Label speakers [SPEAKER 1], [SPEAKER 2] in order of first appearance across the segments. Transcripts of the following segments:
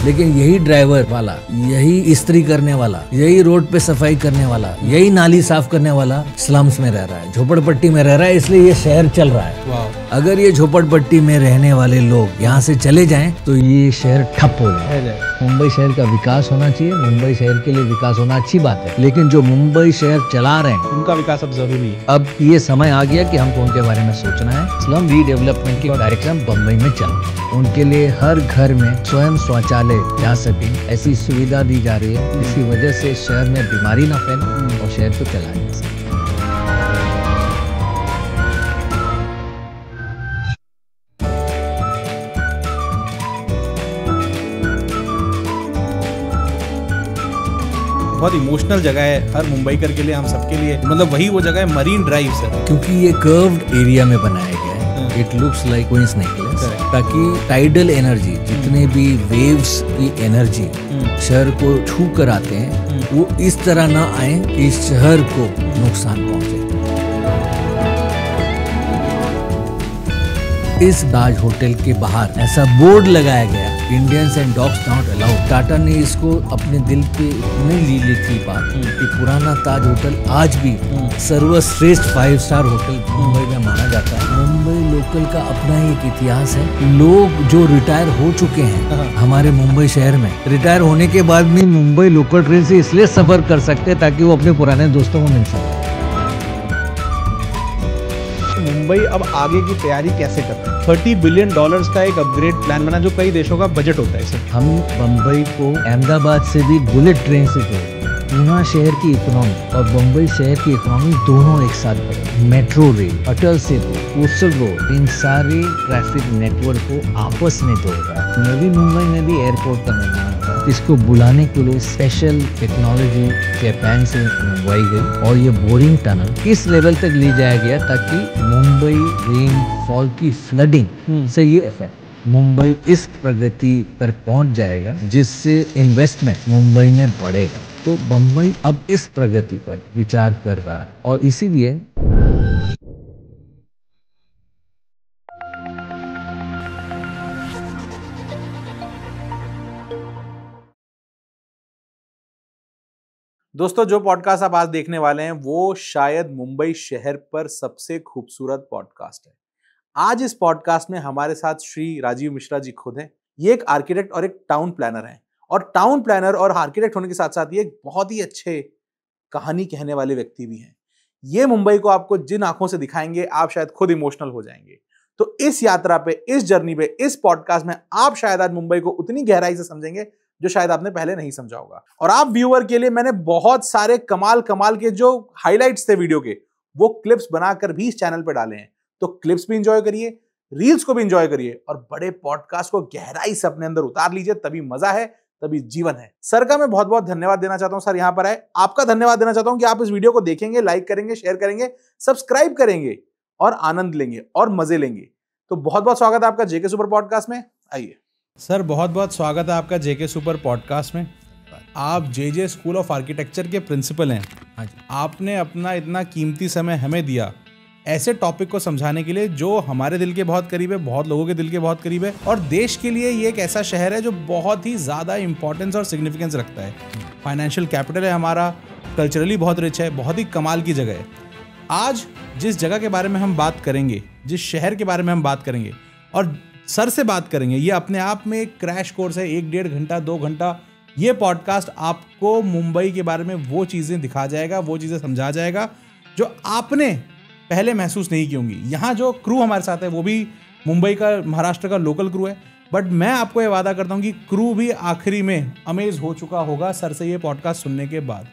[SPEAKER 1] लेकिन यही ड्राइवर वाला, यही इस्त्री करने वाला, यही रोड पे सफाई करने वाला, यही नाली साफ करने वाला स्लम्स में रह रहा है, झोपड़पट्टी में रह रहा है, इसलिए ये शहर चल रहा है। अगर ये झोपड़पट्टी में रहने वाले लोग यहाँ से चले जाएं तो ये शहर ठप हो जाए। मुंबई शहर का विकास होना चाहिए, मुंबई शहर के लिए विकास होना अच्छी बात है, लेकिन जो मुंबई शहर चला रहे हैं
[SPEAKER 2] उनका विकास अब जरूरी है।
[SPEAKER 1] अब ये समय आ गया कि हमको उनके बारे में सोचना है। स्लम रीडेवलपमेंट के कार्यक्रम बम्बई में चल रहे हैं, उनके लिए हर घर में स्वयं शौचालय जा सके ऐसी सुविधा दी जा रही है। इसी वजह से शहर में बीमारी ना फैले और शहर को चलाया जा सके।
[SPEAKER 2] बहुत इमोशनल जगह है हर मुंबईकर के लिए, हम सबके लिए, मतलब वही वो जगह है मरीन ड्राइव सर।
[SPEAKER 1] क्योंकि ये कर्व्ड एरिया में बनाया गया है, it looks like queen's necklace, ताकि टाइडल एनर्जी, जितने भी वेव्स की एनर्जी शहर को छू कर आते हैं, वो इस तरह ना आए कि शहर को नुकसान पहुंचे। इस ताज होटल के बाहर ऐसा बोर्ड लगाया गया, Indians and dogs not allowed. Tata ने इसको अपने दिल पे इतनी ली थी बात कि पुराना ताज होटल आज भी सर्वश्रेष्ठ 5 स्टार होटल मुंबई में माना जाता है। मुंबई लोकल का अपना ही एक इतिहास है। लोग जो रिटायर हो चुके हैं हमारे मुंबई शहर में, रिटायर होने के बाद भी मुंबई लोकल ट्रेन से इसलिए सफर कर सकते हैं ताकि वो अपने पुराने दोस्तों को मिल सके।
[SPEAKER 2] मुंबई अब आगे की तैयारी कैसे कर रहा है? $30 बिलियन का एक अपग्रेड प्लान बना, जो कई देशों का बजट होता है सर।
[SPEAKER 1] हम बम्बई को अहमदाबाद से भी बुलेट ट्रेन से जोड़े। पूना शहर की इकोनॉमी और बम्बई शहर की इकोनॉमी दोनों एक साथ बढ़े। Metro rail, Atal Setu, coastal road, इन सारे ट्रैफिक नेटवर्क को आपस में जोड़ रहा है। नवी मुंबई में भी एयरपोर्ट का निर्माण हुआ। इसको बुलाने के लिए स्पेशल टेक्नोलॉजी जापान से मंगवाई गई और ये बोरिंग टनल किस लेवल तक ले जाया गया ताकि मुंबई रेनफॉल की फ्लडिंग से ये इफेक्ट मुंबई इस प्रगति पर पहुंच जाएगा जिससे इन्वेस्टमेंट मुंबई में बढ़ेगा। तो मुंबई अब इस प्रगति पर विचार कर रहा है और इसीलिए
[SPEAKER 2] दोस्तों, जो पॉडकास्ट आप आज देखने वाले हैं वो शायद मुंबई शहर पर सबसे खूबसूरत पॉडकास्ट है। आज इस पॉडकास्ट में हमारे साथ श्री राजीव मिश्रा जी खुद हैं। ये एक आर्किटेक्ट और एक टाउन प्लानर हैं, और टाउन प्लानर और आर्किटेक्ट होने के साथ साथ ये एक बहुत ही अच्छे कहानी कहने वाले व्यक्ति भी हैं। ये मुंबई को आपको जिन आंखों से दिखाएंगे आप शायद खुद इमोशनल हो जाएंगे। तो इस यात्रा पे, इस जर्नी पे, इस पॉडकास्ट में आप शायद आज मुंबई को उतनी गहराई से समझेंगे जो शायद आपने पहले नहीं समझा होगा। और आप व्यूअर के लिए मैंने बहुत सारे कमाल के जो हाइलाइट्स थे वीडियो के, वो क्लिप्स बनाकर भी इस चैनल पे डाले हैं। तो क्लिप्स भी इंजॉय करिए, रील्स को भी इंजॉय करिए और बड़े पॉडकास्ट को गहराई से अपने अंदर उतार लीजिए। तभी मजा है, तभी जीवन है। सर का मैं बहुत बहुत धन्यवाद देना चाहता हूं। सर यहाँ पर आए, आपका धन्यवाद देना चाहता हूं कि आप इस वीडियो को देखेंगे, लाइक करेंगे, शेयर करेंगे, सब्सक्राइब करेंगे और आनंद लेंगे और मजे लेंगे। तो बहुत बहुत स्वागत है आपका जेके सुपर पॉडकास्ट में। आइए सर, बहुत बहुत स्वागत है आपका जेके सुपर पॉडकास्ट में। आप जेजे स्कूल ऑफ आर्किटेक्चर के प्रिंसिपल हैं। हाँ जी। आपने अपना इतना कीमती समय हमें दिया ऐसे टॉपिक को समझाने के लिए जो हमारे दिल के बहुत करीब है, बहुत लोगों के दिल के बहुत करीब है, और देश के लिए ये एक ऐसा शहर है जो बहुत ही ज़्यादा इंपॉर्टेंस और सिग्निफिकेंस रखता है। फाइनेंशियल कैपिटल है हमारा, कल्चरली बहुत रिच है, बहुत ही कमाल की जगह है। आज जिस जगह के बारे में हम बात करेंगे, जिस शहर के बारे में हम बात करेंगे और सर से बात करेंगे, ये अपने आप में एक क्रैश कोर्स है। 1-1.5 घंटा, 2 घंटा ये पॉडकास्ट आपको मुंबई के बारे में वो चीज़ें दिखा जाएगा, वो चीज़ें समझा जाएगा जो आपने पहले महसूस नहीं की होंगी। यहाँ जो क्रू हमारे साथ है वो भी मुंबई का, महाराष्ट्र का लोकल क्रू है, बट मैं आपको ये वादा करता हूँ कि क्रू भी आखिरी में अमेज हो चुका होगा सर से ये पॉडकास्ट सुनने के बाद।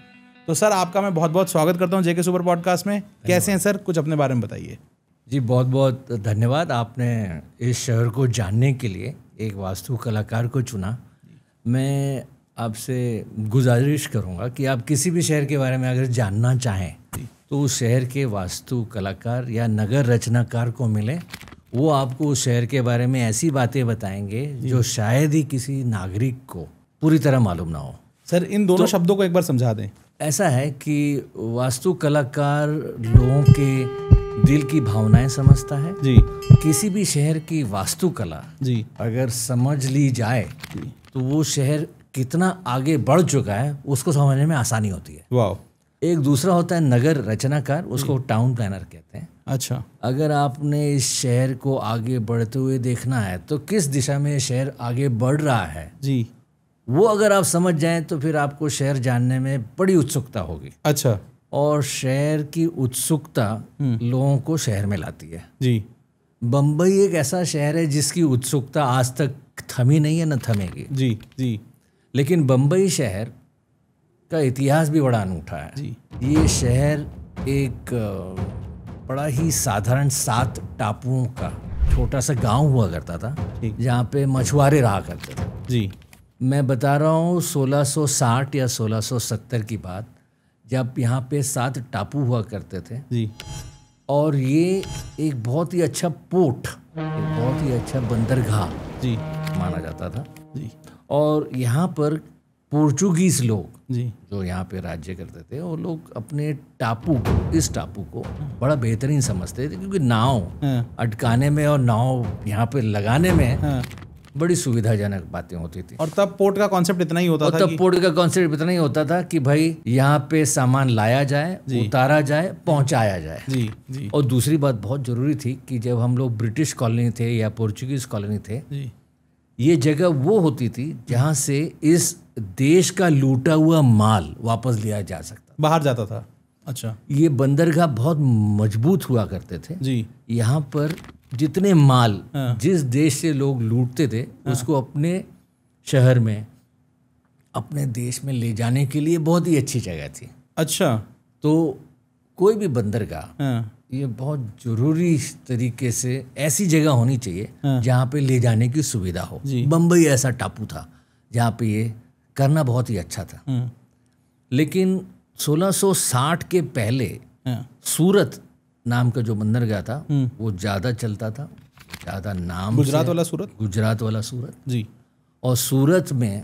[SPEAKER 2] तो सर, आपका मैं बहुत बहुत स्वागत करता हूँ जेके सुपर पॉडकास्ट में। कैसे हैं सर, कुछ अपने बारे में बताइए।
[SPEAKER 1] जी, बहुत बहुत धन्यवाद। आपने इस शहर को जानने के लिए एक वास्तु कलाकार को चुना। मैं आपसे गुजारिश करूंगा कि आप किसी भी शहर के बारे में अगर जानना चाहें तो उस शहर के वास्तु कलाकार या नगर रचनाकार को मिले। वो आपको उस शहर के बारे में ऐसी बातें बताएंगे जो शायद ही किसी नागरिक को पूरी तरह मालूम ना हो।
[SPEAKER 2] सर, इन दोनों शब्दों को एक बार समझा दें।
[SPEAKER 1] ऐसा है कि वास्तु कलाकार लोगों के दिल की भावनाएं समझता है
[SPEAKER 2] जी
[SPEAKER 1] किसी भी शहर की वास्तुकला
[SPEAKER 2] जी
[SPEAKER 1] अगर समझ ली जाए तो वो शहर कितना आगे बढ़ चुका है उसको समझने में आसानी होती है।
[SPEAKER 2] वाह।
[SPEAKER 1] एक दूसरा होता है नगर रचनाकार, उसको टाउन प्लानर कहते हैं।
[SPEAKER 2] अच्छा।
[SPEAKER 1] अगर आपने इस शहर को आगे बढ़ते हुए देखना है तो किस दिशा में ये शहर आगे बढ़ रहा है
[SPEAKER 2] जी।
[SPEAKER 1] वो अगर आप समझ जाएं तो फिर आपको शहर जानने में बड़ी उत्सुकता होगी।
[SPEAKER 2] अच्छा।
[SPEAKER 1] और शहर की उत्सुकता लोगों को शहर में लाती है।
[SPEAKER 2] जी।
[SPEAKER 1] बम्बई एक ऐसा शहर है जिसकी उत्सुकता आज तक थमी नहीं है, न थमेगी।
[SPEAKER 2] जी जी।
[SPEAKER 1] लेकिन बम्बई शहर का इतिहास भी बड़ा अनूठा है।
[SPEAKER 2] जी।
[SPEAKER 1] ये शहर एक बड़ा ही साधारण 7 टापुओं का छोटा सा गांव हुआ करता था, जहाँ पे मछुआरे रहा करते थे।
[SPEAKER 2] जी।
[SPEAKER 1] मैं बता रहा हूँ 1660 या 1670 की बात, जब यहाँ पे 7 टापू हुआ करते थे।
[SPEAKER 2] जी।
[SPEAKER 1] और ये एक बहुत ही अच्छा पोर्ट, एक बहुत ही अच्छा बंदरगाह
[SPEAKER 2] जी
[SPEAKER 1] माना जाता था।
[SPEAKER 2] जी।
[SPEAKER 1] और यहाँ पर पोर्चुगीज लोग
[SPEAKER 2] जी
[SPEAKER 1] जो यहाँ पे राज्य करते थे वो लोग अपने इस टापू को बड़ा बेहतरीन समझते थे, क्योंकि नाव अटकाने में और नाव यहाँ पे लगाने में बड़ी सुविधाजनक बातें होती थी।
[SPEAKER 2] और तब पोर्ट का कॉन्सेप्ट इतना ही होता था
[SPEAKER 1] तब पोर्ट का कॉन्सेप्ट इतना ही होता था कि भाई यहाँ पे सामान लाया जाए, उतारा जाए, पहुंचाया जाए।
[SPEAKER 2] जी जी।
[SPEAKER 1] और दूसरी बात बहुत जरूरी थी कि जब हम लोग ब्रिटिश कॉलोनी थे या पोर्चुगीज कॉलोनी थे, ये जगह वो होती थी जहाँ से इस देश का लूटा हुआ माल वापस लिया जा सकता,
[SPEAKER 2] बाहर जाता था। अच्छा।
[SPEAKER 1] ये बंदरगाह बहुत मजबूत हुआ करते थे।
[SPEAKER 2] जी।
[SPEAKER 1] यहाँ पर जितने माल जिस देश से लोग लूटते थे उसको अपने शहर में, अपने देश में ले जाने के लिए बहुत ही अच्छी जगह थी।
[SPEAKER 2] अच्छा।
[SPEAKER 1] तो कोई भी बंदरगाह ये बहुत जरूरी तरीके से ऐसी जगह होनी चाहिए जहाँ पे ले जाने की सुविधा हो। बम्बई ऐसा टापू था जहाँ पे ये करना बहुत ही अच्छा था। लेकिन 1660 के पहले सूरत नाम का जो बंदरगाह था वो ज़्यादा चलता था, ज़्यादा नाम।
[SPEAKER 2] गुजरात वाला सूरत।
[SPEAKER 1] गुजरात वाला सूरत
[SPEAKER 2] जी।
[SPEAKER 1] और सूरत में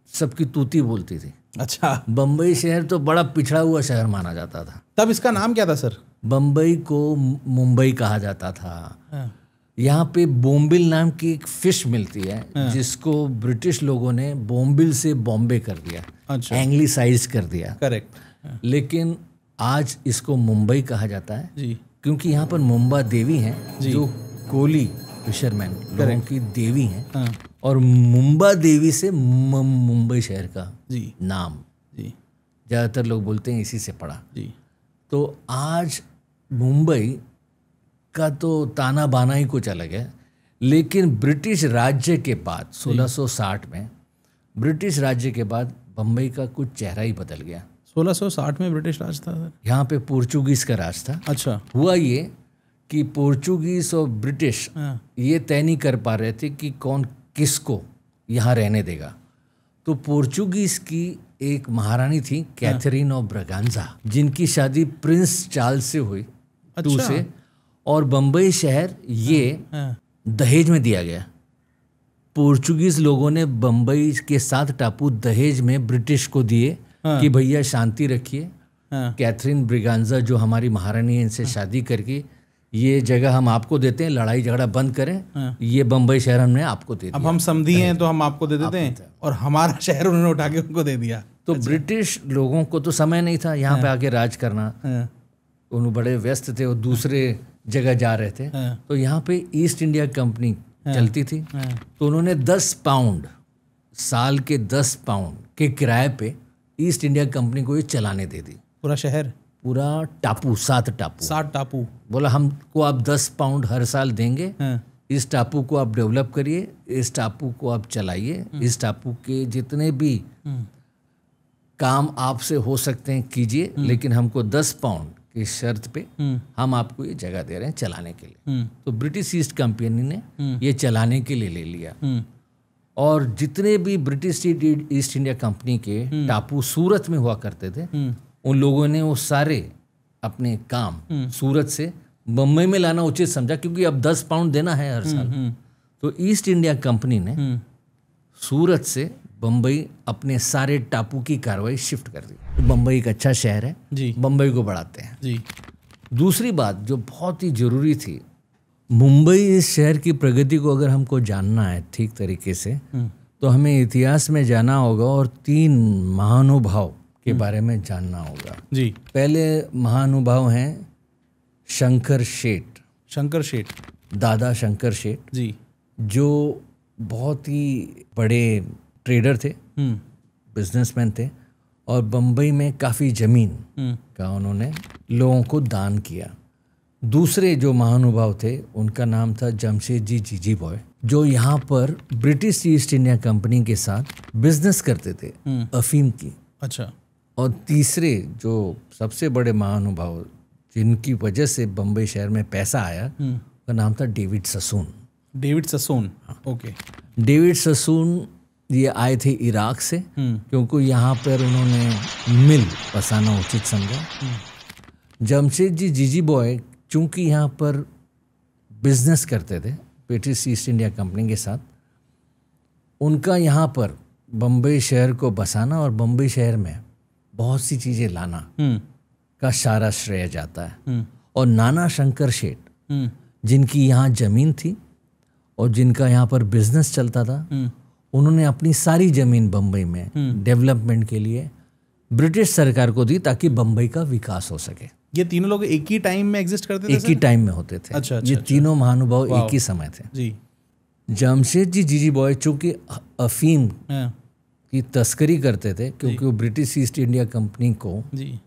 [SPEAKER 1] सबकी तूती बोलती थी।
[SPEAKER 2] अच्छा।
[SPEAKER 1] बम्बई शहर तो बड़ा पिछड़ा हुआ शहर माना जाता था।
[SPEAKER 2] तब इसका नाम क्या था सर?
[SPEAKER 1] बम्बई को मुंबई कहा जाता था। यहाँ पे बोम्बिल नाम की एक फिश मिलती है जिसको ब्रिटिश लोगों ने बोम्बिल से बॉम्बे कर दिया। अच्छा। एंग्लिसाइज कर दिया।
[SPEAKER 2] करेक्ट।
[SPEAKER 1] लेकिन आज इसको मुंबई कहा जाता है
[SPEAKER 2] जी।
[SPEAKER 1] क्योंकि यहाँ पर मुंबा देवी हैं जो कोली फिशरमैन लोगों की देवी हैं। और मुंबा देवी से मुंबई शहर का नाम ज़्यादातर लोग बोलते हैं, इसी से पड़ा। तो आज मुंबई का तो ताना बाना ही कुछ अलग है। लेकिन ब्रिटिश राज्य के बाद 1660 में ब्रिटिश राज्य के बाद बम्बई का कुछ चेहरा ही बदल गया।
[SPEAKER 2] 1660 में ब्रिटिश राज था सर?
[SPEAKER 1] यहाँ पे पोर्चुगीज का राज था।
[SPEAKER 2] अच्छा।
[SPEAKER 1] हुआ ये कि पोर्चुगीज और ब्रिटिश ये तय नहीं कर पा रहे थे कि कौन किसको यहाँ रहने देगा। तो पोर्चुगीज की एक महारानी थी कैथरीन ऑफ ब्रागांजा, जिनकी शादी प्रिंस चार्ल्स से हुई। अच्छा। से और बम्बई शहर ये दहेज में दिया गया। पोर्चुगीज लोगों ने बम्बई के 7 टापू दहेज में ब्रिटिश को दिए कि भैया शांति रखिए। कैथरीन ब्रिगांजा जो हमारी महारानी है, इनसे शादी करके ये जगह हम आपको देते हैं, लड़ाई झगड़ा बंद करें। ये बम्बई शहर हमने आपको दे दिया।
[SPEAKER 2] अब हम समधी हैं तो हम आपको दे देते हैं, और हमारा शहर उन्होंने उठा के उनको दे दिया।
[SPEAKER 1] तो ब्रिटिश लोगों को तो समय नहीं था यहाँ पे आके राज करना। उन्होंने बड़े व्यस्त थे और दूसरे जगह जा रहे थे। तो यहाँ पे ईस्ट इंडिया कंपनी चलती थी। तो उन्होंने 10 पाउंड, साल के 10 पाउंड के किराए पे ईस्ट इंडिया कंपनी को ये चलाने दे दी।
[SPEAKER 2] पूरा शहर, पूरा
[SPEAKER 1] टापू, 7 टापू। बोला हमको आप 10 पाउंड हर साल देंगे, इस टापू को आप डेवलप करिए, इस टापू को आप चलाइए, इस टापू के जितने भी काम आपसे हो सकते हैं कीजिए, लेकिन हमको 10 पाउंड की शर्त पे हम आपको ये जगह दे रहे हैं चलाने के लिए। तो ब्रिटिश ईस्ट कंपनी ने ये चलाने के लिए ले लिया। और जितने भी ब्रिटिश ईस्ट इंडिया कंपनी के टापू सूरत में हुआ करते थे, उन लोगों ने वो सारे अपने काम सूरत से बम्बई में लाना उचित समझा, क्योंकि अब 10 पाउंड देना है हर साल। तो ईस्ट इंडिया कंपनी ने सूरत से बम्बई अपने सारे टापू की कार्रवाई शिफ्ट कर दी। तो बम्बई एक अच्छा शहर है, बम्बई को बढ़ाते हैं। दूसरी बात जो बहुत ही ज़रूरी थी, मुंबई इस शहर की प्रगति को अगर हमको जानना है ठीक तरीके से तो हमें इतिहास में जाना होगा और 3 महानुभाव के बारे में जानना होगा।
[SPEAKER 2] जी।
[SPEAKER 1] पहले महानुभाव हैं शंकर शेठ।
[SPEAKER 2] शंकर शेठ,
[SPEAKER 1] दादा शंकर शेठ
[SPEAKER 2] जी,
[SPEAKER 1] जो बहुत ही बड़े ट्रेडर थे, बिजनेसमैन थे और बम्बई में काफ़ी ज़मीन का उन्होंने लोगों को दान किया। दूसरे जो महानुभाव थे उनका नाम था जमशेदजी जीजी बॉय, जो यहाँ पर ब्रिटिश ईस्ट इंडिया कंपनी के साथ बिजनेस करते थे अफीम की।
[SPEAKER 2] अच्छा।
[SPEAKER 1] और तीसरे जो सबसे बड़े महानुभाव जिनकी वजह से बम्बई शहर में पैसा आया उनका नाम था David Sassoon.
[SPEAKER 2] David Sassoon, okay.
[SPEAKER 1] David Sassoon ये आए थे इराक से, क्योंकि यहाँ पर उन्होंने मिल बसाना उचित समझा। जमशेदजी जीजी बॉय चूँकि यहाँ पर बिजनेस करते थे ब्रिटिश ईस्ट इंडिया कंपनी के साथ, उनका यहाँ पर बम्बई शहर को बसाना और बम्बई शहर में बहुत सी चीज़ें लाना का सारा श्रेय जाता है। और नाना शंकर शेठ जिनकी यहाँ ज़मीन थी और जिनका यहाँ पर बिजनेस चलता था, उन्होंने अपनी सारी ज़मीन बम्बई में डेवलपमेंट के लिए ब्रिटिश सरकार को दी ताकि बम्बई का विकास हो सके।
[SPEAKER 2] ये तीनों लोग एक ही टाइम में एग्जिस्ट करते थे?
[SPEAKER 1] एक ही टाइम में होते थे।
[SPEAKER 2] अच्छा,
[SPEAKER 1] ये तीनों महानुभाव एक ही समय थे।
[SPEAKER 2] जी।
[SPEAKER 1] जमशेदजी जीजी बॉय चूँकि अफीम की तस्करी करते थे, क्योंकि वो ब्रिटिश ईस्ट इंडिया कंपनी को
[SPEAKER 2] जी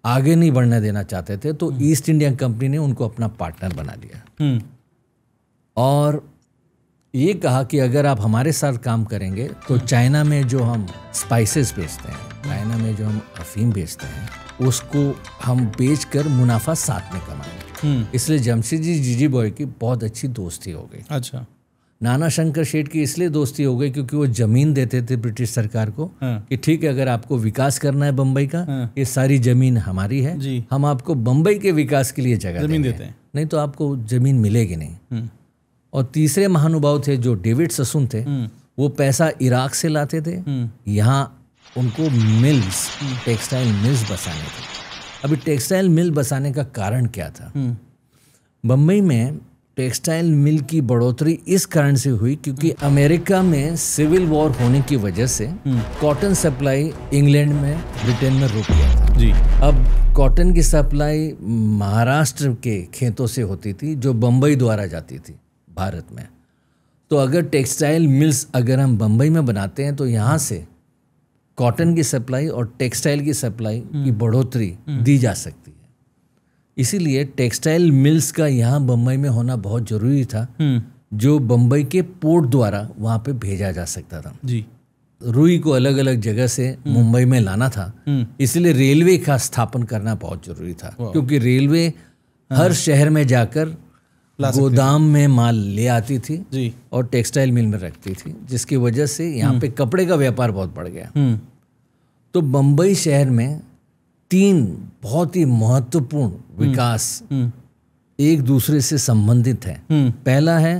[SPEAKER 1] आगे नहीं बढ़ने देना चाहते थे, तो ईस्ट इंडिया कंपनी ने उनको अपना पार्टनर बना लिया और ये कहा कि अगर आप हमारे साथ काम करेंगे तो चाइना में जो हम स्पाइसेस बेचते हैं, चाइना में जो हम अफीम बेचते हैं, उसको हम बेचकर मुनाफा साथ में कमाएंगे। इसलिए जमशेदजी जीजी बॉय की बहुत अच्छी दोस्ती हो गई।
[SPEAKER 2] अच्छा।
[SPEAKER 1] नाना शंकर शेठ की इसलिए दोस्ती हो गई क्योंकि वो ज़मीन देते थे ब्रिटिश सरकार को कि ठीक है, अगर आपको विकास करना है बम्बई का, ये सारी ज़मीन हमारी है, हम आपको बम्बई के विकास के लिए जगह देते हैं, नहीं तो आपको ज़मीन मिलेगी नहीं। और तीसरे महानुभाव थे जो डेविड ससून थे, वो पैसा इराक से लाते थे, यहाँ उनको मिल्स, टेक्सटाइल मिल्स बसाने थे। अभी टेक्सटाइल मिल बसाने का कारण क्या था? बम्बई में टेक्सटाइल मिल की बढ़ोतरी इस कारण से हुई क्योंकि अमेरिका में सिविल वॉर होने की वजह से कॉटन सप्लाई इंग्लैंड में, ब्रिटेन में रुक गया था।
[SPEAKER 2] जी।
[SPEAKER 1] अब कॉटन की सप्लाई महाराष्ट्र के खेतों से होती थी जो बम्बई द्वारा जाती थी भारत में। तो अगर टेक्सटाइल मिल्स अगर हम बम्बई में बनाते हैं तो यहाँ से कॉटन की सप्लाई और टेक्सटाइल की सप्लाई की बढ़ोतरी दी जा सकती है। इसीलिए टेक्सटाइल मिल्स का यहाँ बम्बई में होना बहुत ज़रूरी था, जो बम्बई के पोर्ट द्वारा वहाँ पे भेजा जा सकता था।
[SPEAKER 2] जी।
[SPEAKER 1] रुई को अलग अलग जगह से मुंबई में लाना था, इसलिए रेलवे का स्थापन करना बहुत ज़रूरी था, क्योंकि रेलवे हर शहर में जाकर गोदाम में माल ले आती थी
[SPEAKER 2] जी।
[SPEAKER 1] और टेक्सटाइल मिल में रखती थी, जिसकी वजह से यहाँ पे कपड़े का व्यापार बहुत बढ़ गया। तो बम्बई शहर में 3 बहुत ही महत्वपूर्ण विकास एक दूसरे से संबंधित है। पहला है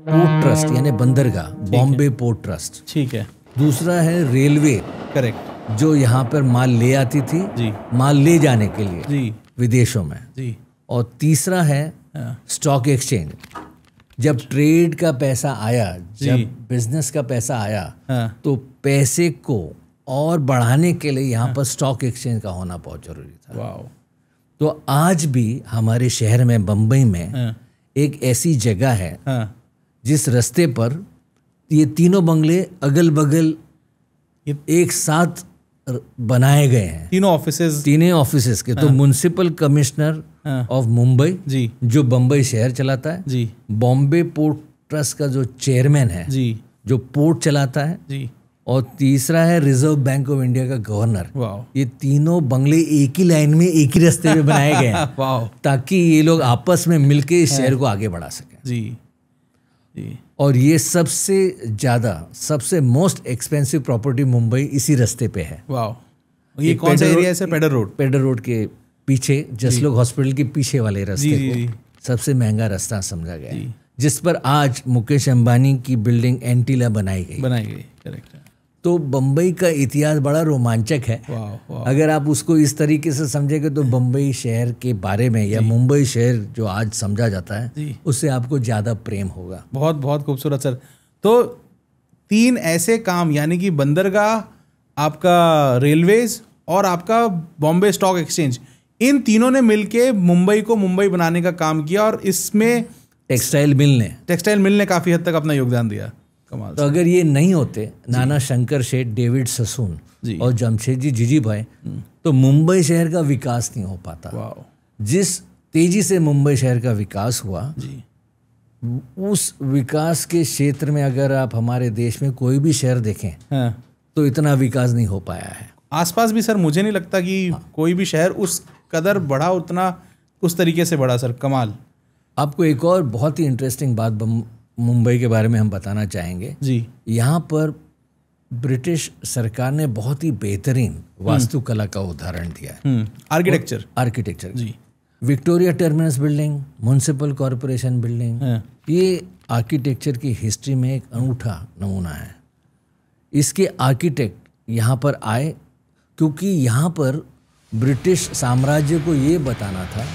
[SPEAKER 1] पोर्ट ट्रस्ट यानी बंदरगाह, बॉम्बे पोर्ट ट्रस्ट।
[SPEAKER 2] ठीक है।
[SPEAKER 1] दूसरा है रेलवे,
[SPEAKER 2] करेक्ट,
[SPEAKER 1] जो यहाँ पर माल ले आती थी
[SPEAKER 2] जी।
[SPEAKER 1] माल ले जाने के लिए
[SPEAKER 2] जी।
[SPEAKER 1] विदेशों में
[SPEAKER 2] जी।
[SPEAKER 1] और तीसरा है स्टॉक एक्सचेंज। जब ट्रेड का पैसा आया, जब बिजनेस का पैसा आया, तो पैसे को और बढ़ाने के लिए यहाँ पर स्टॉक एक्सचेंज का होना बहुत जरूरी था।
[SPEAKER 2] वाओ।
[SPEAKER 1] तो आज भी हमारे शहर में, बम्बई में एक ऐसी जगह है जिस रास्ते पर ये तीनों बंगले अगल बगल एक साथ बनाए गए हैं। तीनों ऑफिसेस के। तो म्युनिसिपल कमिश्नर ऑफ मुंबई
[SPEAKER 2] जी,
[SPEAKER 1] जो बम्बई शहर चलाता है जी, बॉम्बे पोर्ट ट्रस्ट का जो चेयरमैन है जी, जो पोर्ट चलाता है जी, और तीसरा है रिजर्व बैंक ऑफ इंडिया का गवर्नर। ये तीनों बंगले एक ही लाइन में एक ही रास्ते में बनाए गए हैं ताकि ये लोग आपस में मिलके इस शहर को आगे बढ़ा सकें जी। जी। और ये सबसे ज्यादा, सबसे मोस्ट एक्सपेंसिव प्रॉपर्टी मुंबई इसी रास्ते पे है।
[SPEAKER 2] ये कौन सा एरिया है?
[SPEAKER 1] पेडर रोड के पीछे, जसलोक हॉस्पिटल के पीछे वाले रास्ते को सबसे महंगा रास्ता समझा गया है, जिस पर आज मुकेश अंबानी की बिल्डिंग एंटीला बनाई गई। करेक्ट है। तो बम्बई का इतिहास बड़ा रोमांचक है। अगर आप उसको इस तरीके से समझेंगे तो बम्बई शहर के बारे में या मुंबई शहर जो आज समझा जाता है उससे आपको ज़्यादा प्रेम होगा।
[SPEAKER 2] बहुत बहुत खूबसूरत सर। तो 3 ऐसे काम यानी कि बंदरगाह, आपका रेलवेज और आपका बॉम्बे स्टॉक एक्सचेंज, इन तीनों ने मिलके मुंबई को मुंबई बनाने का काम किया और इसमें
[SPEAKER 1] टेक्सटाइल मिल ने
[SPEAKER 2] काफ़ी हद तक अपना योगदान दिया। कमाल।
[SPEAKER 1] तो अगर ये नहीं होते नाना शंकर शेठ, डेविड ससून और जमशेदजी जीजीभॉय तो मुंबई शहर का विकास नहीं हो पाता। जिस तेजी से मुंबई शहर का विकास हुआ उस विकास के क्षेत्र में अगर आप हमारे देश में कोई भी शहर देखें तो इतना विकास नहीं हो पाया है।
[SPEAKER 2] आसपास भी सर मुझे नहीं लगता कि कोई भी शहर उस कदर बढ़ा, उतना उस तरीके से बढ़ा सर। कमाल।
[SPEAKER 1] आपको एक और बहुत ही इंटरेस्टिंग बात मुंबई के बारे में हम बताना चाहेंगे जी। यहाँ पर ब्रिटिश सरकार ने बहुत ही बेहतरीन वास्तुकला का उदाहरण दिया है। आर्किटेक्चर जी। Victoria terminus building, municipal corporation building, ये आर्किटेक्चर की हिस्ट्री में एक अनूठा नमूना है। इसके आर्किटेक्ट यहाँ पर आए क्योंकि यहाँ पर ब्रिटिश साम्राज्य को ये बताना था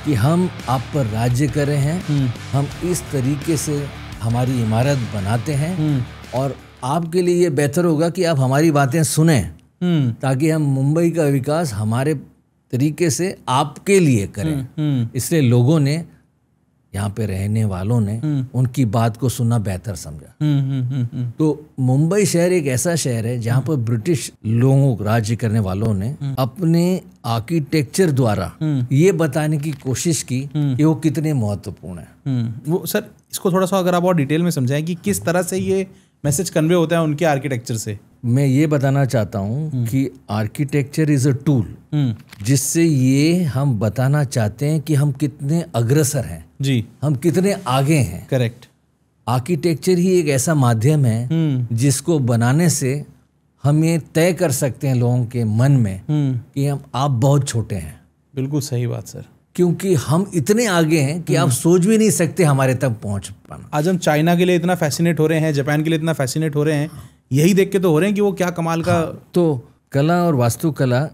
[SPEAKER 1] कि हम आप पर राज्य कर रहे हैं, हम इस तरीके से हमारी इमारत बनाते हैं और आपके लिए ये बेहतर होगा कि आप हमारी बातें सुने ताकि हम मुंबई का विकास हमारे तरीके से आपके लिए करें। इसलिए लोगों ने, यहाँ पे रहने वालों ने उनकी बात को सुनना बेहतर समझा। तो मुंबई शहर एक ऐसा शहर है जहाँ पर ब्रिटिश लोगों, राज्य करने वालों ने अपने आर्किटेक्चर द्वारा ये बताने की कोशिश की कि वो कितने महत्वपूर्ण है।
[SPEAKER 2] वो सर इसको थोड़ा सा अगर आप और डिटेल में समझाएं कि किस तरह से ये मैसेज कन्वे होता है उनके आर्किटेक्चर से।
[SPEAKER 1] मैं ये बताना चाहता हूँ कि आर्किटेक्चर इज अ टूल जिससे ये हम बताना चाहते हैं कि हम कितने अग्रसर हैं जी, हम कितने आगे हैं।
[SPEAKER 2] करेक्ट।
[SPEAKER 1] आर्किटेक्चर ही एक ऐसा माध्यम है जिसको बनाने से हम ये तय कर सकते हैं लोगों के मन में कि आप बहुत छोटे हैं।
[SPEAKER 2] बिल्कुल सही बात सर,
[SPEAKER 1] क्योंकि हम इतने आगे हैं कि आप सोच भी नहीं सकते हमारे तक पहुंच पाना।
[SPEAKER 2] आज हम चाइना के लिए इतना फैसिनेट हो रहे हैं, जापान के लिए इतना फैसिनेट हो रहे हैं, यही देख के तो हो रहे हैं कि वो क्या कमाल का।
[SPEAKER 1] तो कला और वास्तुकला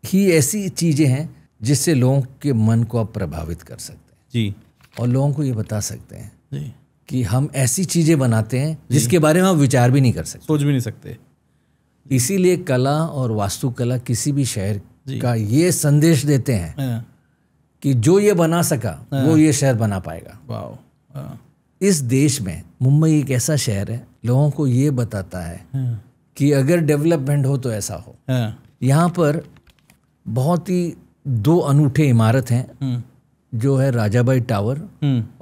[SPEAKER 1] ही ऐसी चीजें हैं जिससे लोगों के मन को आप प्रभावित कर सकते हैं जी, और लोगों को ये बता सकते हैं जी कि हम ऐसी चीजें बनाते हैं जिसके बारे में हम विचार भी नहीं कर सकते,
[SPEAKER 2] सोच भी नहीं सकते।
[SPEAKER 1] इसीलिए कला और वास्तुकला किसी भी शहर का ये संदेश देते हैं कि जो ये बना सका वो ये शहर बना पाएगा। वाह। इस देश में मुंबई एक ऐसा शहर है, लोगों को ये बताता है कि अगर डेवलपमेंट हो तो ऐसा हो। यहाँ पर बहुत ही 2 अनूठे इमारत हैं जो है राजाबाई टावर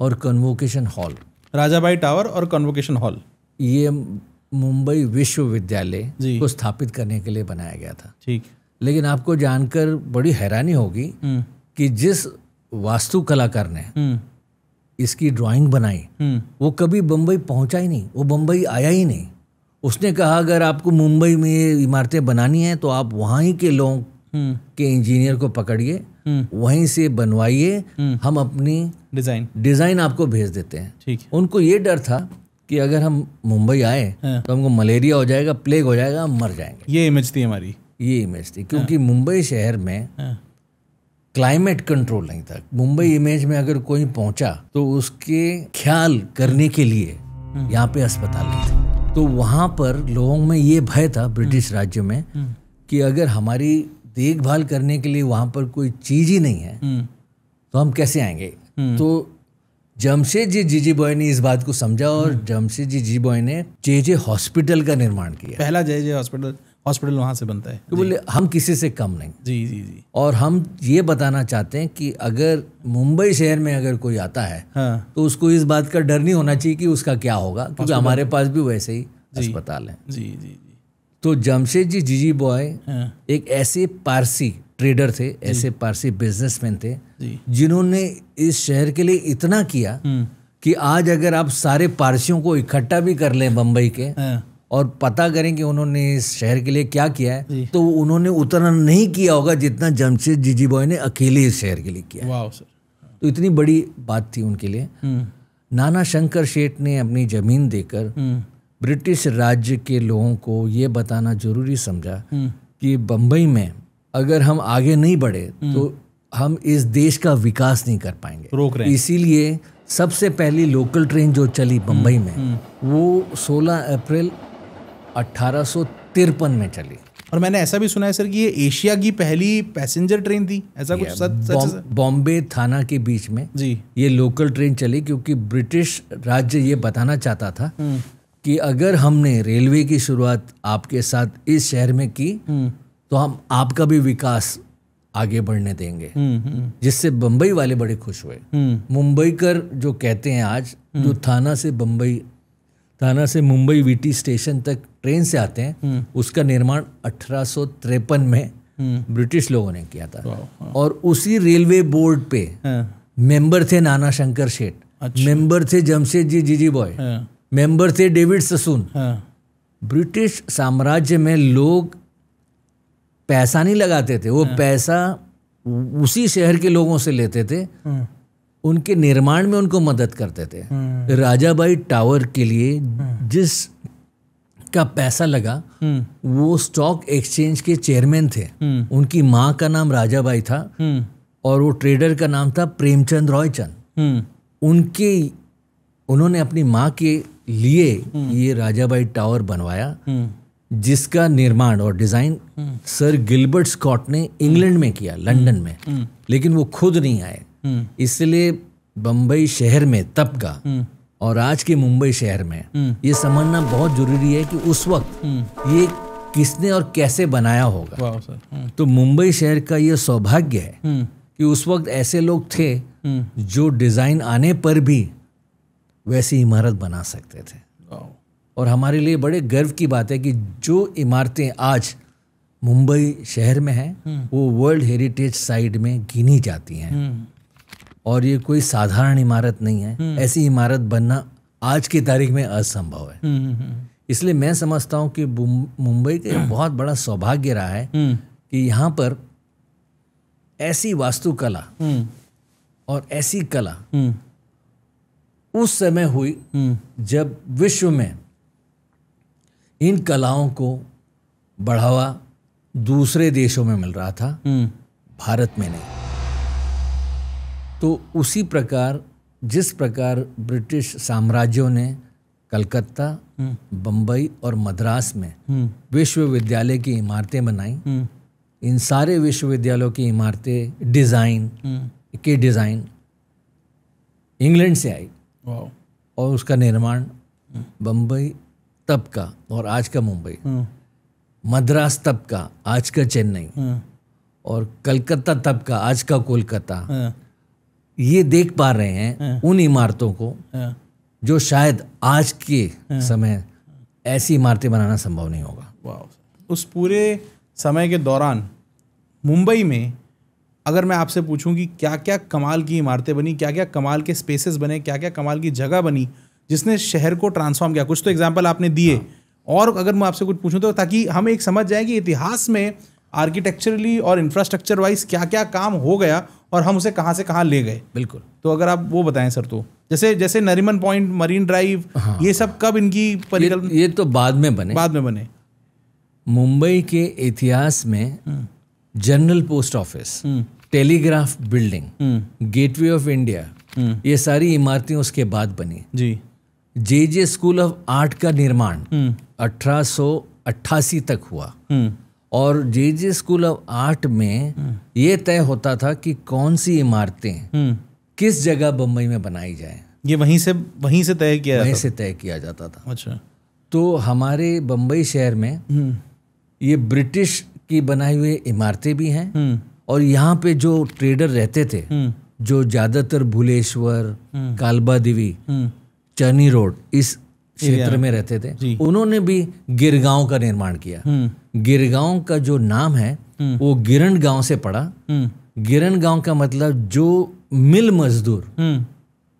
[SPEAKER 1] और कन्वोकेशन हॉल।
[SPEAKER 2] राजाबाई टावर और कन्वोकेशन हॉल
[SPEAKER 1] ये मुंबई विश्वविद्यालय को स्थापित करने के लिए बनाया गया था। ठीक। लेकिन आपको जानकर बड़ी हैरानी होगी कि जिस वास्तु कलाकार ने इसकी ड्राइंग बनाई वो कभी बम्बई पहुंचा ही नहीं, वो बम्बई आया ही नहीं। उसने कहा अगर आपको मुंबई में ये इमारतें बनानी है तो आप वहीं के लोगों के इंजीनियर को पकड़िए, वहीं से बनवाइए, हम अपनी डिजाइन आपको भेज देते हैं। ठीक। उनको ये डर था कि अगर हम मुंबई आए तो हमको मलेरिया हो जाएगा, प्लेग हो जाएगा, हम मर जाएंगे।
[SPEAKER 2] ये इमेज थी हमारी,
[SPEAKER 1] ये इमेज थी क्योंकि मुंबई शहर में क्लाइमेट कंट्रोल नहीं था। मुंबई इमेज में अगर कोई पहुंचा तो उसके ख्याल करने के लिए यहाँ पे अस्पताल नहीं थे। तो वहाँ पर लोगों में ये भय था ब्रिटिश राज्य में कि अगर हमारी देखभाल करने के लिए वहाँ पर कोई चीज ही नहीं है तो हम कैसे आएंगे। तो जमशेदजी जीजीभॉय ने इस बात को समझा और जमशेदजी जीजीभॉय ने जे हॉस्पिटल का निर्माण किया।
[SPEAKER 2] पहला जे हॉस्पिटल वहाँ से बनता है।
[SPEAKER 1] तो बोले हम किसी से कम नहीं।
[SPEAKER 2] जी जी जी।
[SPEAKER 1] और हम ये बताना चाहते हैं कि अगर मुंबई शहर में अगर कोई आता है तो उसको इस बात का डर नहीं होना चाहिए कि उसका क्या होगा, क्योंकि हमारे पास भी वैसे ही अस्पताल है। जी जी जी। तो जमशेदजी जीजीभॉय एक ऐसे पारसी ट्रेडर थे, ऐसे पारसी बिजनेसमैन थे जिन्होंने इस शहर के लिए इतना किया कि आज अगर आप सारे पारसियों को इकट्ठा भी कर लें बम्बई के और पता करें कि उन्होंने इस शहर के लिए क्या किया है तो उन्होंने उतना नहीं किया होगा जितना जमशेद जीजीभॉय ने अकेले इस शहर के लिए किया। वाह सर। तो इतनी बड़ी बात थी उनके लिए। नाना शंकर शेठ ने अपनी जमीन देकर ब्रिटिश राज्य के लोगों को ये बताना जरूरी समझा कि बम्बई में अगर हम आगे नहीं बढ़े तो हम इस देश का विकास नहीं कर पाएंगे,
[SPEAKER 2] रोक रहे हैं।
[SPEAKER 1] इसीलिए सबसे पहली लोकल ट्रेन जो चली बम्बई में वो 16 अप्रैल 1853 में चली।
[SPEAKER 2] और मैंने ऐसा भी सुना है सर कि ये एशिया की पहली पैसेंजर ट्रेन थी, ऐसा कुछ सच?
[SPEAKER 1] बॉम्बे थाना के बीच में
[SPEAKER 2] जी
[SPEAKER 1] ये लोकल ट्रेन चली क्योंकि ब्रिटिश राज्य ये बताना चाहता था कि अगर हमने रेलवे की शुरुआत आपके साथ इस शहर में की तो हम आपका भी विकास आगे बढ़ने देंगे, जिससे बम्बई वाले बड़े खुश हुए। मुंबईकर जो कहते हैं आज, जो थाना से मुंबई वीटी स्टेशन तक ट्रेन से आते हैं, उसका निर्माण 1853 में ब्रिटिश लोगों ने किया था। और उसी रेलवे बोर्ड पे मेंबर थे नाना शंकर शेठ, मेंबर थे जमशेद जी जीजी बॉय, मेंबर थे डेविड ससून। ब्रिटिश साम्राज्य में लोग पैसा नहीं लगाते थे, वो पैसा उसी शहर के लोगों से लेते थे, उनके निर्माण में उनको मदद करते थे। राजाबाई टावर के लिए जिस का पैसा लगा वो स्टॉक एक्सचेंज के चेयरमैन थे, उनकी माँ का नाम राजाबाई था और वो ट्रेडर का नाम था प्रेमचंद रॉयचंद। उन्होंने अपनी माँ के लिए ये राजाबाई टावर बनवाया, जिसका निर्माण और डिजाइन सर गिलबर्ट स्कॉट ने इंग्लैंड में किया, लंदन में, लेकिन वो खुद नहीं आए। इसलिए बम्बई शहर में तब का और आज के मुंबई शहर में ये समझना बहुत जरूरी है कि उस वक्त ये किसने और कैसे बनाया होगा। तो मुंबई शहर का ये सौभाग्य है कि उस वक्त ऐसे लोग थे जो डिजाइन आने पर भी वैसी इमारत बना सकते थे। और हमारे लिए बड़े गर्व की बात है कि जो इमारतें आज मुंबई शहर में हैं वो वर्ल्ड हेरिटेज साइट में गिनी जाती हैं। और ये कोई साधारण इमारत नहीं है, ऐसी इमारत बनना आज की तारीख में असंभव है। इसलिए मैं समझता हूँ कि मुंबई का बहुत बड़ा सौभाग्य रहा है कि यहाँ पर ऐसी वास्तुकला और ऐसी कला उस समय हुई जब विश्व में इन कलाओं को बढ़ावा दूसरे देशों में मिल रहा था, भारत में नहीं। तो उसी प्रकार जिस प्रकार ब्रिटिश साम्राज्यों ने कलकत्ता, बम्बई और मद्रास में विश्वविद्यालय की इमारतें बनाई, इन सारे विश्वविद्यालयों की इमारतें डिज़ाइन इंग्लैंड से आई और उसका निर्माण बम्बई तब का और आज का मुंबई, मद्रास तब का आज का चेन्नई और कलकत्ता तब का आज का कोलकाता, ये देख पा रहे हैं उन इमारतों को जो शायद आज के समय ऐसी इमारतें बनाना संभव नहीं होगा।
[SPEAKER 2] उस पूरे समय के दौरान मुंबई में अगर मैं आपसे पूछूं कि क्या क्या कमाल की इमारतें बनी, क्या क्या कमाल के स्पेसेस बने, क्या क्या कमाल की जगह बनी जिसने शहर को ट्रांसफॉर्म किया, कुछ तो एग्जाम्पल आपने दिए। और अगर मैं आपसे कुछ पूछूं तो ताकि हम एक समझ जाए कि इतिहास में आर्किटेक्चरली और इंफ्रास्ट्रक्चर वाइज क्या क्या काम हो गया और हम उसे कहाँ से कहाँ ले गए।
[SPEAKER 1] बिल्कुल।
[SPEAKER 2] तो अगर आप वो बताएं सर, तो जैसे नरीमन पॉइंट, मरीन ड्राइव, ये सब कब इनकी परिकल्पना?
[SPEAKER 1] ये तो बाद में बने। मुंबई के इतिहास में general post office, telegraph building, gateway of India, ये सारी इमारतें उसके बाद बनी।
[SPEAKER 2] जी।
[SPEAKER 1] जे स्कूल ऑफ आर्ट का निर्माण 1888 तक हुआ और जे स्कूल ऑफ आर्ट में ये तय होता था कि कौन सी इमारतें किस जगह बम्बई में बनाई जाए।
[SPEAKER 2] ये वहीं से तय
[SPEAKER 1] किया जाता था।
[SPEAKER 2] अच्छा। तो
[SPEAKER 1] हमारे बम्बई शहर में ये ब्रिटिश की बनाई हुई इमारतें भी हैं और यहाँ पे जो ट्रेडर रहते थे, जो ज़्यादातर भुलेश्वर, कालबा देवी, चर्नी रोड इस क्षेत्र में रहते थे, उन्होंने भी गिरगांव का निर्माण किया। गिरगांव का जो नाम है वो गिरण गांव से पड़ा। गिरण गांव का मतलब जो मिल मजदूर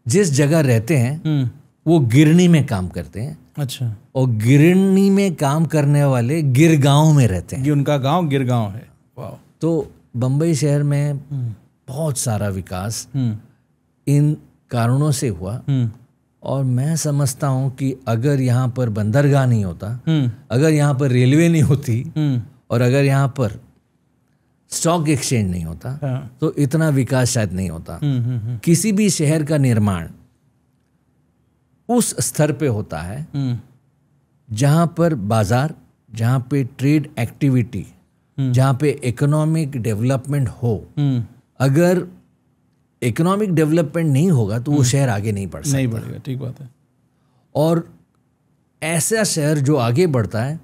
[SPEAKER 1] जिस जगह रहते हैं वो गिरनी में काम करते हैं।
[SPEAKER 2] अच्छा।
[SPEAKER 1] और गिरनी में काम करने वाले गिरगांव में रहते हैं।
[SPEAKER 2] ये उनका गांव गिरगांव है। वाह।
[SPEAKER 1] तो बम्बई शहर में बहुत सारा विकास इन कारणों से हुआ और मैं समझता हूँ कि अगर यहाँ पर बंदरगाह नहीं होता, अगर यहाँ पर रेलवे नहीं होती और अगर यहाँ पर स्टॉक एक्सचेंज नहीं होता तो इतना विकास शायद नहीं होता। किसी भी शहर का निर्माण उस स्तर पे होता है जहाँ पर बाजार, जहाँ पे ट्रेड एक्टिविटी, जहाँ पे इकोनॉमिक डेवलपमेंट हो। अगर इकोनॉमिक डेवलपमेंट नहीं होगा तो वो शहर आगे नहीं बढ़ सकता।
[SPEAKER 2] नहीं बढ़ेगा, ठीक बात है।
[SPEAKER 1] और ऐसा शहर जो आगे बढ़ता है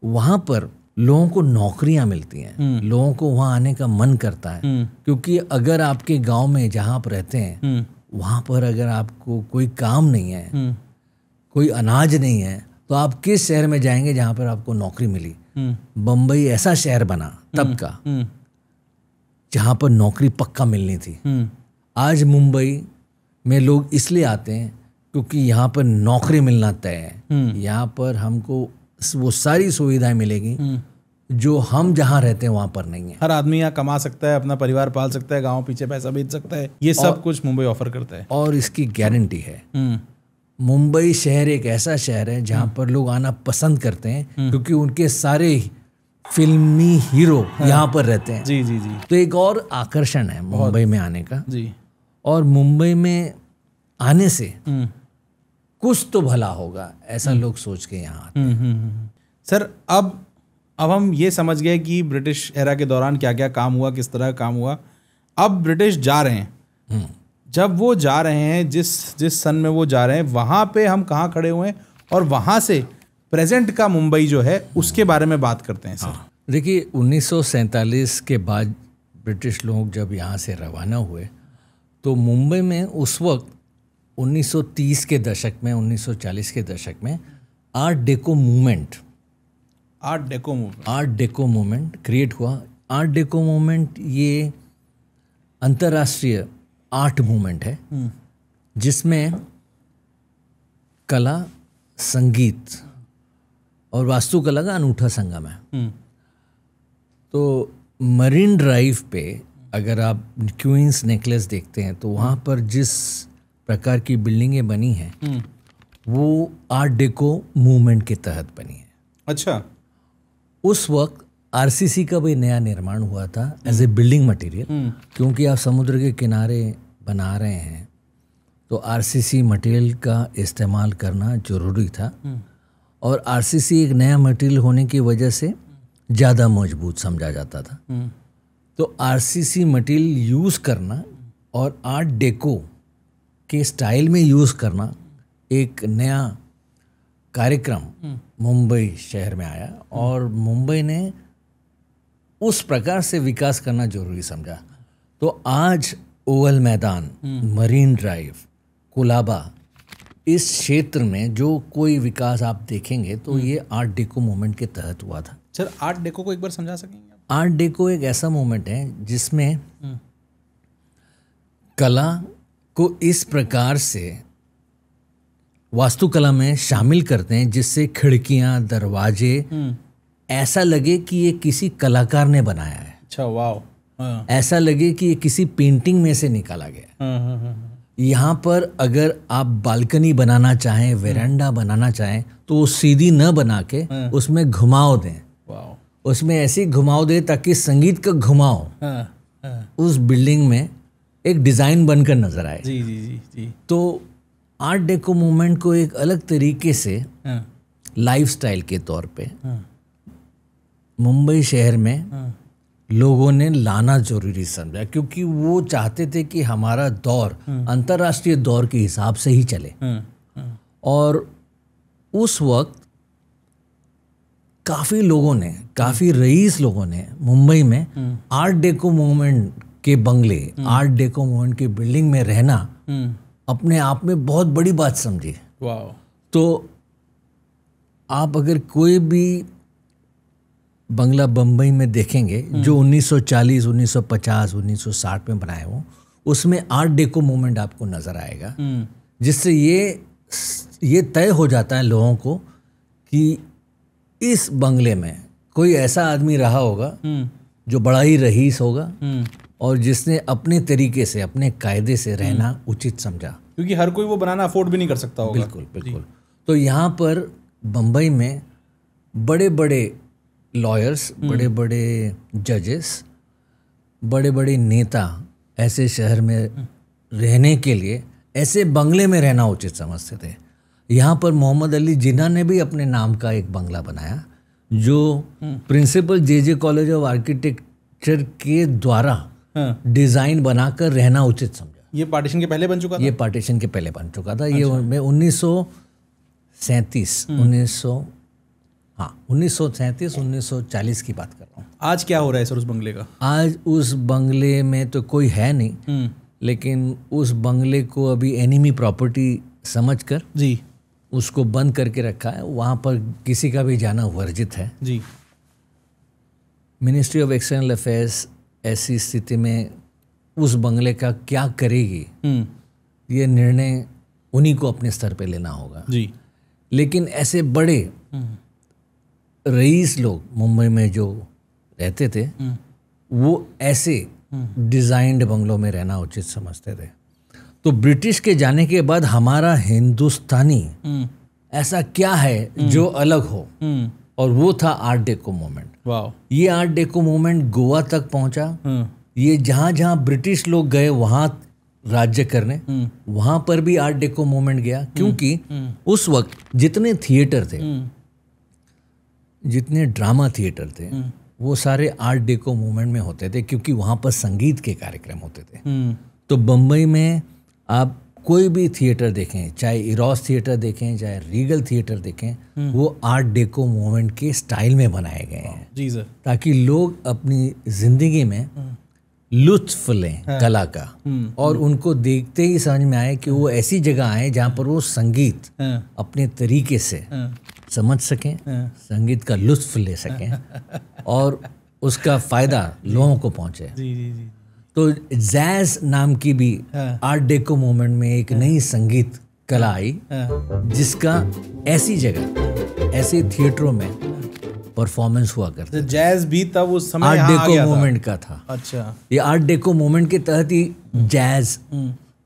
[SPEAKER 1] वहाँ पर लोगों को नौकरियां मिलती हैं, लोगों को वहाँ आने का मन करता है। क्योंकि अगर आपके गांव में जहाँ आप रहते हैं वहाँ पर अगर आपको कोई काम नहीं है, कोई अनाज नहीं है, तो आप किस शहर में जाएंगे जहाँ पर आपको नौकरी मिली। बम्बई ऐसा शहर बना तब का जहाँ पर नौकरी पक्का मिलनी थी। आज मुंबई में लोग इसलिए आते हैं क्योंकि यहाँ पर नौकरी मिलना तय है। यहाँ पर हमको वो सारी सुविधाएं मिलेगी जो हम जहाँ रहते हैं वहाँ पर नहीं है।
[SPEAKER 2] हर आदमी यहाँ कमा सकता है, अपना परिवार पाल सकता है, गाँव पीछे पैसा भेज सकता है, ये सब कुछ मुंबई ऑफर करता है।
[SPEAKER 1] और इसकी गारंटी है, मुंबई शहर एक ऐसा शहर है जहाँ पर लोग आना पसंद करते हैं क्योंकि उनके सारे फिल्मी हीरो यहाँ पर रहते हैं।
[SPEAKER 2] जी जी जी।
[SPEAKER 1] तो एक और आकर्षण है मुंबई में आने का
[SPEAKER 2] जी।
[SPEAKER 1] और मुंबई में आने से कुछ तो भला होगा ऐसा लोग सोच के यहाँ आते हैं।
[SPEAKER 2] सर अब हम ये समझ गए कि ब्रिटिश एरा के दौरान क्या क्या काम हुआ, किस तरह काम हुआ। अब ब्रिटिश जा रहे हैं, जब वो जा रहे हैं, जिस सन में वो जा रहे हैं, वहाँ पे हम कहाँ खड़े हुए हैं और वहाँ से प्रेजेंट का मुंबई जो है उसके बारे में बात करते हैं सर।
[SPEAKER 1] देखिए 1947 के बाद ब्रिटिश लोग जब यहाँ से रवाना हुए तो मुंबई में उस वक्त 1930 के दशक में, 1940 के दशक में आर्ट डेको मूवमेंट क्रिएट हुआ। आर्ट डेको मूवमेंट ये अंतर्राष्ट्रीय आर्ट मूवमेंट है जिसमें कला, संगीत और वास्तुकला का अनूठा संगम है। तो मरीन ड्राइव पे अगर आप क्वींस नेकलेस देखते हैं तो वहाँ पर जिस प्रकार की बिल्डिंगें बनी हैं वो आर्ट डेको मूवमेंट के तहत बनी है।
[SPEAKER 2] अच्छा।
[SPEAKER 1] उस वक्त आरसीसी का भी नया निर्माण हुआ था एज ए बिल्डिंग मटेरियल, क्योंकि आप समुद्र के किनारे बना रहे हैं तो आरसीसी मटेरियल का इस्तेमाल करना जरूरी था। और आरसीसी एक नया मटेरियल होने की वजह से ज़्यादा मजबूत समझा जाता था। तो आरसीसी मटेरियल यूज़ करना और आर्ट डेको के स्टाइल में यूज़ करना एक नया कार्यक्रम मुंबई शहर में आया और मुंबई ने उस प्रकार से विकास करना जरूरी समझा। तो आज ओवल मैदान, मरीन ड्राइव, कुलाबा, इस क्षेत्र में जो कोई विकास आप देखेंगे तो ये आर्ट डेको मूवमेंट के तहत हुआ था।
[SPEAKER 2] सर आर्ट डेको को एक बार समझा सकेंगे आप?
[SPEAKER 1] आर्ट डेको एक ऐसा मूवमेंट है जिसमें कला को इस प्रकार से वास्तुकला में शामिल करते हैं जिससे खिड़कियां, दरवाजे ऐसा लगे कि ये किसी कलाकार ने बनाया है।
[SPEAKER 2] अच्छा, वाह।
[SPEAKER 1] ऐसा लगे कि ये किसी पेंटिंग में से निकाला गया। यहाँ पर अगर आप बालकनी बनाना चाहें, वेरांडा बनाना चाहें तो वो सीधी न बना के उसमें घुमाव दें। उसमें ऐसी घुमाव दें ताकि संगीत का घुमाव उस बिल्डिंग में एक डिज़ाइन बनकर नजर आए।
[SPEAKER 2] जी जी जी जी।
[SPEAKER 1] तो आर्ट डेको मूवमेंट को एक अलग तरीके से लाइफस्टाइल के तौर पे मुंबई शहर में लोगों ने लाना जरूरी समझा, क्योंकि वो चाहते थे कि हमारा दौर अंतर्राष्ट्रीय दौर के हिसाब से ही चले। और उस वक्त काफ़ी लोगों ने, काफ़ी रईस लोगों ने मुंबई में आर्ट डेको मूवमेंट के बंगले, आर्ट डेको मूवमेंट की बिल्डिंग में रहना अपने आप में बहुत बड़ी बात समझी। तो आप अगर कोई भी बंगला बम्बई में देखेंगे जो 1940, 1950, 1960 में बनाए हो, उसमें आर्ट डेको मूवमेंट आपको नज़र आएगा, जिससे ये तय हो जाता है लोगों को कि इस बंगले में कोई ऐसा आदमी रहा होगा जो बड़ा ही रईस होगा और जिसने अपने तरीके से, अपने कायदे से रहना उचित समझा।
[SPEAKER 2] क्योंकि हर कोई वो बनाना अफोर्ड भी नहीं कर सकता होगा।
[SPEAKER 1] बिल्कुल बिल्कुल। तो यहाँ पर बम्बई में बड़े बड़े लॉयर्स, बड़े बड़े जजेस, बड़े बड़े नेता ऐसे शहर में रहने के लिए ऐसे बंगले में रहना उचित समझते थे। यहाँ पर मोहम्मद अली जिन्ना ने भी अपने नाम का एक बंगला बनाया जो principal J college of architecture के द्वारा डिज़ाइन बनाकर रहना उचित समझा।
[SPEAKER 2] ये पार्टीशन के पहले बन चुका था?
[SPEAKER 1] ये पार्टीशन के पहले बन चुका था। ये मैं 1940 की बात कर रहा हूँ।
[SPEAKER 2] आज क्या हो रहा है सर उस बंगले का?
[SPEAKER 1] आज उस बंगले में तो कोई है नहीं, लेकिन उस बंगले को अभी एनिमी प्रॉपर्टी समझकर
[SPEAKER 2] जी
[SPEAKER 1] उसको बंद करके रखा है। वहाँ पर किसी का भी जाना वर्जित है
[SPEAKER 2] जी।
[SPEAKER 1] मिनिस्ट्री ऑफ एक्सटर्नल अफेयर्स ऐसी स्थिति में उस बंगले का क्या करेगी, ये निर्णय उन्हीं को अपने स्तर पे लेना होगा
[SPEAKER 2] जी।
[SPEAKER 1] लेकिन ऐसे बड़े रईस लोग मुंबई में जो रहते थे वो ऐसे डिजाइंड बंगलों में रहना उचित समझते थे। तो ब्रिटिश के जाने के बाद हमारा हिंदुस्तानी ऐसा क्या है जो अलग हो, और वो था आर्ट डेको मूवमेंट।
[SPEAKER 2] वाह।
[SPEAKER 1] ये आर्ट डेको मूवमेंट गोवा तक पहुंचा। ये जहाँ जहाँ ब्रिटिश लोग गए वहाँ राज्य करने, वहाँ पर भी आर्ट डेको मूवमेंट गया, क्योंकि उस वक्त जितने थिएटर थे, जितने ड्रामा थिएटर थे, वो सारे आर्ट डेको मूवमेंट में होते थे, क्योंकि वहाँ पर संगीत के कार्यक्रम होते थे। तो बम्बई में आप कोई भी थिएटर देखें, चाहे इरोस थिएटर देखें, चाहे रीगल थिएटर देखें, वो आर्ट डेको मूवमेंट के स्टाइल में बनाए गए हैं
[SPEAKER 2] जी सर,
[SPEAKER 1] ताकि लोग अपनी जिंदगी में लुत्फ लें कला का, और उनको देखते ही समझ में आए कि वो ऐसी जगह आए जहाँ पर वो संगीत अपने तरीके से समझ सकें, संगीत का लुत्फ ले सकें और उसका फायदा लोगों को पहुँचे।
[SPEAKER 2] जी जी जी।
[SPEAKER 1] तो जैज नाम की भी आर्ट डेको मूवमेंट में एक नई संगीत कला आई, जिसका ऐसी जगह, ऐसे थिएटरों में परफॉर्मेंस हुआ करता।
[SPEAKER 2] जैज भी तब उस समय
[SPEAKER 1] आर्ट
[SPEAKER 2] यहाँ आ
[SPEAKER 1] डेको
[SPEAKER 2] गया था।
[SPEAKER 1] मूवमेंट का था।
[SPEAKER 2] अच्छा।
[SPEAKER 1] ये आर्ट डेको मूवमेंट के तहत ही जैज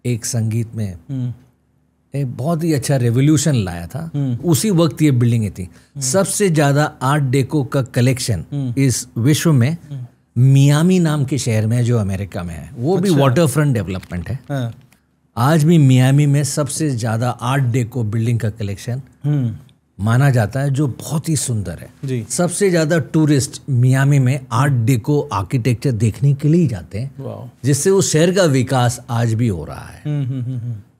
[SPEAKER 1] एक संगीत में एक बहुत ही अच्छा रेवोल्यूशन लाया था। उसी वक्त ये बिल्डिंगें थी। सबसे ज्यादा आर्ट डेको का कलेक्शन इस विश्व में मियामी नाम के शहर में है, जो अमेरिका में है। वो भी वाटर फ्रंट डेवलपमेंट है। आज भी मियामी में सबसे ज्यादा आर्ट डेको बिल्डिंग का कलेक्शन माना जाता है, जो बहुत ही सुंदर है
[SPEAKER 2] जी।
[SPEAKER 1] सबसे ज्यादा टूरिस्ट मियामी में आर्ट डेको आर्किटेक्चर देखने के लिए ही जाते हैं, जिससे उस शहर का विकास आज भी हो रहा है।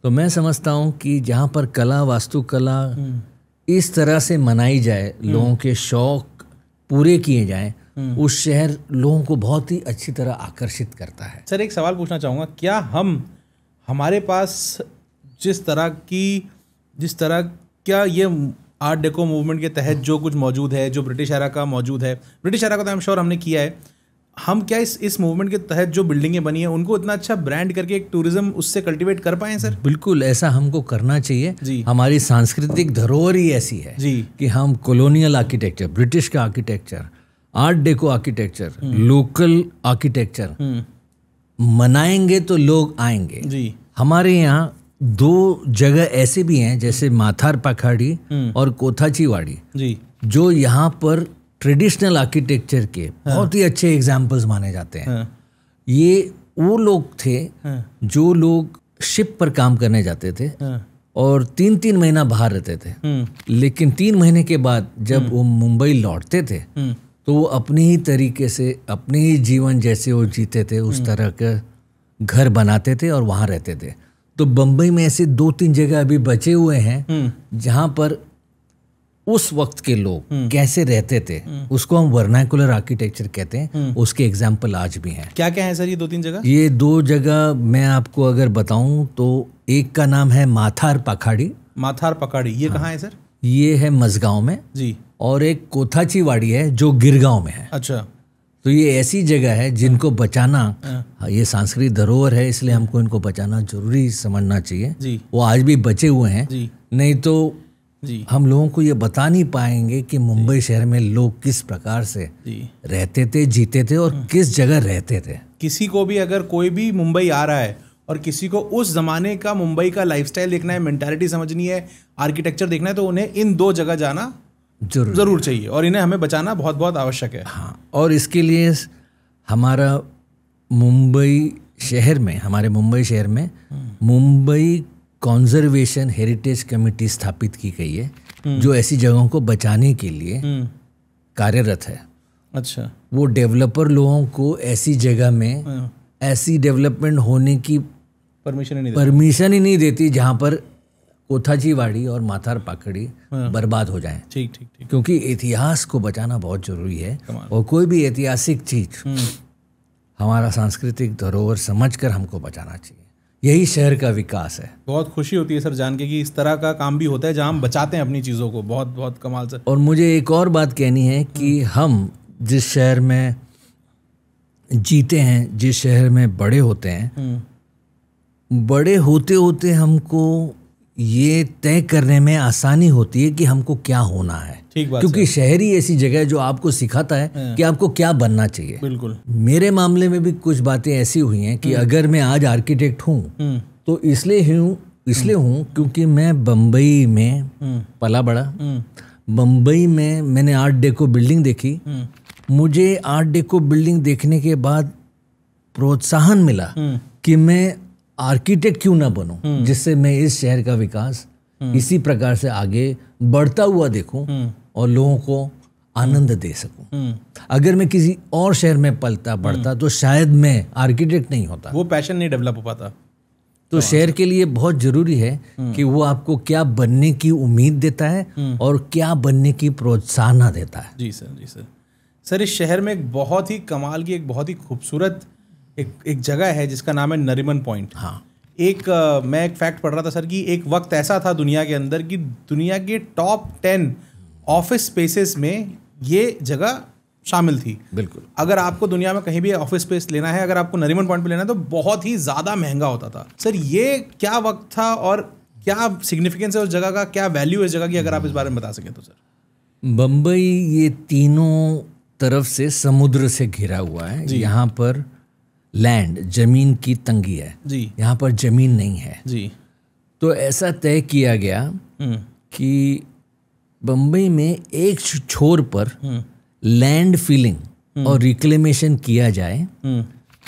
[SPEAKER 1] तो मैं समझता हूँ कि जहाँ पर कला, वास्तुकला इस तरह से मनाई जाए, लोगों के शौक पूरे किए जाएं, उस शहर लोगों को बहुत ही अच्छी तरह आकर्षित करता है।
[SPEAKER 2] सर एक सवाल पूछना चाहूँगा, क्या हमारे पास जिस तरह क्या ये आर्ट डेको मूवमेंट के तहत जो कुछ मौजूद है, जो ब्रिटिश एरा का मौजूद है, ब्रिटिश एरा का तो आई एम श्योर हमने किया है, हम क्या इस मूवमेंट के तहत जो बिल्डिंगें बनी हैं उनको इतना अच्छा ब्रांड करके एक टूरिज्म उससे कल्टीवेट कर पाए सर?
[SPEAKER 1] बिल्कुल, ऐसा हमको करना चाहिए
[SPEAKER 2] जी।
[SPEAKER 1] हमारी सांस्कृतिक धरोहर ही ऐसी है
[SPEAKER 2] जी
[SPEAKER 1] कि हम कॉलोनियल आर्किटेक्चर, ब्रिटिश का architecture, art deco architecture, local architecture मनाएंगे तो लोग आएंगे
[SPEAKER 2] जी।
[SPEAKER 1] हमारे यहाँ दो जगह ऐसे भी हैं, जैसे माथार पखाड़ी और कोथाचीवाड़ी
[SPEAKER 2] जी,
[SPEAKER 1] जो यहाँ पर ट्रेडिशनल आर्किटेक्चर के बहुत ही अच्छे एग्जाम्पल्स माने जाते हैं। ये वो लोग थे जो लोग शिप पर काम करने जाते थे और 3-3 महीना बाहर रहते थे, लेकिन 3 महीने के बाद जब वो मुंबई लौटते थे तो वो अपनी ही तरीके से, अपने ही जीवन जैसे वो जीते थे उस तरह का घर बनाते थे और वहाँ रहते थे। तो बम्बई में ऐसे 2-3 जगह अभी बचे हुए हैं जहाँ पर उस वक्त के लोग कैसे रहते थे, उसको हम वर्नाकुलर आर्किटेक्चर कहते हैं। उसके एग्जाम्पल आज भी हैं।
[SPEAKER 2] क्या क्या है सर ये 2-3 जगह?
[SPEAKER 1] ये 2 जगह मैं आपको अगर बताऊं तो एक का नाम है माथार पखाड़ी।
[SPEAKER 2] माथार पखाड़ी ये कहाँ है सर?
[SPEAKER 1] ये है मझगांव में
[SPEAKER 2] जी।
[SPEAKER 1] और एक कोथाचीवाड़ी है जो गिरगांव में है।
[SPEAKER 2] अच्छा।
[SPEAKER 1] तो ये ऐसी जगह है जिनको बचाना, ये सांस्कृतिक धरोहर है, इसलिए हमको इनको बचाना जरूरी समझना चाहिए
[SPEAKER 2] जी।
[SPEAKER 1] वो आज भी बचे हुए हैं
[SPEAKER 2] जी।
[SPEAKER 1] नहीं तो
[SPEAKER 2] जी।
[SPEAKER 1] हम लोगों को ये बता नहीं पाएंगे कि मुंबई शहर में लोग किस प्रकार से रहते थे, जीते थे और किस जगह रहते थे।
[SPEAKER 2] किसी को भी अगर कोई भी मुंबई आ रहा है और किसी को उस जमाने का मुंबई का लाइफस्टाइल देखना है, मेंटालिटी समझनी है, आर्किटेक्चर देखना है, तो उन्हें इन 2 जगह जाना जरूर चाहिए और इन्हें हमें बचाना बहुत बहुत आवश्यक है।
[SPEAKER 1] हाँ, और इसके लिए हमारा मुंबई शहर में मुंबई कंजर्वेशन हेरिटेज कमेटी स्थापित की गई है जो ऐसी जगहों को बचाने के लिए कार्यरत है।
[SPEAKER 2] अच्छा।
[SPEAKER 1] वो डेवलपर लोगों को ऐसी जगह में ऐसी डेवलपमेंट होने की परमिशन ही नहीं देती जहाँ पर कोथाजीवाड़ी और माथार पाकड़ी बर्बाद हो जाएं।
[SPEAKER 2] ठीक।
[SPEAKER 1] क्योंकि इतिहास को बचाना बहुत जरूरी है और कोई भी ऐतिहासिक चीज हमारा सांस्कृतिक धरोहर समझकर हमको बचाना चाहिए। यही शहर का विकास है।
[SPEAKER 2] बहुत खुशी होती है सर जान के कि इस तरह का काम भी होता है जहाँ हम बचाते हैं अपनी चीज़ों को। बहुत बहुत कमाल सर।
[SPEAKER 1] और मुझे एक और बात कहनी है कि हम जिस शहर में जीते हैं, जिस शहर में बड़े होते हैं, बड़े होते होते हमको ये तय करने में आसानी होती है कि हमको क्या होना है।
[SPEAKER 2] ठीक बात।
[SPEAKER 1] क्योंकि शहर ही ऐसी जगह है जो आपको सिखाता है कि आपको क्या बनना चाहिए।
[SPEAKER 2] बिल्कुल।
[SPEAKER 1] मेरे मामले में भी कुछ बातें ऐसी हुई हैं कि अगर मैं आज आर्किटेक्ट हूँ तो इसलिए हूँ क्योंकि मैं बम्बई में पला बड़ा। बम्बई में मैंने आर्ट डेको बिल्डिंग देखी। मुझे आर्ट डेको बिल्डिंग देखने के बाद प्रोत्साहन मिला कि मैं आर्किटेक्ट क्यों ना बनूं, जिससे मैं इस शहर का विकास इसी प्रकार से आगे बढ़ता हुआ देखूं और लोगों को आनंद दे सकूं। अगर मैं किसी और शहर में पलता बढ़ता तो शायद मैं आर्किटेक्ट नहीं होता,
[SPEAKER 2] वो पैशन नहीं डेवलप हो पाता।
[SPEAKER 1] तो शहर के लिए बहुत जरूरी है कि वो आपको क्या बनने की उम्मीद देता है और क्या बनने की प्रोत्साहन देता है।
[SPEAKER 2] जी सर। सर, इस शहर में एक बहुत ही कमाल की, एक बहुत ही खूबसूरत एक जगह है जिसका नाम है नरीमन पॉइंट।
[SPEAKER 1] हाँ।
[SPEAKER 2] मैं एक फैक्ट पढ़ रहा था सर कि एक वक्त ऐसा था दुनिया के अंदर कि दुनिया के टॉप 10 ऑफिस स्पेसेस में ये जगह शामिल थी।
[SPEAKER 1] बिल्कुल।
[SPEAKER 2] अगर आपको दुनिया में कहीं भी ऑफिस स्पेस लेना है, अगर आपको नरीमन पॉइंट पे लेना है तो बहुत ही ज़्यादा महंगा होता था। सर, ये क्या वक्त था और क्या सिग्निफिकेंस है उस जगह का, क्या वैल्यू है इस जगह की, अगर आप इस बारे में बता सकें तो सर।
[SPEAKER 1] बम्बई ये तीनों तरफ से समुद्र से घिरा हुआ है। यहाँ पर लैंड, जमीन की तंगी है
[SPEAKER 2] जी।
[SPEAKER 1] यहाँ पर जमीन नहीं है
[SPEAKER 2] जी।
[SPEAKER 1] तो ऐसा तय किया गया कि बम्बई में एक छोर पर लैंड फिलिंग और रिक्लेमेशन किया जाए,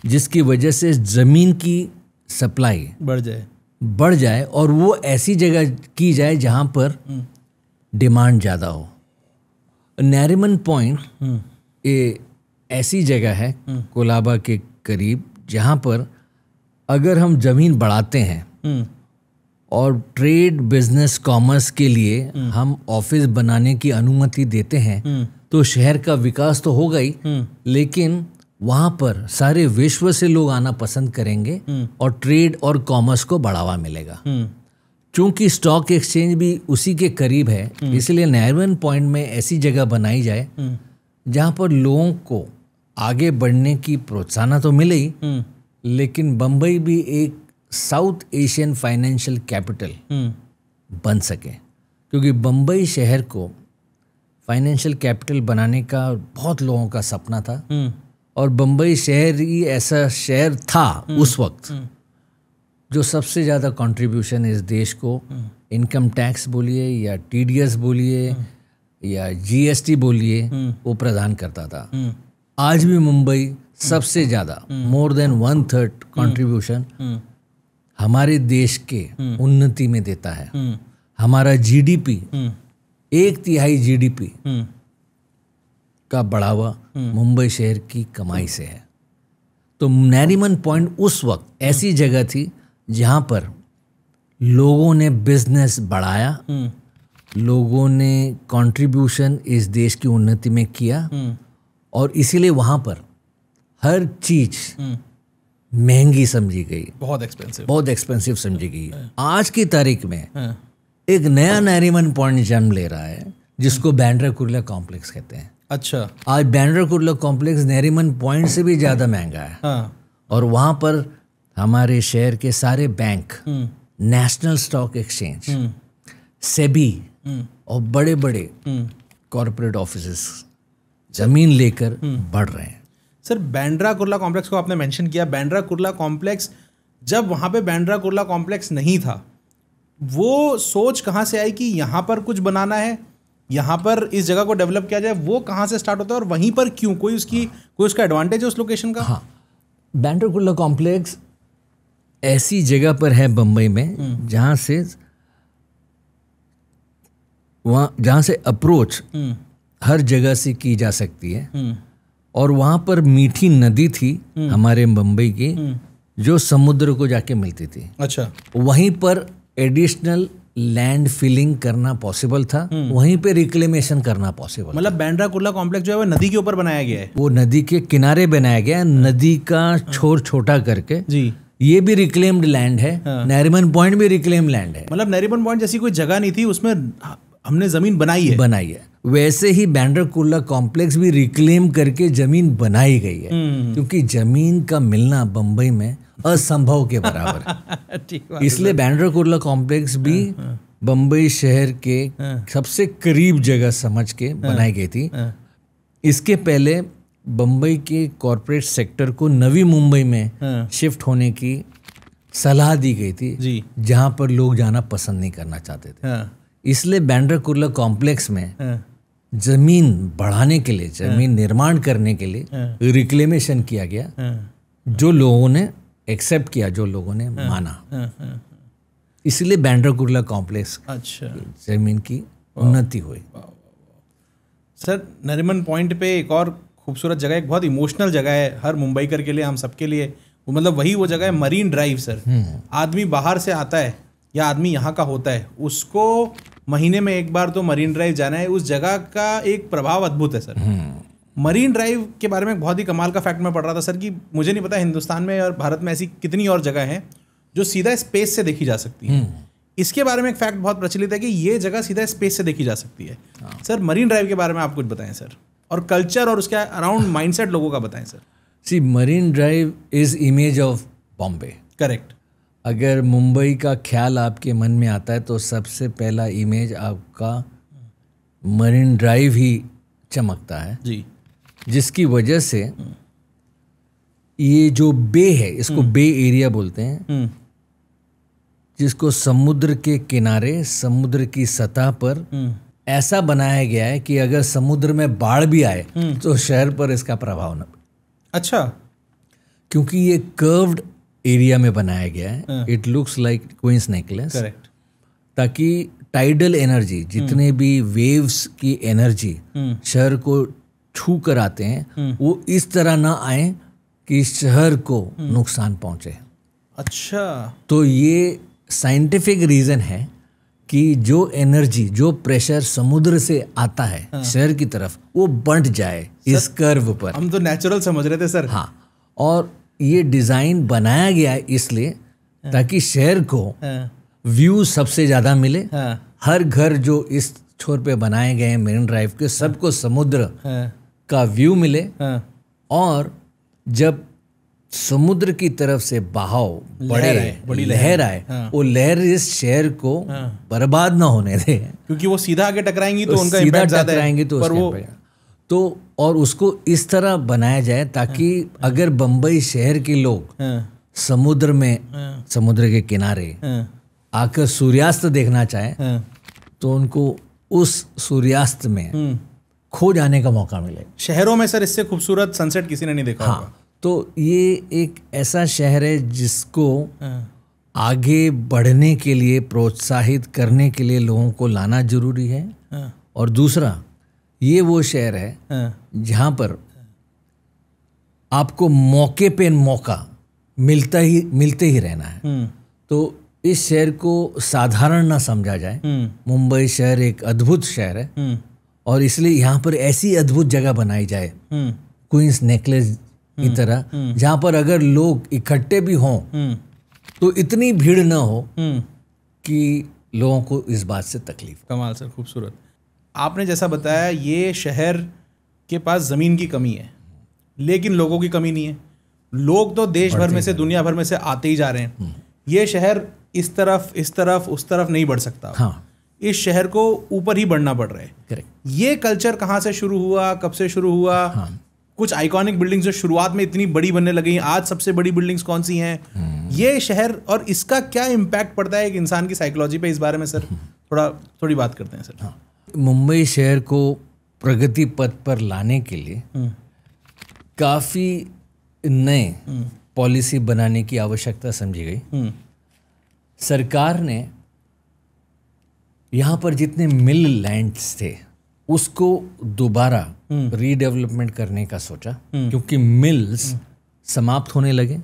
[SPEAKER 1] जिसकी वजह से जमीन की सप्लाई बढ़ जाए और वो ऐसी जगह की जाए जहाँ पर डिमांड ज़्यादा हो। नरीमन पॉइंट ये ऐसी जगह है कोलाबा के करीब जहाँ पर अगर हम ज़मीन बढ़ाते हैं और ट्रेड, बिजनेस, कॉमर्स के लिए हम ऑफिस बनाने की अनुमति देते हैं तो शहर का विकास तो होगा ही, लेकिन वहाँ पर सारे विश्व से लोग आना पसंद करेंगे और ट्रेड और कॉमर्स को बढ़ावा मिलेगा। चूंकि स्टॉक एक्सचेंज भी उसी के करीब है, इसलिए नरीमन पॉइंट में ऐसी जगह बनाई जाए जहाँ पर लोगों को आगे बढ़ने की प्रोत्साहन तो मिले ही, लेकिन बम्बई भी एक साउथ एशियन फाइनेंशियल कैपिटल बन सके। क्योंकि बम्बई शहर को फाइनेंशियल कैपिटल बनाने का बहुत लोगों का सपना था और बम्बई शहर ही ऐसा शहर था उस वक्त जो सबसे ज़्यादा कंट्रीब्यूशन इस देश को इनकम टैक्स बोलिए या TDS बोलिए या GST बोलिए वो प्रदान करता था। आज भी मुंबई सबसे ज़्यादा मोर देन 1/3 कंट्रीब्यूशन हमारे देश के उन्नति में देता है। हमारा GDP 1/3 GDP का बढ़ावा मुंबई शहर की कमाई से है। तो नरीमन पॉइंट उस वक्त ऐसी जगह थी जहाँ पर लोगों ने बिजनेस बढ़ाया, लोगों ने कंट्रीब्यूशन इस देश की उन्नति में किया और इसीलिए वहाँ पर हर चीज महंगी समझी गई, बहुत एक्सपेंसिव समझी गई। आज की तारीख में एक नया नरीमन पॉइंट जन्म ले रहा है जिसको बांद्रा कुर्ला कॉम्प्लेक्स कहते हैं।
[SPEAKER 2] अच्छा।
[SPEAKER 1] आज बांद्रा कुर्ला कॉम्प्लेक्स नरीमन पॉइंट से भी ज़्यादा महंगा है। और वहाँ पर हमारे शहर के सारे bank, national stock exchange, SEBI और बड़े बड़े कॉरपोरेट ऑफिसेस जमीन लेकर बढ़ रहे हैं।
[SPEAKER 2] सर, बांद्रा कुर्ला कॉम्प्लेक्स को आपने मेंशन किया। बांद्रा कुर्ला कॉम्प्लेक्स जब वहाँ पे बांद्रा कुर्ला कॉम्प्लेक्स नहीं था, वो सोच कहाँ से आई कि यहाँ पर कुछ बनाना है, यहाँ पर इस जगह को डेवलप किया जाए? वो कहाँ से स्टार्ट होता है और वहीं पर क्यों? कोई उसका एडवांटेज है उस लोकेशन का?
[SPEAKER 1] हाँ, बांद्रा कुर्ला कॉम्प्लेक्स ऐसी जगह पर है बम्बई में जहाँ से अप्रोच हर जगह से की जा सकती है। और वहाँ पर मीठी नदी थी हमारे बम्बई की, जो समुद्र को जाके मिलती थी।
[SPEAKER 2] अच्छा।
[SPEAKER 1] वहीं पर एडिशनल लैंड फिलिंग करना पॉसिबल था, वहीं पे रिक्लेमेशन करना पॉसिबल।
[SPEAKER 2] मतलब बांद्रा कुर्ला कॉम्प्लेक्स जो है वो नदी के ऊपर बनाया गया है?
[SPEAKER 1] वो नदी के किनारे बनाया गया है, नदी का छोर छोटा करके
[SPEAKER 2] जी।
[SPEAKER 1] ये भी रिक्लेम्ड लैंड है। नरीमन पॉइंट भी रिक्लेम्ड लैंड है।
[SPEAKER 2] मतलब नरीमन पॉइंट जैसी कोई जगह नहीं थी, उसमें हमने जमीन बनाई है।
[SPEAKER 1] वैसे ही बांद्रा कुर्ला कॉम्प्लेक्स भी रिक्लेम करके जमीन बनाई गई है, क्योंकि जमीन का मिलना बम्बई में असंभव के बराबर है। इसलिए बांद्रा कुर्ला कॉम्प्लेक्स भी बम्बई शहर के सबसे करीब जगह समझ के बनाई गई थी। इसके पहले बम्बई के कॉरपोरेट सेक्टर को नवी मुंबई में शिफ्ट होने की सलाह दी गई थी, जहां पर लोग जाना पसंद नहीं करना चाहते थे। इसलिए बांद्रा कुर्ला कॉम्प्लेक्स में जमीन बढ़ाने के लिए, जमीन निर्माण करने के लिए रिक्लेमेशन किया गया, जो लोगों ने एक्सेप्ट किया, जो लोगों ने माना। इसलिए बांद्रा कुर्ला कॉम्प्लेक्स जमीन की उन्नति हुई।
[SPEAKER 2] सर, नरीमन पॉइंट पे एक और खूबसूरत जगह, एक बहुत इमोशनल जगह है हर मुंबईकर के लिए, हम सबके लिए, मतलब वो जगह है मरीन ड्राइव। सर, आदमी बाहर से आता है या आदमी यहाँ का होता है, उसको महीने में एक बार तो मरीन ड्राइव जाना है। उस जगह का एक प्रभाव अद्भुत है सर। मरीन ड्राइव के बारे में बहुत ही कमाल का फैक्ट मैं पढ़ रहा था सर, कि मुझे नहीं पता हिंदुस्तान में और भारत में ऐसी कितनी और जगह हैं जो सीधा स्पेस से देखी जा सकती है। इसके बारे में एक फैक्ट बहुत प्रचलित है कि ये जगह सीधा स्पेस से देखी जा सकती है। सर, मरीन ड्राइव के बारे में आप कुछ बताएं सर, और कल्चर और उसके अराउंड माइंडसेट लोगों का बताएं sir.
[SPEAKER 1] See, marine drive is image of Bombay.
[SPEAKER 2] Correct.
[SPEAKER 1] अगर मुंबई का ख्याल आपके मन में आता है तो सबसे पहला इमेज आपका मरीन ड्राइव ही चमकता है जी, जिसकी वजह से ये जो बे है, इसको बे एरिया बोलते हैं, जिसको समुद्र के किनारे, समुद्र की सतह पर ऐसा बनाया गया है कि अगर समुद्र में बाढ़ भी आए तो शहर पर इसका प्रभाव न।
[SPEAKER 2] अच्छा।
[SPEAKER 1] क्योंकि ये कर्व्ड एरिया में बनाया गया है, it looks like queen's necklace.
[SPEAKER 2] Correct.
[SPEAKER 1] ताकि टाइडल एनर्जी, जितने भी वेव्स की एनर्जी शहर को छू कर आते हैं, वो इस तरह ना आए कि शहर को नुकसान पहुंचे।
[SPEAKER 2] अच्छा।
[SPEAKER 1] तो ये साइंटिफिक रीजन है कि जो एनर्जी, जो प्रेशर समुद्र से आता है शहर की तरफ, वो बंट जाए इस कर्व पर।
[SPEAKER 2] हम तो नेचुरल समझ रहे थे सर।
[SPEAKER 1] हाँ, और ये डिजाइन बनाया गया है इसलिए ताकि शहर को व्यू सबसे ज्यादा मिले। हर घर जो इस छोर पे बनाए गए हैं मरीन ड्राइव के, सबको समुद्र का व्यू मिले। और जब समुद्र की तरफ से बहाव बड़ी लहर आए, वो लहर इस शहर को बर्बाद ना होने दे, क्योंकि
[SPEAKER 2] वो सीधा आगे टकराएंगी तो उनका इम्पैक्ट ज्यादा है।
[SPEAKER 1] तो और उसको इस तरह बनाया जाए ताकि अगर बम्बई शहर के लोग समुद्र में, समुद्र के किनारे आकर सूर्यास्त देखना चाहे तो उनको उस सूर्यास्त में खो जाने का मौका मिले।
[SPEAKER 2] शहरों में सर इससे खूबसूरत सनसेट किसी ने नहीं देखा होगा।
[SPEAKER 1] तो ये एक ऐसा शहर है जिसको आगे बढ़ने के लिए, प्रोत्साहित करने के लिए लोगों को लाना जरूरी है। और दूसरा, ये वो शहर है जहाँ पर आपको मौके पे मौका मिलते ही रहना है। तो इस शहर को साधारण ना समझा जाए। मुंबई शहर एक अद्भुत शहर है और इसलिए यहाँ पर ऐसी अद्भुत जगह बनाई जाए, क्वींस नेकलेस की तरह, जहाँ पर अगर लोग इकट्ठे भी हों तो इतनी भीड़ ना हो कि लोगों को इस बात से तकलीफ।
[SPEAKER 2] कमाल सर, खूबसूरत। आपने जैसा बताया, ये शहर के पास ज़मीन की कमी है लेकिन लोगों की कमी नहीं है। लोग तो देश भर में से, दुनिया भर में से आते ही जा रहे हैं। ये शहर इस तरफ, इस तरफ, उस तरफ नहीं बढ़ सकता।
[SPEAKER 1] हाँ,
[SPEAKER 2] इस शहर को ऊपर ही बढ़ना पड़ रहा है।
[SPEAKER 1] करेक्ट।
[SPEAKER 2] ये कल्चर कहाँ से शुरू हुआ, कब से शुरू हुआ?
[SPEAKER 1] हाँ,
[SPEAKER 2] कुछ आइकॉनिक बिल्डिंग्स जो शुरुआत में इतनी बड़ी बनने लगी, आज सबसे बड़ी बिल्डिंग्स कौन सी हैं, ये शहर और इसका क्या इम्पैक्ट पड़ता है एक इंसान की साइकोलॉजी पे, इस बारे में सर थोड़ी बात करते हैं सर।
[SPEAKER 1] मुंबई शहर को प्रगति पथ पर लाने के लिए काफ़ी नए पॉलिसी बनाने की आवश्यकता समझी गई। सरकार ने यहाँ पर जितने मिल लैंड्स थे उसको दोबारा रीडेवलपमेंट करने का सोचा, क्योंकि मिल्स समाप्त होने लगे।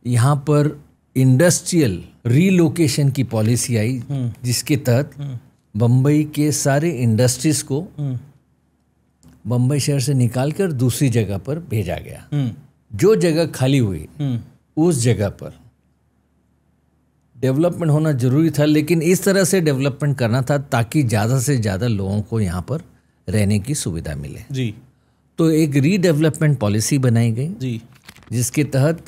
[SPEAKER 1] यहाँ पर इंडस्ट्रियल रीलोकेशन की पॉलिसी आई, जिसके तहत बम्बई के सारे इंडस्ट्रीज को बम्बई शहर से निकालकर दूसरी जगह पर भेजा गया। जो जगह खाली हुई उस जगह पर डेवलपमेंट होना जरूरी था, लेकिन इस तरह से डेवलपमेंट करना था ताकि ज़्यादा से ज़्यादा लोगों को यहाँ पर रहने की सुविधा मिले
[SPEAKER 2] जी।
[SPEAKER 1] तो एक रीडेवलपमेंट पॉलिसी बनाई गई जी, जिसके तहत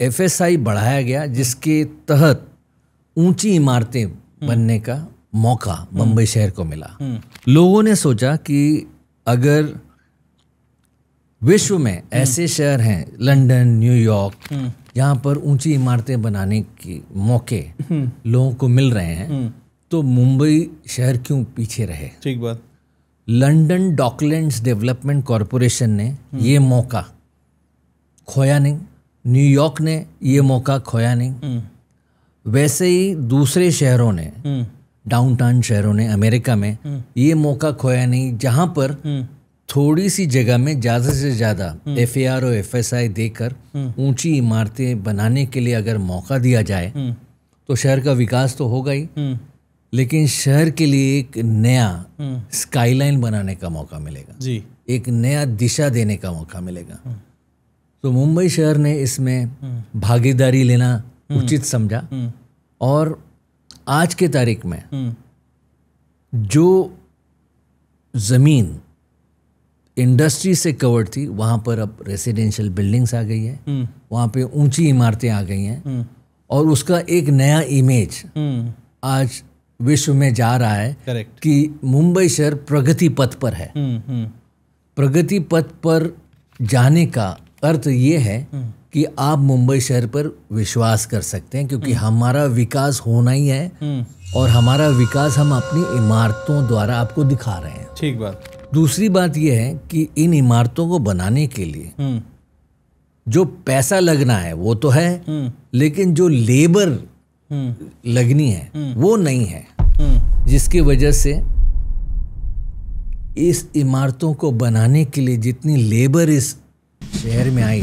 [SPEAKER 1] FSI बढ़ाया गया, जिसके तहत ऊंची इमारतें बनने का मौका बम्बई शहर को मिला। लोगों ने सोचा कि अगर विश्व में ऐसे शहर हैं, लंदन, न्यूयॉर्क, जहाँ पर ऊंची इमारतें बनाने के मौके लोगों को मिल रहे हैं, तो मुंबई शहर क्यों पीछे रहे।
[SPEAKER 2] ठीक बात।
[SPEAKER 1] लंदन डॉकलैंड्स डेवलपमेंट कॉरपोरेशन ने ये मौका खोया नहीं, न्यूयॉर्क ने ये मौका खोया नहीं, वैसे ही दूसरे शहरों ने, डाउनटाउन शहरों ने अमेरिका में ये मौका खोया नहीं, जहाँ पर थोड़ी सी जगह में ज़्यादा से ज़्यादा FAR और FSI देकर ऊंची इमारतें बनाने के लिए अगर मौका दिया जाए तो शहर का विकास तो होगा ही, लेकिन शहर के लिए एक नया स्काईलाइन बनाने का मौका मिलेगा जी, एक नया दिशा देने का मौका मिलेगा। तो मुंबई शहर ने इसमें भागीदारी लेना उचित समझा, और आज के तारीख में जो ज़मीन इंडस्ट्री से कवर्ड थी वहाँ पर अब रेसिडेंशियल बिल्डिंग्स आ गई है, वहाँ पे ऊंची इमारतें आ गई हैं, और उसका एक नया इमेज आज विश्व में जा रहा है। करेक्ट। कि मुंबई शहर प्रगति पथ पर है। प्रगति पथ पर जाने का अर्थ ये है कि आप मुंबई शहर पर विश्वास कर सकते हैं, क्योंकि हमारा विकास होना ही है, और हमारा विकास हम अपनी इमारतों द्वारा आपको दिखा रहे हैं।
[SPEAKER 2] ठीक बात।
[SPEAKER 1] दूसरी बात यह है कि इन इमारतों को बनाने के लिए जो पैसा लगना है वो तो है, लेकिन जो लेबर लगनी है वो नहीं है, जिसकी वजह से इस इमारतों को बनाने के लिए जितनी लेबर इस शहर में आई,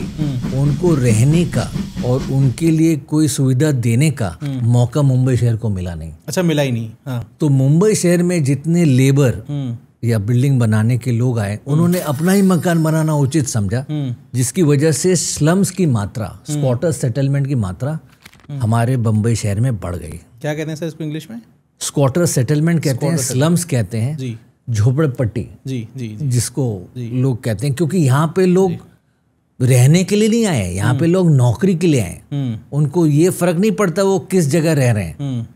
[SPEAKER 1] उनको रहने का और उनके लिए कोई सुविधा देने का मौका मुंबई शहर को मिला नहीं।
[SPEAKER 2] अच्छा, मिला ही नहीं। हाँ।
[SPEAKER 1] तो मुंबई शहर में जितने लेबर या बिल्डिंग बनाने के लोग आए, उन्होंने अपना ही मकान बनाना उचित समझा, जिसकी वजह से स्लम्स की मात्रा, स्क्वाटर सेटलमेंट की मात्रा हमारे बम्बई शहर में बढ़ गई।
[SPEAKER 2] क्या कहते हैं सर इसको इंग्लिश में?
[SPEAKER 1] स्क्वाटर सेटलमेंट कहते हैं, स्लम्स कहते हैं, झोपड़पट्टी
[SPEAKER 2] जी, जी, जी,
[SPEAKER 1] जिसको लोग कहते हैं, क्योंकि यहाँ पे लोग रहने के लिए नहीं आए, यहाँ पे लोग नौकरी के लिए आए। उनको ये फर्क नहीं पड़ता वो किस जगह रह रहे हैं,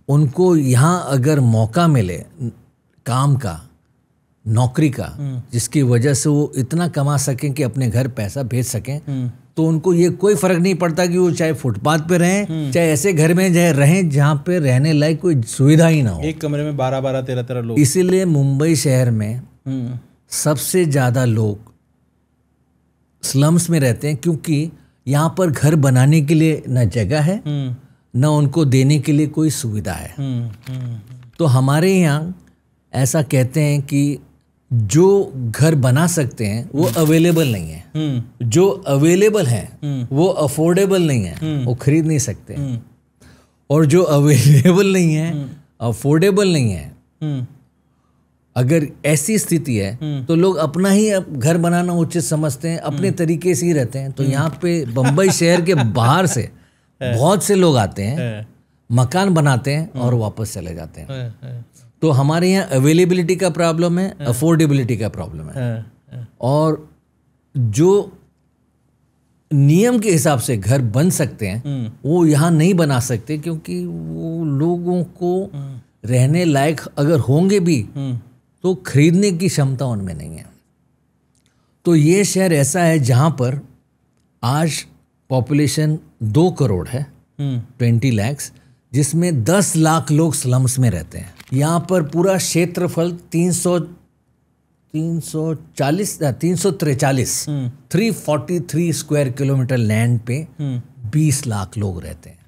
[SPEAKER 1] उनको यहाँ अगर मौका मिले काम का, नौकरी का, जिसकी वजह से वो इतना कमा सकें कि अपने घर पैसा भेज सकें, तो उनको ये कोई फर्क नहीं पड़ता कि वो चाहे फुटपाथ पे रहें, चाहे ऐसे घर में चाहे रहें जहाँ पे रहने लायक कोई सुविधा ही ना हो,
[SPEAKER 2] एक कमरे में 12-12, 13-13 लोग।
[SPEAKER 1] इसीलिए मुंबई शहर में सबसे ज़्यादा लोग स्लम्स में रहते हैं, क्योंकि यहाँ पर घर बनाने के लिए न जगह है, न उनको देने के लिए कोई सुविधा है। तो हमारे यहाँ ऐसा कहते हैं कि जो घर बना सकते हैं वो अवेलेबल नहीं है, जो अवेलेबल हैं वो अफोर्डेबल नहीं है, वो खरीद नहीं सकते, और जो अवेलेबल नहीं है, अफोर्डेबल नहीं है, अगर ऐसी स्थिति है तो लोग अपना ही घर बनाना उचित समझते हैं, अपने तरीके से ही रहते हैं। तो यहाँ पे बम्बई शहर के बाहर से बहुत से लोग आते हैं, मकान बनाते हैं और वापस चले जाते हैं। तो हमारे यहाँ अवेलेबिलिटी का प्रॉब्लम है, अफोर्डेबिलिटी का प्रॉब्लम है, और जो नियम के हिसाब से घर बन सकते हैं वो यहाँ नहीं बना सकते, क्योंकि वो लोगों को रहने लायक अगर होंगे भी तो खरीदने की क्षमता उनमें नहीं है। तो ये शहर ऐसा है जहाँ पर आज पॉपुलेशन 2 करोड़ है, 20 लाख, जिसमें 10 लाख लोग स्लम्स में रहते हैं। यहाँ पर पूरा क्षेत्रफल 343 स्क्वायर किलोमीटर लैंड पे 20 लाख लोग रहते हैं,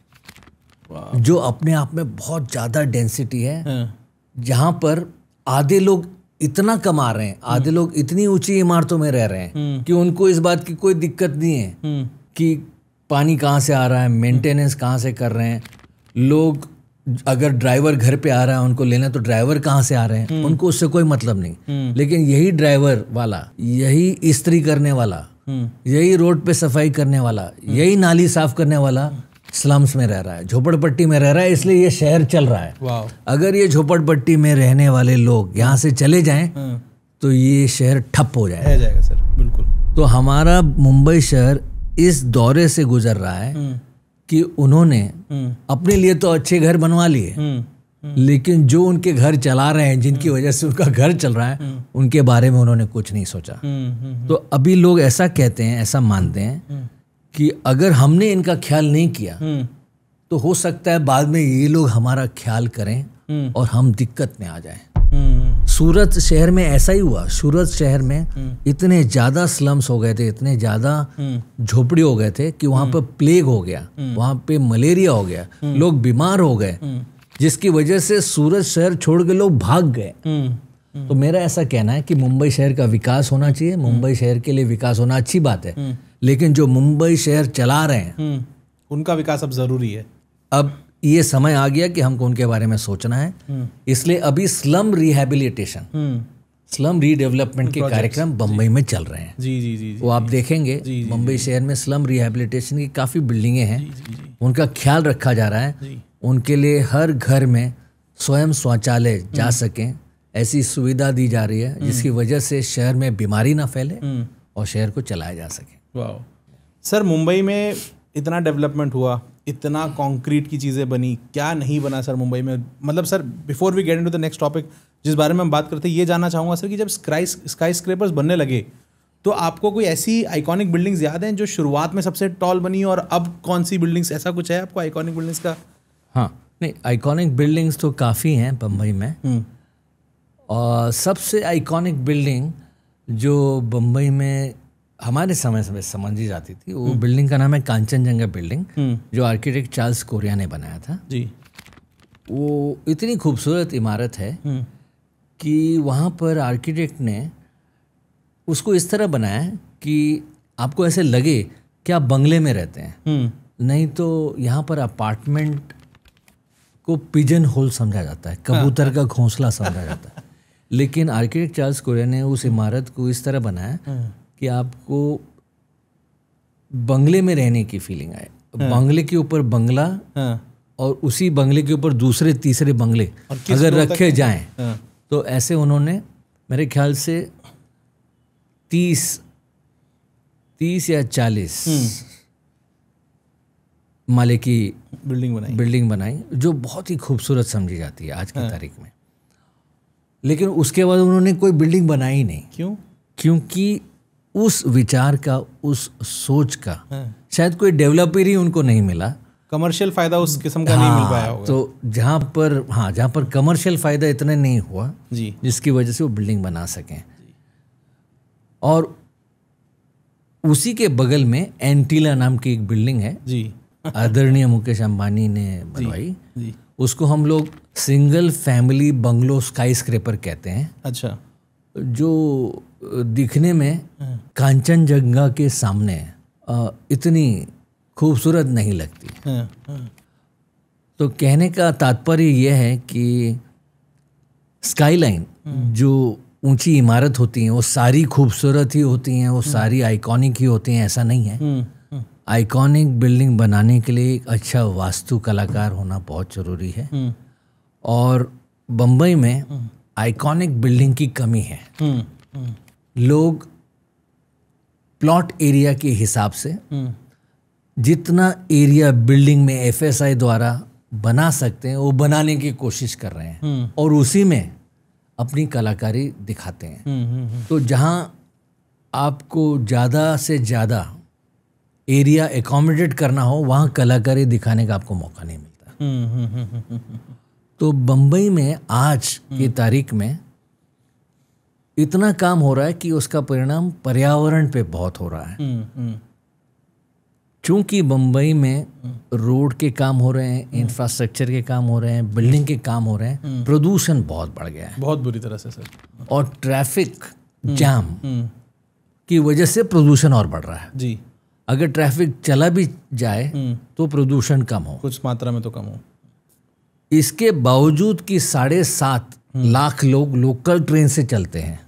[SPEAKER 1] जो अपने आप में बहुत ज़्यादा डेंसिटी है। जहाँ पर आधे लोग इतना कमा रहे हैं, आधे लोग इतनी ऊंची इमारतों में रह रहे हैं कि उनको इस बात की कोई दिक्कत नहीं है कि पानी कहाँ से आ रहा है, मेंटेनेंस कहाँ से कर रहे हैं। लोग अगर ड्राइवर घर पे आ रहा है उनको लेना, तो ड्राइवर कहाँ से आ रहे हैं उनको उससे कोई मतलब नहीं। लेकिन यही ड्राइवर वाला, यही इस्त्री करने वाला, यही रोड पे सफाई करने वाला, यही नाली साफ करने वाला स्लम्स में रह रहा है, झोपड़पट्टी में रह रहा है, इसलिए ये शहर चल रहा है। अगर ये झोपड़पट्टी में रहने वाले लोग यहाँ से चले जाएं तो ये शहर ठप हो
[SPEAKER 2] जाएगा सर। बिल्कुल।
[SPEAKER 1] तो हमारा मुंबई शहर इस दौरे से गुजर रहा है कि उन्होंने अपने लिए तो अच्छे घर बनवा लिए, लेकिन जो उनके घर चला रहे हैं, जिनकी वजह से उनका घर चल रहा है, उनके बारे में उन्होंने कुछ नहीं सोचा। तो अभी लोग ऐसा कहते हैं, ऐसा मानते हैं कि अगर हमने इनका ख्याल नहीं किया तो हो सकता है बाद में ये लोग हमारा ख्याल करें और हम दिक्कत में आ जाएं। सूरत शहर में ऐसा ही हुआ। सूरत शहर में इतने ज़्यादा स्लम्स हो गए थे, इतने ज़्यादा झोपड़ी हो गए थे कि वहाँ पर प्लेग हो गया, वहाँ पे मलेरिया हो गया, लोग बीमार हो गए, जिसकी वजह से सूरत शहर छोड़ के लोग भाग गए। तो मेरा ऐसा कहना है कि मुंबई शहर का विकास होना चाहिए। मुंबई शहर के लिए विकास होना अच्छी बात है, लेकिन जो मुंबई शहर चला रहे हैं
[SPEAKER 2] उनका विकास अब जरूरी है।
[SPEAKER 1] अब ये समय आ गया कि हमको उनके बारे में सोचना है। इसलिए अभी स्लम रिहैबिलिटेशन, स्लम रीडेवलपमेंट के कार्यक्रम बम्बई में चल रहे हैं।
[SPEAKER 2] जी।
[SPEAKER 1] वो आप देखेंगे मुंबई शहर में स्लम रिहैबिलिटेशन की काफ़ी बिल्डिंगें हैं, उनका ख्याल रखा जा रहा है। उनके लिए हर घर में स्वयं शौचालय जा सकें, ऐसी सुविधा दी जा रही है, जिसकी वजह से शहर में बीमारी ना फैले और शहर को चलाया जा सके।
[SPEAKER 2] वाह सर, मुंबई में इतना डेवलपमेंट हुआ, इतना कंक्रीट की चीज़ें बनी, क्या नहीं बना सर मुंबई में? मतलब sir, before we get into the next topic जिस बारे में हम बात करते हैं, ये जानना चाहूँगा सर कि जब स्काई स्क्रैपर्स बनने लगे तो आपको कोई ऐसी आइकॉनिक बिल्डिंग्स याद हैं जो शुरुआत में सबसे टॉल बनी और अब कौन सी बिल्डिंग्स, ऐसा कुछ है आपको आइकॉनिक बिल्डिंग्स का?
[SPEAKER 1] हाँ, नहीं, आइकॉनिक बिल्डिंग्स तो काफ़ी हैं बम्बई में। और सबसे आइकॉनिक बिल्डिंग जो बम्बई में हमारे समय से समझी जाती थी, वो बिल्डिंग का नाम है कांचनजंगा बिल्डिंग, जो आर्किटेक्ट चार्ल्स कोरिया ने बनाया था जी। वो इतनी खूबसूरत इमारत है कि वहाँ पर आर्किटेक्ट ने उसको इस तरह बनाया कि आपको ऐसे लगे कि आप बंगले में रहते हैं। नहीं तो यहाँ पर अपार्टमेंट को पिजन होल समझा जाता है, कबूतर का घोंसला समझा जाता है। लेकिन आर्किटेक्ट चार्ल्स कोरिया ने उस इमारत को इस तरह बनाया कि आपको बंगले में रहने की फीलिंग आए। बंगले के ऊपर बंगला और उसी बंगले के ऊपर दूसरे तीसरे बंगले अगर रखे जाएं तो ऐसे उन्होंने मेरे ख्याल से 30 या 40 माले की बिल्डिंग बनाई, जो बहुत ही खूबसूरत समझी जाती है आज की तारीख में। लेकिन उसके बाद उन्होंने कोई बिल्डिंग बनाई ही नहीं।
[SPEAKER 2] क्यों?
[SPEAKER 1] क्योंकि उस विचार का, उस सोच का शायद कोई डेवलपर ही उनको नहीं मिला,
[SPEAKER 2] कमर्शियल फायदा उस किस्म का नहीं मिल पाया होगा।
[SPEAKER 1] तो जहाँ पर कमर्शियल फायदा इतना नहीं हुआ जी, जिसकी वजह से वो बिल्डिंग बना सकें। और उसी के बगल में एंटीला नाम की एक बिल्डिंग है जी, आदरणीय मुकेश अंबानी ने बनवाई। उसको हम लोग single family bungalow sky scraper कहते हैं। अच्छा। जो दिखने में कांचनजंगा के सामने इतनी खूबसूरत नहीं लगती। तो कहने का तात्पर्य यह है कि स्काईलाइन जो ऊंची इमारत होती हैं वो सारी खूबसूरत ही होती हैं, वो सारी आइकॉनिक ही होती हैं, ऐसा नहीं है। आइकॉनिक बिल्डिंग बनाने के लिए एक अच्छा वास्तु कलाकार होना बहुत ज़रूरी है। और बम्बई में आइकॉनिक बिल्डिंग की कमी है। लोग प्लॉट एरिया के हिसाब से जितना एरिया बिल्डिंग में एफएसआई द्वारा बना सकते हैं वो बनाने की कोशिश कर रहे हैं और उसी में अपनी कलाकारी दिखाते हैं। तो जहाँ आपको ज़्यादा से ज़्यादा एरिया एकोमोडेट करना हो, वहाँ कलाकारी दिखाने का आपको मौका नहीं मिलता। तो बम्बई में आज की तारीख में इतना काम हो रहा है कि उसका परिणाम पर्यावरण पे बहुत हो रहा है। चूंकि बम्बई में रोड के काम हो रहे हैं, इंफ्रास्ट्रक्चर के काम हो रहे हैं, बिल्डिंग के काम हो रहे हैं, प्रदूषण बहुत बढ़ गया है,
[SPEAKER 2] बहुत बुरी तरह से सर।
[SPEAKER 1] और ट्रैफिक जाम की वजह से प्रदूषण और बढ़ रहा है।
[SPEAKER 2] जी,
[SPEAKER 1] अगर ट्रैफिक चला भी जाए तो प्रदूषण कम हो,
[SPEAKER 2] कुछ मात्रा में तो कम हो।
[SPEAKER 1] इसके बावजूद कि 7.5 लाख लोग लोकल ट्रेन से चलते हैं,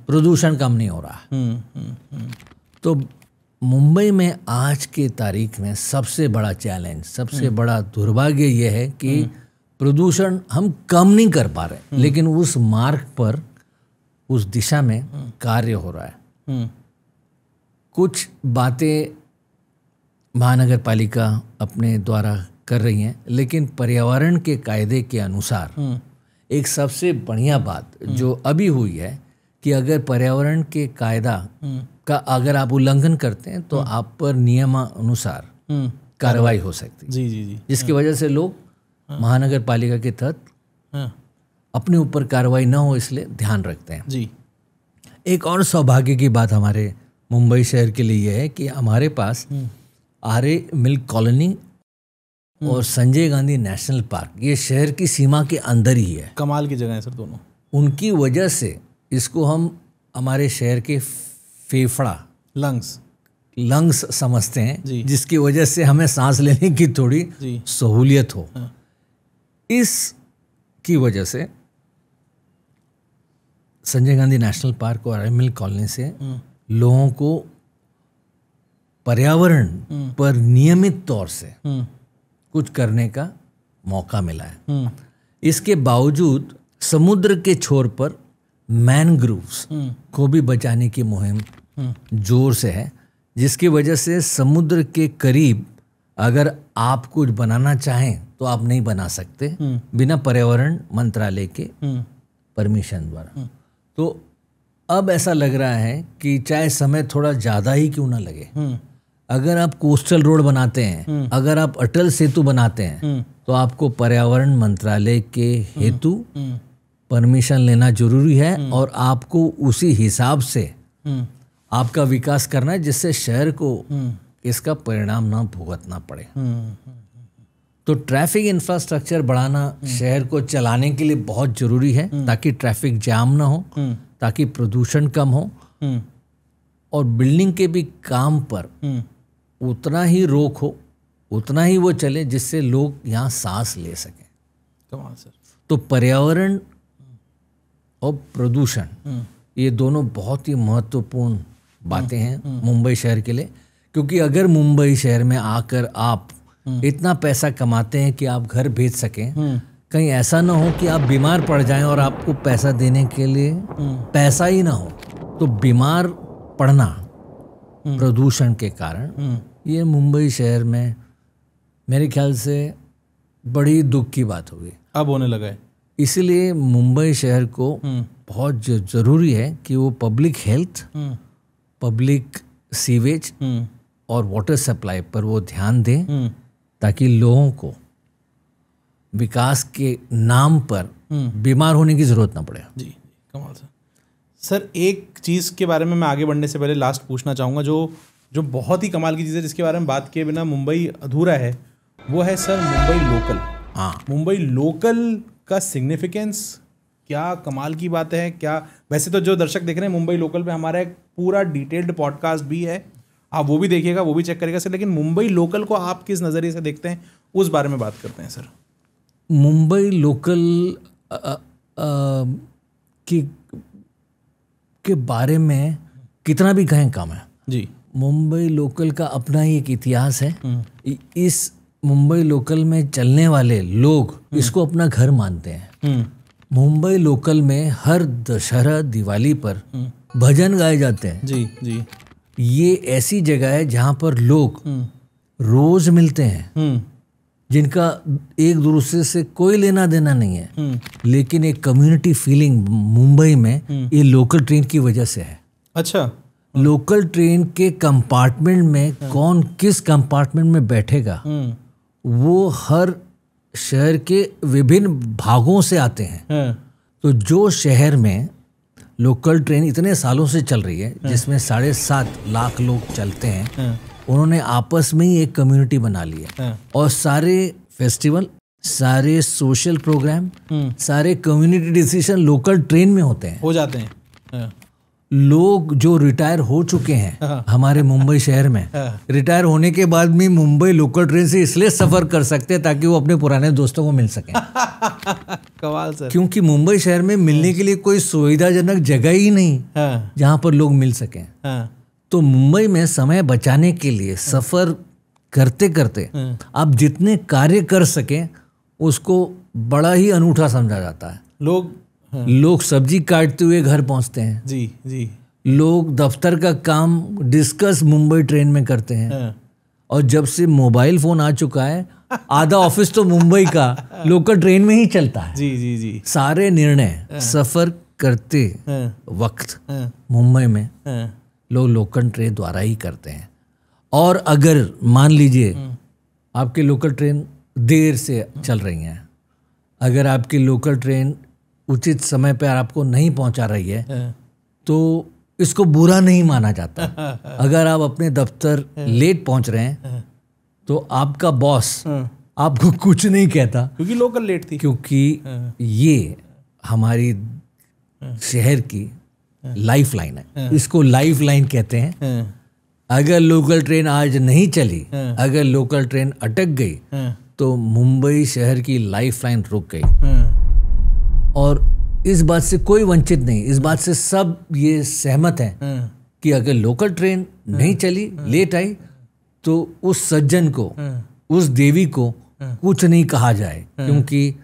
[SPEAKER 1] प्रदूषण कम नहीं हो रहा। तो मुंबई में आज के तारीख में सबसे बड़ा चैलेंज, सबसे बड़ा दुर्भाग्य यह है कि प्रदूषण हम कम नहीं कर पा रहे, लेकिन उस मार्ग पर, उस दिशा में कार्य हो रहा है। कुछ बातें महानगर पालिका अपने द्वारा कर रही हैं, लेकिन पर्यावरण के कायदे के अनुसार एक सबसे बढ़िया बात जो अभी हुई है कि अगर पर्यावरण के कायदा का अगर आप उल्लंघन करते हैं तो आप पर नियमानुसार कार्रवाई हो सकती है।
[SPEAKER 2] जी जी जी।
[SPEAKER 1] जिसकी वजह से लोग महानगर पालिका के तहत अपने ऊपर कार्रवाई न हो इसलिए ध्यान रखते हैं।
[SPEAKER 2] जी।
[SPEAKER 1] एक और सौभाग्य की बात हमारे मुंबई शहर के लिए यह है कि हमारे पास आर्य मिल्क कॉलोनी और संजय गांधी नेशनल पार्क, ये शहर की सीमा के अंदर ही है।
[SPEAKER 2] कमाल की जगह है सर दोनों।
[SPEAKER 1] उनकी वजह से इसको हम हमारे शहर के फेफड़ा, लंग्स समझते हैं, जिसकी वजह से हमें सांस लेने की थोड़ी सहूलियत हो। इस की वजह से संजय गांधी नेशनल पार्क और आर्य मिल्क कॉलोनी से लोगों को पर्यावरण पर नियमित तौर से कुछ करने का मौका मिला है। इसके बावजूद समुद्र के छोर पर मैनग्रोव्स को भी बचाने की मुहिम जोर से है, जिसकी वजह से समुद्र के करीब अगर आप कुछ बनाना चाहें तो आप नहीं बना सकते बिना पर्यावरण मंत्रालय के परमिशन द्वारा। तो अब ऐसा लग रहा है कि चाहे समय थोड़ा ज़्यादा ही क्यों ना लगे, अगर आप कोस्टल रोड बनाते हैं, अगर आप अटल सेतु बनाते हैं, तो आपको पर्यावरण मंत्रालय के हेतु परमिशन लेना जरूरी है और आपको उसी हिसाब से आपका विकास करना है, जिससे शहर को इसका परिणाम ना भुगतना पड़े। तो ट्रैफिक इंफ्रास्ट्रक्चर बढ़ाना शहर को चलाने के लिए बहुत जरूरी है, ताकि ट्रैफिक जाम ना हो, ताकि प्रदूषण कम हो, और बिल्डिंग के भी काम पर उतना ही रोक हो, उतना ही वो चले जिससे लोग यहाँ सांस ले सकें।
[SPEAKER 2] कमाल सर।
[SPEAKER 1] तो पर्यावरण और प्रदूषण ये दोनों बहुत ही महत्वपूर्ण बातें हैं मुंबई शहर के लिए, क्योंकि अगर मुंबई शहर में आकर आप इतना पैसा कमाते हैं कि आप घर भेज सकें, कहीं ऐसा ना हो कि आप बीमार पड़ जाएं और आपको पैसा देने के लिए पैसा ही ना हो, तो बीमार पड़ना प्रदूषण के कारण ये मुंबई शहर में मेरे ख्याल से बड़ी दुख की बात होगी,
[SPEAKER 2] अब होने लगा है।
[SPEAKER 1] इसलिए मुंबई शहर को बहुत ज़रूरी है कि वो पब्लिक हेल्थ, पब्लिक सीवेज और वाटर सप्लाई पर वो ध्यान दें, ताकि लोगों को विकास के नाम पर बीमार होने की ज़रूरत ना पड़े।
[SPEAKER 2] जी, कमाल सर। सर एक चीज़ के बारे में मैं आगे बढ़ने से पहले लास्ट पूछना चाहूँगा, जो बहुत ही कमाल की चीज़ है, जिसके बारे में बात किए बिना मुंबई अधूरा है, वो है सर मुंबई लोकल।
[SPEAKER 1] हाँ,
[SPEAKER 2] मुंबई लोकल का सिग्निफिकेंस क्या कमाल की बात है। क्या वैसे तो जो दर्शक देख रहे हैं मुंबई लोकल पे हमारा एक पूरा डिटेल्ड पॉडकास्ट भी है, आप वो भी देखिएगा, वो भी चेक करिएगा सर। लेकिन मुंबई लोकल को आप किस नज़रिए से देखते हैं, उस बारे में बात करते हैं सर।
[SPEAKER 1] मुंबई लोकल के बारे में कितना भी कहें कम है
[SPEAKER 2] जी।
[SPEAKER 1] मुंबई लोकल का अपना ही एक इतिहास है। इस मुंबई लोकल में चलने वाले लोग इसको अपना घर मानते हैं। मुंबई लोकल में हर दशहरा दिवाली पर भजन गाए जाते हैं।
[SPEAKER 2] जी जी।
[SPEAKER 1] ये ऐसी जगह है जहाँ पर लोग रोज मिलते हैं, जिनका एक दूसरे से कोई लेना देना नहीं है, लेकिन एक कम्युनिटी फीलिंग मुंबई में ये लोकल ट्रेन की वजह से है।
[SPEAKER 2] अच्छा।
[SPEAKER 1] लोकल ट्रेन के कंपार्टमेंट में कौन किस कंपार्टमेंट में बैठेगा वो हर शहर के विभिन्न भागों से आते हैं। तो जो शहर में लोकल ट्रेन इतने सालों से चल रही है, जिसमें 7.5 लाख लोग चलते हैं, उन्होंने आपस में ही एक कम्युनिटी बना ली है। और सारे फेस्टिवल, सारे सोशल प्रोग्राम, सारे कम्युनिटी डिसीजन लोकल ट्रेन में होते हैं,
[SPEAKER 2] हो जाते हैं।
[SPEAKER 1] लोग जो रिटायर हो चुके हैं हमारे मुंबई शहर में, रिटायर होने के बाद भी मुंबई लोकल ट्रेन से इसलिए सफर कर सकते हैं ताकि वो अपने पुराने दोस्तों को मिल सकें।
[SPEAKER 2] कमाल सर।
[SPEAKER 1] क्योंकि मुंबई शहर में मिलने के लिए कोई सुविधाजनक जगह ही नहीं जहां पर लोग मिल सकें। तो मुंबई में समय बचाने के लिए सफर करते करते आप जितने कार्य कर सकें उसको बड़ा ही अनूठा समझा जाता है। लोग सब्जी काटते हुए घर पहुंचते हैं।
[SPEAKER 2] जी।
[SPEAKER 1] लोग दफ्तर का काम डिस्कस मुंबई ट्रेन में करते हैं। और जब से मोबाइल फोन आ चुका है, आधा ऑफिस तो मुंबई का लोकल ट्रेन में ही चलता है।
[SPEAKER 2] जी।
[SPEAKER 1] सारे निर्णय सफर करते वक्त मुंबई में लोग लोकल ट्रेन द्वारा ही करते हैं। और अगर मान लीजिए आपकी लोकल ट्रेन देर से चल रही हैं, अगर आपकी लोकल ट्रेन उचित समय पर आपको नहीं पहुंचा रही है तो इसको बुरा नहीं माना जाता। अगर आप अपने दफ्तर लेट पहुंच रहे हैं तो आपका बॉस आपको कुछ नहीं कहता,
[SPEAKER 2] क्योंकि लोकल लेट थी।
[SPEAKER 1] क्योंकि ये हमारी शहर की लाइफ लाइन है, इसको लाइफ लाइन कहते हैं। अगर लोकल ट्रेन आज नहीं चली, अगर लोकल ट्रेन अटक गई तो मुंबई शहर की लाइफ लाइन रुक गई। और इस बात से कोई वंचित नहीं, इस बात से सब ये सहमत हैं कि अगर लोकल ट्रेन नहीं चली, लेट आई, तो उस सज्जन को, उस देवी को कुछ नहीं कहा जाए, क्योंकि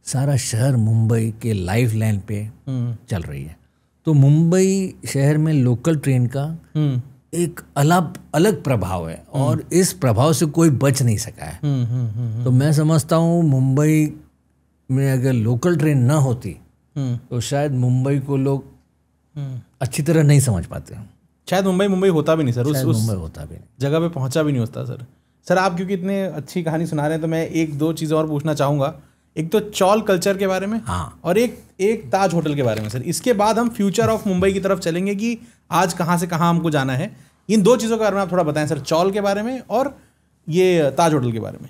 [SPEAKER 1] सारा शहर मुंबई के लाइफ लाइन पे चल रही है। तो मुंबई शहर में लोकल ट्रेन का एक अलग प्रभाव है और इस प्रभाव से कोई बच नहीं सका है। तो मैं समझता हूँ मुंबई में अगर लोकल ट्रेन ना होती तो शायद मुंबई को लोग अच्छी तरह नहीं समझ पाते।
[SPEAKER 2] शायद मुंबई होता भी नहीं सर, उस
[SPEAKER 1] मुंबई होता भी नहीं,
[SPEAKER 2] जगह पे पहुंचा भी नहीं होता सर। आप क्योंकि इतने अच्छी कहानी सुना रहे हैं तो मैं 1-2 चीज़ें और पूछना चाहूँगा। एक तो चौल कल्चर के बारे में,
[SPEAKER 1] हाँ,
[SPEAKER 2] और एक ताज होटल के बारे में सर। इसके बाद हम फ्यूचर ऑफ मुंबई की तरफ चलेंगे कि आज कहाँ से कहाँ हमको जाना है। इन 2 चीज़ों के बारे में आप थोड़ा बताएं सर, चौल के बारे में और ये ताज होटल के बारे में।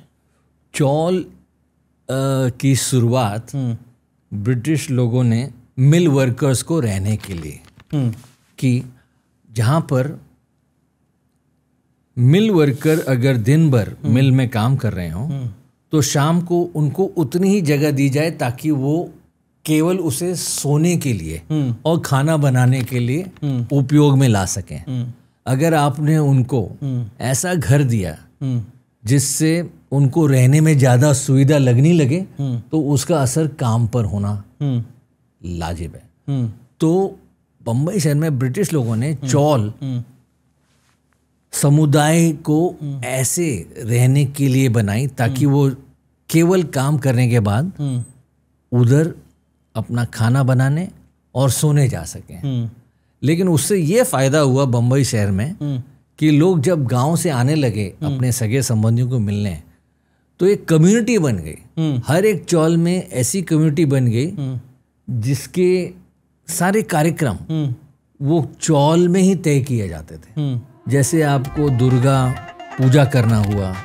[SPEAKER 1] चौल की शुरुआत ब्रिटिश लोगों ने मिल वर्कर्स को रहने के लिए कि जहाँ पर मिल वर्कर अगर दिन भर मिल में काम कर रहे हों तो शाम को उनको उतनी ही जगह दी जाए ताकि वो केवल उसे सोने के लिए और खाना बनाने के लिए उपयोग में ला सकें। अगर आपने उनको ऐसा घर दिया जिससे उनको रहने में ज़्यादा सुविधा लगने लगे तो उसका असर काम पर होना लाजिब है। तो बम्बई शहर में ब्रिटिश लोगों ने चौल समुदाय को ऐसे रहने के लिए बनाई ताकि वो केवल काम करने के बाद उधर अपना खाना बनाने और सोने जा सकें। लेकिन उससे ये फ़ायदा हुआ बम्बई शहर में कि लोग जब गांव से आने लगे अपने सगे संबंधियों को मिलने, तो एक कम्युनिटी बन गई। हर एक चौल में ऐसी कम्युनिटी बन गई जिसके सारे कार्यक्रम वो चौल में ही तय किए जाते थे। जैसे आपको दुर्गा पूजा करना हुआ,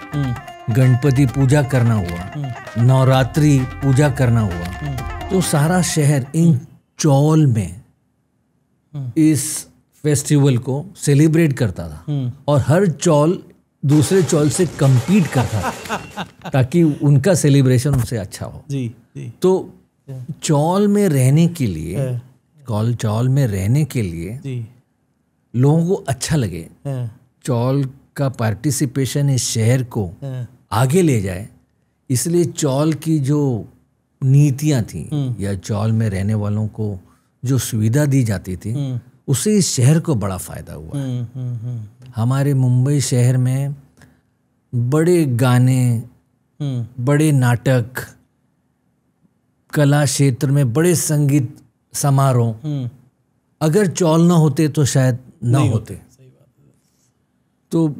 [SPEAKER 1] गणपति पूजा करना हुआ, नवरात्रि पूजा करना हुआ, तो सारा शहर इन चौल में इस फेस्टिवल को सेलिब्रेट करता था और हर चौल दूसरे चौल से compete करता था ताकि उनका सेलिब्रेशन उनसे अच्छा हो।
[SPEAKER 2] जी।
[SPEAKER 1] तो चौल में रहने के लिए, चौल में रहने के लिए लोगों को अच्छा लगे, चौल का पार्टिसिपेशन इस शहर को आगे ले जाए, इसलिए चौल की जो नीतियां थी या चौल में रहने वालों को जो सुविधा दी जाती थी उससे इस शहर को बड़ा फायदा हुआ। हमारे मुंबई शहर में बड़े गाने, बड़े नाटक, कला क्षेत्र में बड़े संगीत समारोह अगर चौल ना होते तो शायद ना होते। तो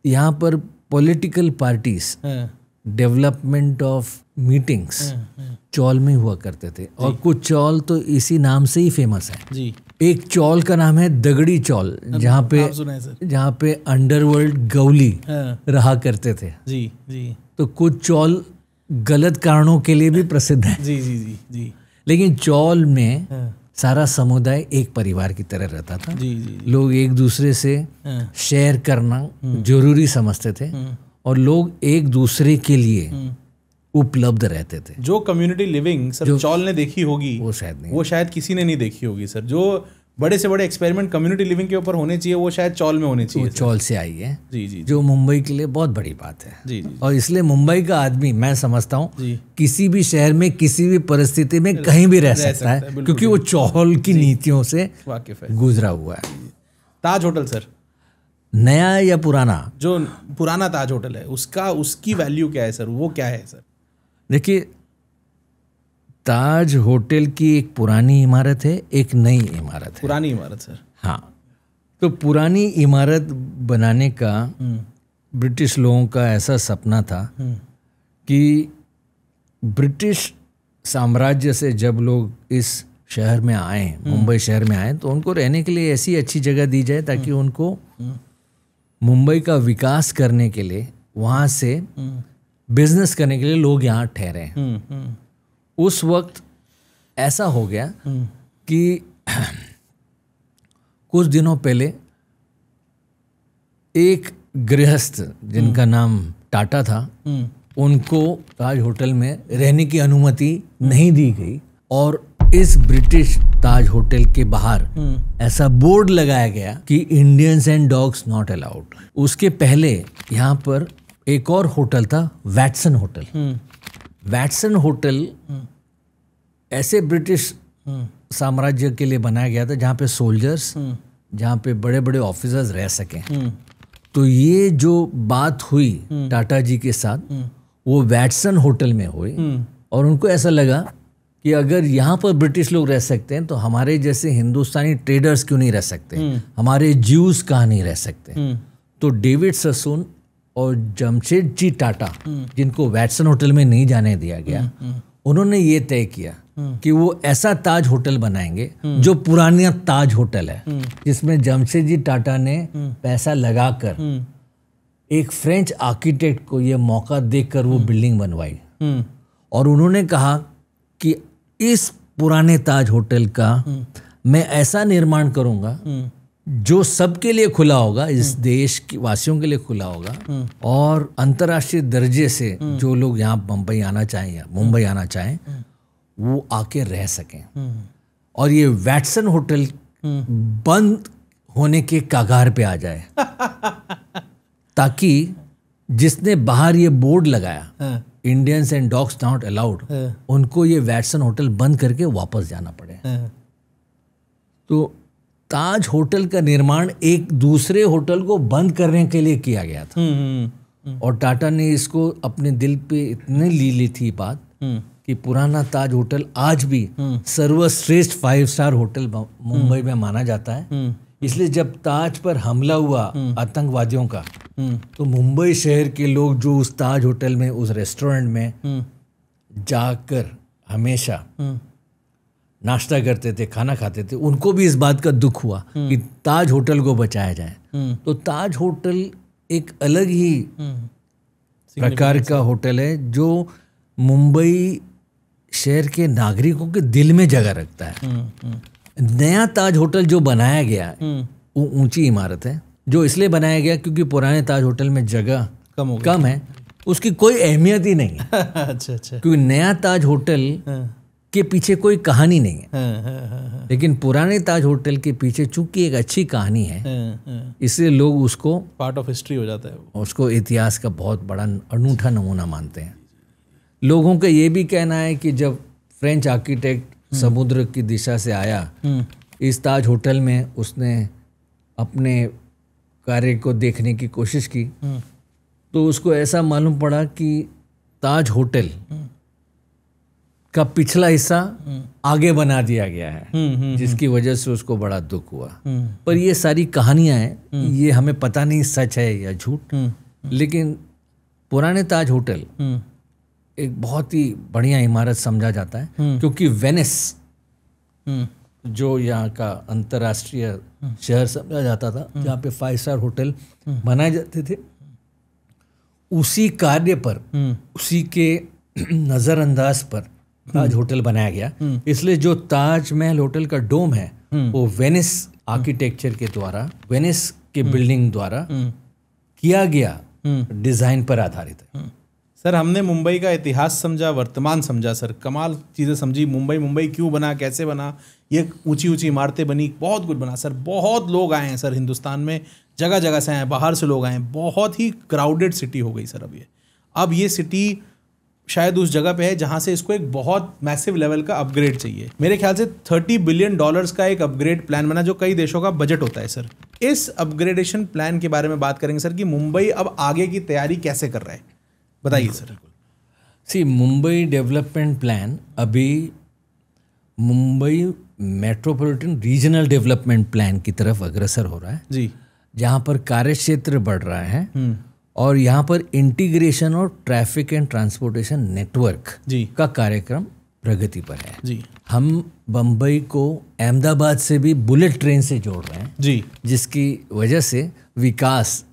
[SPEAKER 1] यहाँ पर political parties, development of meetings chawl में हुआ करते थे, और कुछ चौल तो इसी नाम से ही फेमस है
[SPEAKER 2] जी।
[SPEAKER 1] एक चौल का नाम है दगड़ी चौल, जहाँ पे अंडरवर्ल्ड गौली रहा करते थे।
[SPEAKER 2] जी जी।
[SPEAKER 1] तो कुछ चौल गलत कारणों के लिए भी प्रसिद्ध है।
[SPEAKER 2] जी जी जी जी।
[SPEAKER 1] लेकिन चौल में सारा समुदाय एक परिवार की तरह रहता था।
[SPEAKER 2] जी जी।
[SPEAKER 1] लोग एक दूसरे से शेयर करना जरूरी समझते थे, और लोग एक दूसरे के लिए उपलब्ध रहते थे।
[SPEAKER 2] जो कम्युनिटी लिविंग सर चौल ने देखी होगी
[SPEAKER 1] वो शायद
[SPEAKER 2] किसी ने नहीं देखी होगी सर। जो बड़े से बड़े एक्सपेरिमेंट कम्युनिटी लिविंग के ऊपर होने चाहिए वो शायद चौल में होने चाहिए।
[SPEAKER 1] चौल से आई है।
[SPEAKER 2] जी जी।
[SPEAKER 1] जो मुंबई के लिए बहुत बड़ी बात है।
[SPEAKER 2] जी जी।
[SPEAKER 1] और इसलिए मुंबई का आदमी, मैं समझता हूँ,
[SPEAKER 2] जी।
[SPEAKER 1] किसी भी शहर में किसी भी परिस्थिति में कहीं भी रह सकता है, क्योंकि वो चौल की नीतियों से
[SPEAKER 2] वाकिफ है,
[SPEAKER 1] गुजरा हुआ है।
[SPEAKER 2] ताज होटल सर,
[SPEAKER 1] नया या पुराना?
[SPEAKER 2] जो पुराना ताज होटल है उसकी वैल्यू क्या है सर? वो क्या है सर?
[SPEAKER 1] देखिए, ताज होटल की एक पुरानी इमारत है, एक नई इमारत है।
[SPEAKER 2] पुरानी इमारत सर? हाँ।
[SPEAKER 1] तो पुरानी इमारत बनाने का ब्रिटिश लोगों का ऐसा सपना था कि ब्रिटिश साम्राज्य से जब लोग इस शहर में आए, मुंबई शहर में आए, तो उनको रहने के लिए ऐसी अच्छी जगह दी जाए ताकि उनको मुंबई का विकास करने के लिए, वहाँ से बिजनेस करने के लिए लोग यहाँ ठहरे। उस वक्त ऐसा हो गया कि कुछ दिनों पहले एक गृहस्थ जिनका नाम टाटा था, उनको ताज होटल में रहने की अनुमति नहीं दी गई, और इस ब्रिटिश ताज होटल के बाहर ऐसा बोर्ड लगाया गया कि Indians and dogs not allowed. उसके पहले यहाँ पर एक और होटल था, वैटसन होटल। वैटसन होटल ऐसे ब्रिटिश साम्राज्य के लिए बनाया गया था जहाँ पे सोल्जर्स, जहाँ पे बड़े बड़े ऑफिसर्स रह सकें। तो ये जो बात हुई टाटा जी के साथ, वो वैटसन होटल में हुई, और उनको ऐसा लगा कि अगर यहाँ पर ब्रिटिश लोग रह सकते हैं तो हमारे जैसे हिंदुस्तानी ट्रेडर्स क्यों नहीं रह सकते, हमारे ज्यूज कहाँ नहीं रह सकते। तो डेविड ससून और जमशेद जी टाटा, जिनको वैटसन होटल में नहीं जाने दिया गया, उन्होंने ये तय किया कि वो ऐसा ताज होटल बनाएंगे जो पुराना ताज होटल है, जिसमें जमशेद जी टाटा ने पैसा लगाकर एक फ्रेंच आर्किटेक्ट को ये मौका देकर वो बिल्डिंग बनवाई। और उन्होंने कहा कि इस पुराने ताज होटल का मैं ऐसा निर्माण करूंगा जो सबके लिए खुला होगा, इस देश के वासियों के लिए खुला होगा, और अंतर्राष्ट्रीय दर्जे से जो लोग यहाँ बम्बई आना चाहें या मुंबई आना चाहें वो आके रह सकें। और ये वैटसन होटल बंद होने के कगार पे आ जाए ताकि जिसने बाहर ये बोर्ड लगाया Indians and dogs not allowed, उनको ये वैटसन होटल बंद करके वापस जाना पड़े। तो ताज होटल का निर्माण एक दूसरे होटल को बंद करने के लिए किया गया था, और टाटा ने इसको अपने दिल पे इतने ली थी बात कि पुराना ताज होटल आज भी सर्वश्रेष्ठ 5 स्टार होटल मुंबई में माना जाता है। इसलिए जब ताज पर हमला हुआ आतंकवादियों का, तो मुंबई शहर के लोग जो उस ताज होटल में, उस रेस्टोरेंट में जाकर हमेशा नाश्ता करते थे, खाना खाते थे, उनको भी इस बात का दुख हुआ कि ताज होटल को बचाया जाए। तो ताज होटल एक अलग ही प्रकार का होटल है जो मुंबई शहर के नागरिकों के दिल में जगह रखता है। नया ताज होटल जो बनाया गया वो ऊंची इमारत है, जो इसलिए बनाया गया क्योंकि पुराने ताज होटल में जगह कम है, उसकी कोई अहमियत ही नहीं है। अच्छा अच्छा। क्योंकि नया ताज होटल के पीछे कोई कहानी नहीं है, लेकिन पुराने ताज होटल के पीछे चूंकि एक अच्छी कहानी है, इसलिए लोग उसको
[SPEAKER 2] पार्ट ऑफ हिस्ट्री हो जाता है,
[SPEAKER 1] उसको इतिहास का बहुत बड़ा अनूठा नमूना मानते हैं। लोगों का ये भी कहना है कि जब फ्रेंच आर्किटेक्ट समुद्र की दिशा से आया इस ताज होटल में, उसने अपने कार्य को देखने की कोशिश की, तो उसको ऐसा मालूम पड़ा कि ताज होटल का पिछला हिस्सा आगे बना दिया गया है, जिसकी वजह से उसको बड़ा दुख हुआ। पर ये सारी कहानियां हैं, ये हमें पता नहीं सच है या झूठ, लेकिन पुराने ताज होटल एक बहुत ही बढ़िया इमारत समझा जाता है, क्योंकि वेनिस जो यहाँ का अंतर्राष्ट्रीय शहर समझा जाता था, जहाँ पे 5 स्टार होटल बनाए जाते थे, उसी कार्य पर, उसी के नज़रअंदाज पर ताज होटल बनाया गया। इसलिए जो ताजमहल होटल का डोम है वो वेनिस आर्किटेक्चर के द्वारा, वेनिस के बिल्डिंग द्वारा किया गया डिजाइन पर आधारित है।
[SPEAKER 2] सर, हमने मुंबई का इतिहास समझा, वर्तमान समझा सर, कमाल चीज़ें समझी। मुंबई क्यों बना, कैसे बना, ये ऊंची ऊंची इमारतें बनी, बहुत कुछ बना सर। बहुत लोग आए हैं सर हिंदुस्तान में, जगह जगह से आए हैं, बाहर से लोग आए हैं। बहुत ही क्राउडेड सिटी हो गई सर अब ये सिटी शायद उस जगह पे है जहां से इसको एक बहुत मैसिव लेवल का अपग्रेड चाहिए। मेरे ख्याल से $30 बिलियन का एक अपग्रेड प्लान बना, जो कई देशों का बजट होता है सर। इस अपग्रेडेशन प्लान के बारे में बात करेंगे सर, कि मुंबई अब आगे की तैयारी कैसे कर रहा है, बताइए सर।
[SPEAKER 1] मुंबई डेवलपमेंट प्लान अभी Mumbai metropolitan regional development plan की तरफ अग्रसर हो रहा है
[SPEAKER 2] जी,
[SPEAKER 1] जहाँ पर कार्यक्षेत्र बढ़ रहा है और यहाँ पर इंटीग्रेशन और ट्रैफिक एंड ट्रांसपोर्टेशन नेटवर्क
[SPEAKER 2] जी
[SPEAKER 1] का कार्यक्रम प्रगति पर है
[SPEAKER 2] जी।
[SPEAKER 1] हम बम्बई को अहमदाबाद से भी बुलेट ट्रेन से जोड़ रहे हैं
[SPEAKER 2] जी,
[SPEAKER 1] जिसकी वजह से विकास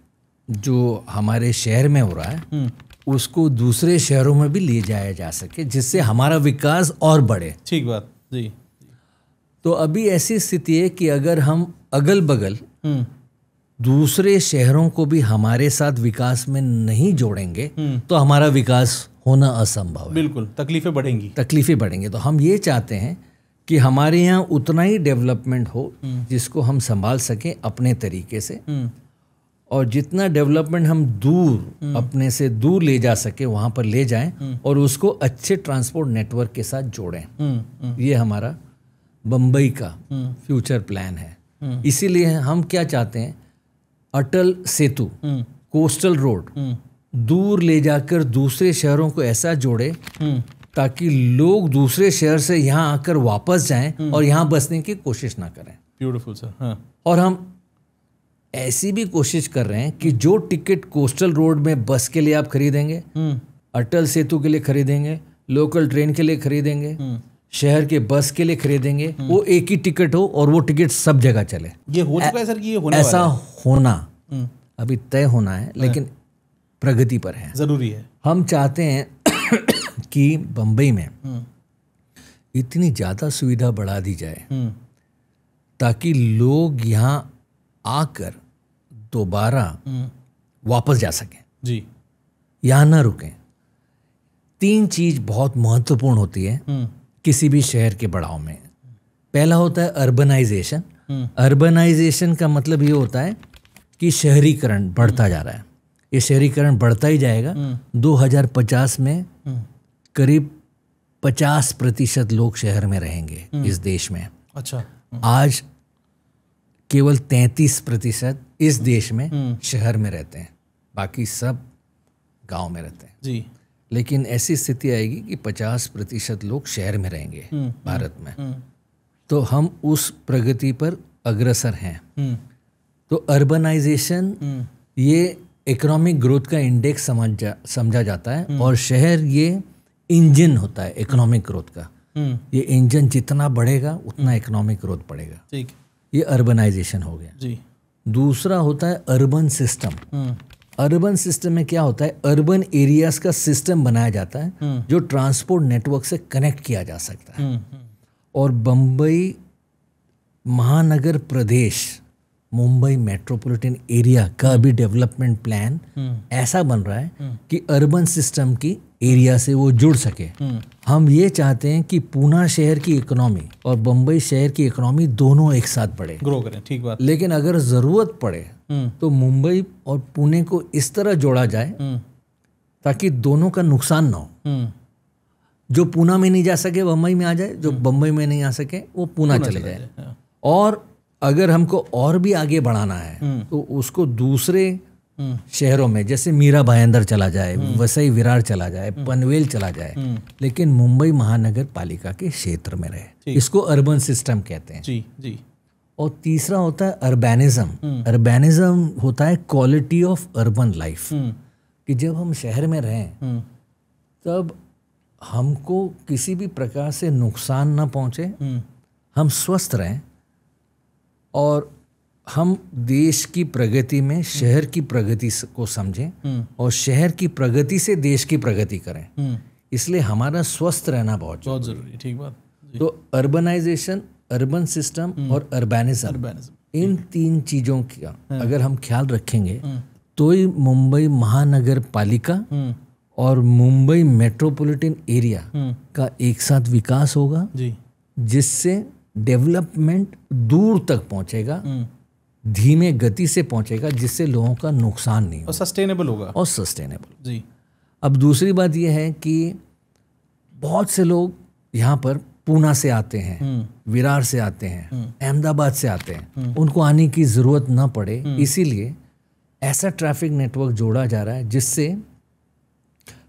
[SPEAKER 1] जो हमारे शहर में हो रहा है उसको दूसरे शहरों में भी ले जाया जा सके, जिससे हमारा विकास और बढ़े।
[SPEAKER 2] ठीक बात जी।
[SPEAKER 1] तो अभी ऐसी स्थिति है कि अगर हम अगल बगल दूसरे शहरों को भी हमारे साथ विकास में नहीं जोड़ेंगे तो हमारा विकास होना असंभव है।
[SPEAKER 2] बिल्कुल, तकलीफें
[SPEAKER 1] बढ़ेंगी। तो हम ये चाहते हैं कि हमारे यहाँ उतना ही डेवलपमेंट हो जिसको हम संभाल सकें अपने तरीके से, और जितना डेवलपमेंट हम दूर अपने से दूर ले जा सके वहाँ पर ले जाएं और उसको अच्छे ट्रांसपोर्ट नेटवर्क के साथ जोड़ें। ये हमारा बम्बई का फ्यूचर प्लान है। इसीलिए हम क्या चाहते हैं, अटल सेतु, कोस्टल रोड दूर ले जाकर दूसरे शहरों को ऐसा जोड़े ताकि लोग दूसरे शहर से यहाँ आकर वापस जाएं और यहाँ बसने की कोशिश ना करें।
[SPEAKER 2] Beautiful sir. हाँ।
[SPEAKER 1] और हम ऐसी भी कोशिश कर रहे हैं कि जो टिकट कोस्टल रोड में बस के लिए आप खरीदेंगे, अटल सेतु के लिए खरीदेंगे, लोकल ट्रेन के लिए खरीदेंगे, शहर के बस के लिए खरीदेंगे, वो एक ही टिकट हो और वो टिकट सब जगह चले।
[SPEAKER 2] ये हो चुका है सर कि ये होने
[SPEAKER 1] ऐसा
[SPEAKER 2] वाला है?
[SPEAKER 1] होना अभी तय होना है, लेकिन प्रगति पर है,
[SPEAKER 2] जरूरी है। हम
[SPEAKER 1] चाहते हैं कि बम्बई में इतनी ज़्यादा सुविधा बढ़ा दी जाए ताकि लोग यहाँ आकर दोबारा वापस जा सकें
[SPEAKER 2] जी,
[SPEAKER 1] यहाँ ना रुकें। 3 चीज़ बहुत महत्वपूर्ण होती है किसी भी शहर के बढ़ाव में। पहला होता है अर्बनाइजेशन। अर्बनाइजेशन का मतलब ये होता है कि शहरीकरण बढ़ता जा रहा है। ये शहरीकरण बढ़ता ही जाएगा। 2050 में करीब 50% लोग शहर में रहेंगे इस देश में।
[SPEAKER 2] अच्छा।
[SPEAKER 1] आज केवल 33% इस देश में शहर में रहते हैं, बाकी सब गांव में रहते हैं
[SPEAKER 2] जी।
[SPEAKER 1] लेकिन ऐसी स्थिति आएगी कि 50% लोग शहर में रहेंगे भारत में। तो हम उस प्रगति पर अग्रसर हैं। तो अर्बनाइजेशन ये इकोनॉमिक ग्रोथ का इंडेक्स समझा जाता है और शहर ये इंजन होता है इकोनॉमिक ग्रोथ का। ये इंजन जितना बढ़ेगा उतना इकोनॉमिक ग्रोथ बढ़ेगा।
[SPEAKER 2] ठीक।
[SPEAKER 1] ये अर्बनाइजेशन हो गया
[SPEAKER 2] जी।
[SPEAKER 1] दूसरा होता है अर्बन सिस्टम। अर्बन सिस्टम में क्या होता है, अर्बन एरियाज का सिस्टम बनाया जाता है जो ट्रांसपोर्ट नेटवर्क से कनेक्ट किया जा सकता है। और बम्बई महानगर प्रदेश, मुंबई मेट्रोपॉलिटन एरिया का अभी डेवलपमेंट प्लान ऐसा बन रहा है कि अर्बन सिस्टम की एरिया से वो जुड़ सके। हम ये चाहते हैं कि पूना शहर की इकोनॉमी और बम्बई शहर की इकोनॉमी दोनों एक साथ बढ़े,
[SPEAKER 2] ग्रो करें। ठीक बात।
[SPEAKER 1] लेकिन अगर ज़रूरत पड़े तो मुंबई और पुणे को इस तरह जोड़ा जाए ताकि दोनों का नुकसान ना हो। जो पूना में नहीं जा सके बम्बई में आ जाए, जो बम्बई में नहीं आ सके वो पूना चले जाए। और अगर हमको और भी आगे बढ़ाना है तो उसको दूसरे शहरों में, जैसे मीरा भाईंदर चला जाए, वसई विरार चला जाए, पनवेल चला जाए, लेकिन मुंबई महानगर पालिका के क्षेत्र में रहे। इसको अर्बन सिस्टम कहते हैं।
[SPEAKER 2] जी जी।
[SPEAKER 1] और तीसरा होता है अर्बेनिज्म। अर्बेनिज्म होता है क्वालिटी ऑफ अर्बन लाइफ, कि जब हम शहर में रहें तब हमको किसी भी प्रकार से नुकसान ना पहुंचे, हम स्वस्थ रहें और हम देश की प्रगति में शहर की प्रगति को समझें और शहर की प्रगति से देश की प्रगति करें। इसलिए हमारा स्वस्थ रहना बहुत
[SPEAKER 2] जरूरी है। ठीक बात।
[SPEAKER 1] तो अर्बनाइजेशन, अर्बन सिस्टम और अर्बेनिज्म, इन तीन चीजों का अगर हम ख्याल रखेंगे तो ही मुंबई महानगर पालिका और मुंबई मेट्रोपॉलिटन एरिया का एक साथ विकास होगा, जिससे डेवलपमेंट दूर तक पहुंचेगा, धीमे गति से पहुंचेगा, जिससे लोगों का नुकसान नहीं होगा
[SPEAKER 2] और सस्टेनेबल होगा।
[SPEAKER 1] और सस्टेनेबल
[SPEAKER 2] जी।
[SPEAKER 1] अब दूसरी बात यह है कि बहुत से लोग यहाँ पर पूना से आते हैं, विरार से आते हैं, अहमदाबाद से आते हैं, उनको आने की ज़रूरत ना पड़े, इसीलिए ऐसा ट्रैफिक नेटवर्क जोड़ा जा रहा है जिससे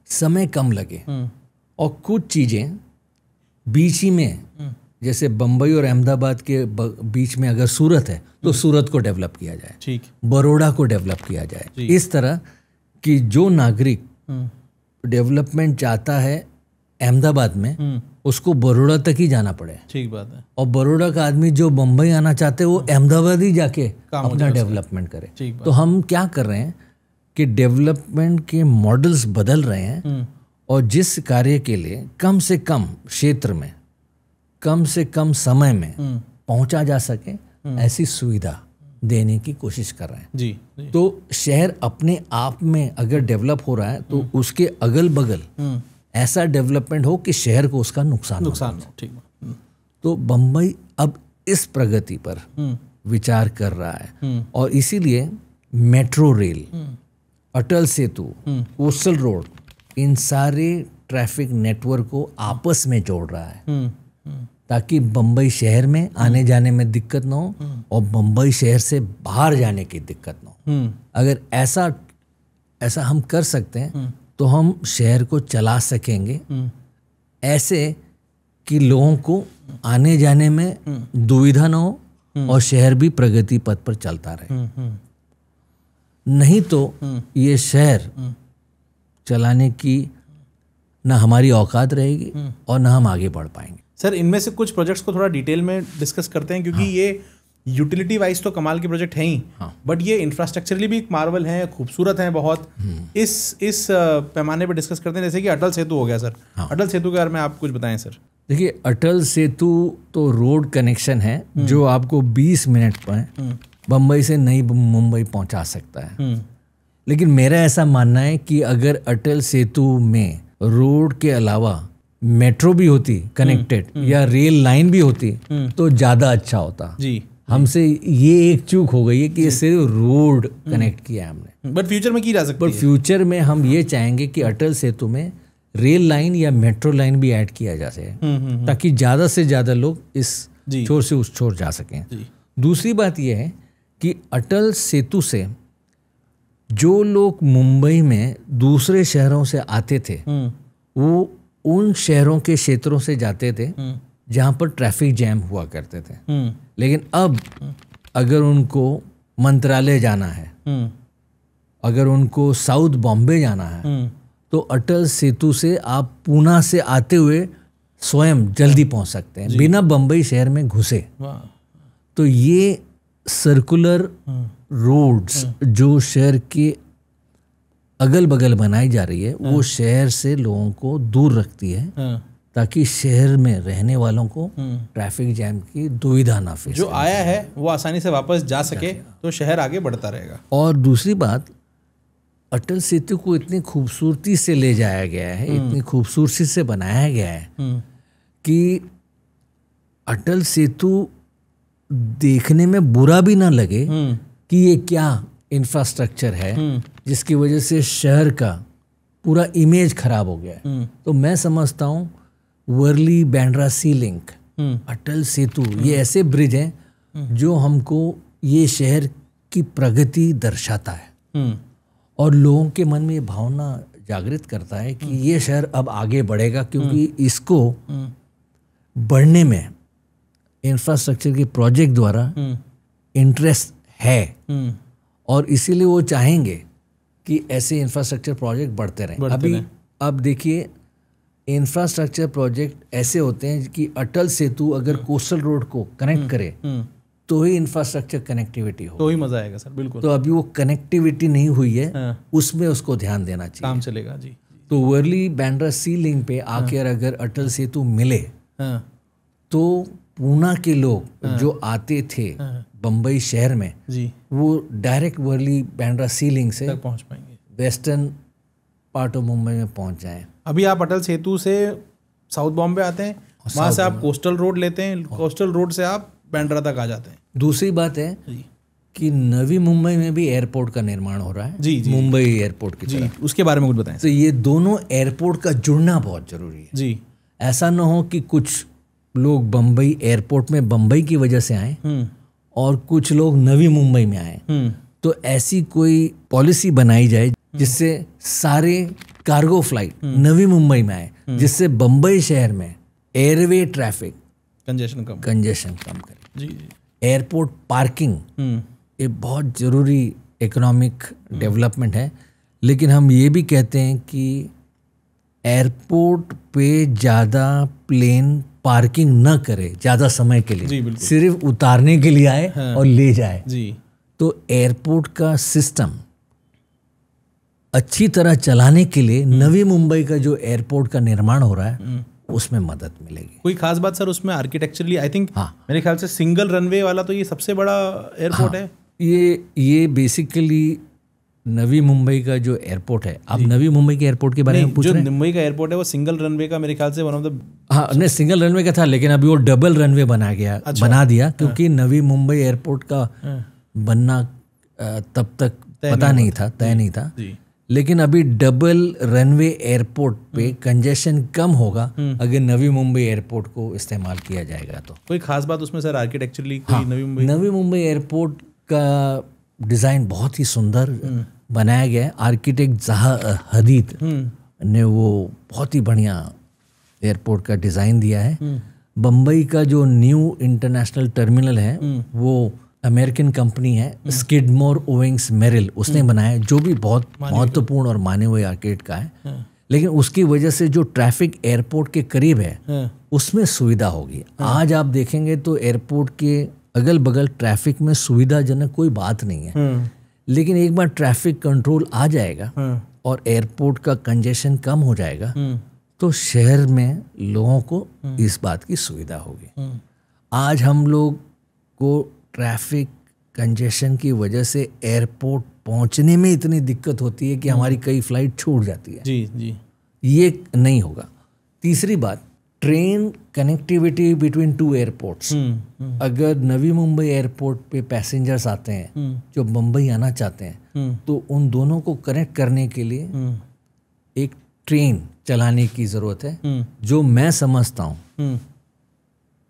[SPEAKER 1] समय कम लगे और कुछ चीज़ें बीच ही में, जैसे बम्बई और अहमदाबाद के बीच में अगर सूरत है तो सूरत को डेवलप किया जाए,
[SPEAKER 2] ठीक,
[SPEAKER 1] बड़ौदा को डेवलप किया जाए। इस तरह कि जो नागरिक डेवलपमेंट चाहता है अहमदाबाद में, उसको बड़ौदा तक ही जाना पड़े।
[SPEAKER 2] ठीक बात है।
[SPEAKER 1] और बड़ौदा का आदमी जो बम्बई आना चाहते हैं वो अहमदाबाद ही जाके अपना डेवलपमेंट करे। तो हम क्या कर रहे हैं कि डेवलपमेंट के मॉडल्स बदल रहे हैं और जिस कार्य के लिए कम से कम क्षेत्र में कम से कम समय में पहुंचा जा सके, ऐसी सुविधा देने की कोशिश कर रहे हैं।
[SPEAKER 2] जी।
[SPEAKER 1] तो शहर अपने आप में अगर डेवलप हो रहा है तो उसके अगल बगल ऐसा डेवलपमेंट हो कि शहर को उसका नुकसान हो।
[SPEAKER 2] ठीक।
[SPEAKER 1] तो बम्बई अब इस प्रगति पर विचार कर रहा है और इसीलिए metro rail, Atal Setu, coastal road, इन सारे ट्रैफिक नेटवर्क को आपस में जोड़ रहा है ताकि बम्बई शहर में आने जाने में दिक्कत ना हो और बम्बई शहर से बाहर जाने की दिक्कत ना हो। अगर ऐसा हम कर सकते हैं तो हम शहर को चला सकेंगे ऐसे कि लोगों को आने जाने में दुविधा ना हो और शहर भी प्रगति पथ पर चलता रहे। नहीं तो ये शहर चलाने की ना हमारी औकात रहेगी और ना हम आगे बढ़ पाएंगे।
[SPEAKER 2] सर, इनमें से कुछ प्रोजेक्ट्स को थोड़ा डिटेल में डिस्कस करते हैं क्योंकि ये यूटिलिटी वाइज तो कमाल के प्रोजेक्ट हैं ही, बट ये इंफ्रास्ट्रक्चरली भी एक मार्वल हैं, खूबसूरत हैं बहुत। इस पैमाने पे डिस्कस करते हैं, जैसे कि अटल सेतु हो गया सर। अटल सेतु के बारे में आप कुछ बताएं सर।
[SPEAKER 1] देखिए, अटल सेतु तो रोड कनेक्शन है जो आपको 20 मिनट पर बम्बई से नई मुंबई पहुंचा सकता है। लेकिन मेरा ऐसा मानना है कि अगर अटल सेतु में रोड के अलावा मेट्रो भी होती कनेक्टेड या रेल लाइन भी होती तो ज़्यादा अच्छा होता।
[SPEAKER 2] जी।
[SPEAKER 1] हमसे ये एक चूक हो गई है कि सिर्फ रोड कनेक्ट किया है हमने,
[SPEAKER 2] बट फ्यूचर में की जा सकती है।
[SPEAKER 1] पर फ्यूचर में हम ये चाहेंगे कि अटल सेतु में रेल लाइन या मेट्रो लाइन भी ऐड किया जा सके ताकि ज़्यादा से ज़्यादा लोग इस छोर से उस छोर जा सकें। दूसरी बात यह है कि अटल सेतु से जो लोग मुंबई में दूसरे शहरों से आते थे वो उन शहरों के क्षेत्रों से जाते थे जहाँ पर ट्रैफिक जैम हुआ करते थे। लेकिन अब अगर उनको मंत्रालय जाना है, अगर उनको साउथ बॉम्बे जाना है तो अटल सेतु से आप पूना से आते हुए स्वयं जल्दी पहुंच सकते हैं बिना बम्बई शहर में घुसे। तो ये सर्कुलर रोड्स जो शहर के अगल बगल बनाई जा रही है वो शहर से लोगों को दूर रखती है ताकि शहर में रहने वालों को ट्रैफिक जैम की दुविधा ना फेस,
[SPEAKER 2] जो आया है वो आसानी से वापस जा सके तो शहर आगे बढ़ता रहेगा।
[SPEAKER 1] और दूसरी बात, अटल सेतु को इतनी खूबसूरती से ले जाया गया है, इतनी खूबसूरती से बनाया गया है कि अटल सेतु देखने में बुरा भी ना लगे कि ये क्या इंफ्रास्ट्रक्चर है जिसकी वजह से शहर का पूरा इमेज खराब हो गया है। तो मैं समझता हूँ वर्ली बैंड्रा सी लिंक, अटल सेतु, ये ऐसे ब्रिज हैं जो हमको ये शहर की प्रगति दर्शाता है और लोगों के मन में ये भावना जागृत करता है कि ये शहर अब आगे बढ़ेगा, क्योंकि इसको बढ़ने में इंफ्रास्ट्रक्चर के प्रोजेक्ट द्वारा इंटरेस्ट है और इसीलिए वो चाहेंगे कि ऐसे इंफ्रास्ट्रक्चर प्रोजेक्ट बढ़ते रहें। अब देखिए, इंफ्रास्ट्रक्चर प्रोजेक्ट ऐसे होते हैं कि अटल सेतु अगर कोस्टल रोड को कनेक्ट करे तो ही इंफ्रास्ट्रक्चर कनेक्टिविटी हो,
[SPEAKER 2] तो ही मजा आएगा सर। बिल्कुल।
[SPEAKER 1] तो अभी वो कनेक्टिविटी नहीं हुई है, उसमें उसको ध्यान देना चाहिए,
[SPEAKER 2] काम चलेगा जी।
[SPEAKER 1] तो वर्ली बांद्रा सी लिंक पे आकर अगर अटल सेतु मिले तो पूना के लोग जो आते थे बम्बई शहर में
[SPEAKER 2] जी,
[SPEAKER 1] वो डायरेक्ट वर्ली बांद्रा सी लिंक से
[SPEAKER 2] पहुंच पाएंगे,
[SPEAKER 1] वेस्टर्न पार्ट ऑफ मुंबई में पहुंच जाएं।
[SPEAKER 2] अभी आप अटल सेतु से साउथ बॉम्बे आते हैं, वहाँ से आप कोस्टल रोड लेते हैं, कोस्टल रोड से आप बांद्रा तक आ जाते हैं।
[SPEAKER 1] दूसरी बात है कि नवी मुंबई में भी एयरपोर्ट का निर्माण हो रहा है
[SPEAKER 2] जी, जी,
[SPEAKER 1] मुंबई एयरपोर्ट की तरह।
[SPEAKER 2] उसके बारे में कुछ बताएं।
[SPEAKER 1] तो ये दोनों एयरपोर्ट का जुड़ना बहुत जरूरी है
[SPEAKER 2] जी।
[SPEAKER 1] ऐसा ना हो कि कुछ लोग बम्बई एयरपोर्ट में बम्बई की वजह से आए और कुछ लोग नवी मुंबई में आए, तो ऐसी कोई पॉलिसी बनाई जाए जिससे सारे कार्गो फ्लाइट नवी मुंबई में आए, जिससे बम्बई शहर में एयरवे ट्रैफिक कंजेशन कम करे।
[SPEAKER 2] जी जी।
[SPEAKER 1] एयरपोर्ट पार्किंग ये बहुत ज़रूरी इकोनॉमिक डेवलपमेंट है, लेकिन हम ये भी कहते हैं कि एयरपोर्ट पे ज़्यादा प्लेन पार्किंग न करे ज़्यादा समय के लिए, सिर्फ उतारने के लिए आए और ले जाए
[SPEAKER 2] जी।
[SPEAKER 1] तो एयरपोर्ट का सिस्टम अच्छी तरह चलाने के लिए नवी मुंबई का जो एयरपोर्ट का निर्माण हो रहा है उसमें मदद मिलेगी।
[SPEAKER 2] कोई खास बात सर उसमें आर्किटेक्चरली आई थिंक मेरे ख्याल से सिंगल रनवे वाला तो ये सबसे बड़ा एयरपोर्ट है।
[SPEAKER 1] ये बेसिकली नवी मुंबई का जो एयरपोर्ट है, आप नवी मुंबई के एयरपोर्ट के बारे में पूछ रहे हैं?
[SPEAKER 2] जो मुंबई का एयरपोर्ट है वो सिंगल रनवे का मेरे ख्याल से वन ऑफ द,
[SPEAKER 1] हाँ नहीं सिंगल रनवे का था, लेकिन अभी वो डबल रनवे बना दिया क्योंकि नवी मुंबई एयरपोर्ट का बनना तब तक पता नहीं था, तय नहीं था, लेकिन अभी डबल रनवे एयरपोर्ट पे कंजेशन कम होगा अगर नवी मुंबई एयरपोर्ट को इस्तेमाल किया जाएगा तो।
[SPEAKER 2] कोई खास बात उसमें सर आर्किटेक्चरली कोई?
[SPEAKER 1] नवी मुंबई एयरपोर्ट का डिज़ाइन बहुत ही सुंदर बनाया गया है। आर्किटेक्ट ज़हा हदीद ने वो बहुत ही बढ़िया एयरपोर्ट का डिज़ाइन दिया है। बम्बई का जो न्यू इंटरनेशनल टर्मिनल है वो अमेरिकन कंपनी है स्किडमोर ओविंग्स मेरिल, उसने बनाया है, जो भी बहुत महत्वपूर्ण और माने हुए आर्किटेक्ट का है। लेकिन उसकी वजह से जो ट्रैफिक एयरपोर्ट के करीब है उसमें सुविधा होगी। आज आप देखेंगे तो एयरपोर्ट के अगल बगल ट्रैफिक में सुविधाजनक कोई बात नहीं है, लेकिन एक बार ट्रैफिक कंट्रोल आ जाएगा और एयरपोर्ट का कंजेशन कम हो जाएगा तो शहर में लोगों को इस बात की सुविधा होगी। आज हम लोग को ट्रैफिक कंजेशन की वजह से एयरपोर्ट पहुंचने में इतनी दिक्कत होती है कि हमारी कई फ्लाइट छूट जाती है।
[SPEAKER 2] जी जी,
[SPEAKER 1] ये नहीं होगा। तीसरी बात, train connectivity between two airports. अगर नवी मुंबई एयरपोर्ट पे पैसेंजर्स आते हैं जो मुंबई आना चाहते हैं तो उन दोनों को कनेक्ट करने के लिए एक ट्रेन चलाने की ज़रूरत है, जो मैं समझता हूँ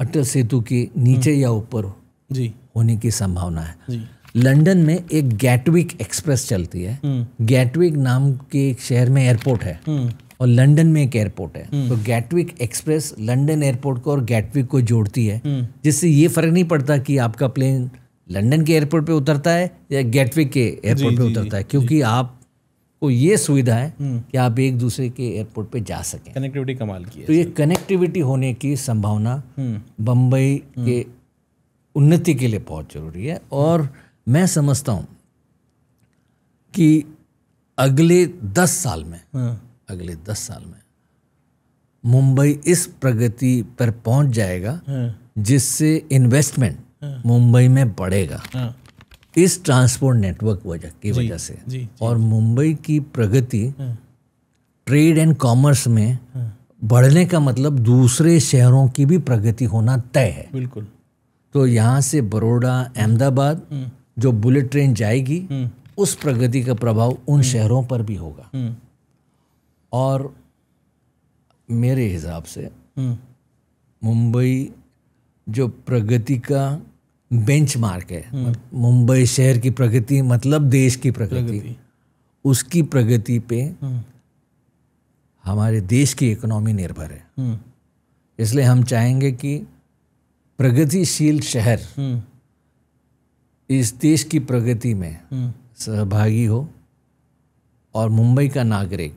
[SPEAKER 1] अटल सेतु के नीचे या ऊपर
[SPEAKER 2] जी
[SPEAKER 1] होने की संभावना है।
[SPEAKER 2] जी।
[SPEAKER 1] लंदन में एक गैटविक एक्सप्रेस चलती है। गैटविक नाम के एक शहर में एयरपोर्ट है और लंदन में एक एयरपोर्ट है, तो गैटविक एक्सप्रेस लंदन एयरपोर्ट को और गैटविक को जोड़ती है, जिससे ये फर्क नहीं पड़ता कि आपका प्लेन लंदन के एयरपोर्ट पे उतरता है या गैटविक के एयरपोर्ट पे उतरता है, क्योंकि आपको ये सुविधा है कि आप एक दूसरे के एयरपोर्ट पे जा सकें।
[SPEAKER 2] कनेक्टिविटी कमाल की है।
[SPEAKER 1] तो ये कनेक्टिविटी होने की संभावना बम्बई के उन्नति के लिए बहुत जरूरी है। और मैं समझता हूँ कि अगले 10 साल में मुंबई इस प्रगति पर पहुंच जाएगा जिससे इन्वेस्टमेंट मुंबई में बढ़ेगा इस ट्रांसपोर्ट नेटवर्क की वजह से। और मुंबई की प्रगति ट्रेड एंड कॉमर्स में बढ़ने का मतलब दूसरे शहरों की भी प्रगति होना तय है।
[SPEAKER 2] बिल्कुल।
[SPEAKER 1] तो यहाँ से बड़ौदा, अहमदाबाद जो बुलेट ट्रेन जाएगी उस प्रगति का प्रभाव उन शहरों पर भी होगा। और मेरे हिसाब से मुंबई जो प्रगति का बेंचमार्क है, मुंबई शहर की प्रगति मतलब देश की प्रगति, उसकी प्रगति पे हमारे देश की इकोनॉमी निर्भर है। इसलिए हम चाहेंगे कि प्रगतिशील शहर इस देश की प्रगति में सहभागी हो और मुंबई का नागरिक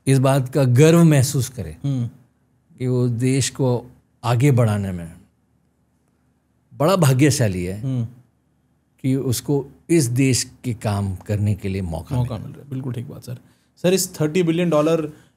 [SPEAKER 1] इस बात का गर्व महसूस करे कि वो देश को आगे बढ़ाने में बड़ा भाग्यशाली है कि उसको इस देश के काम करने के लिए मौका मिल रहा है।
[SPEAKER 2] बिल्कुल ठीक बात सर। सर, इस $30 बिलियन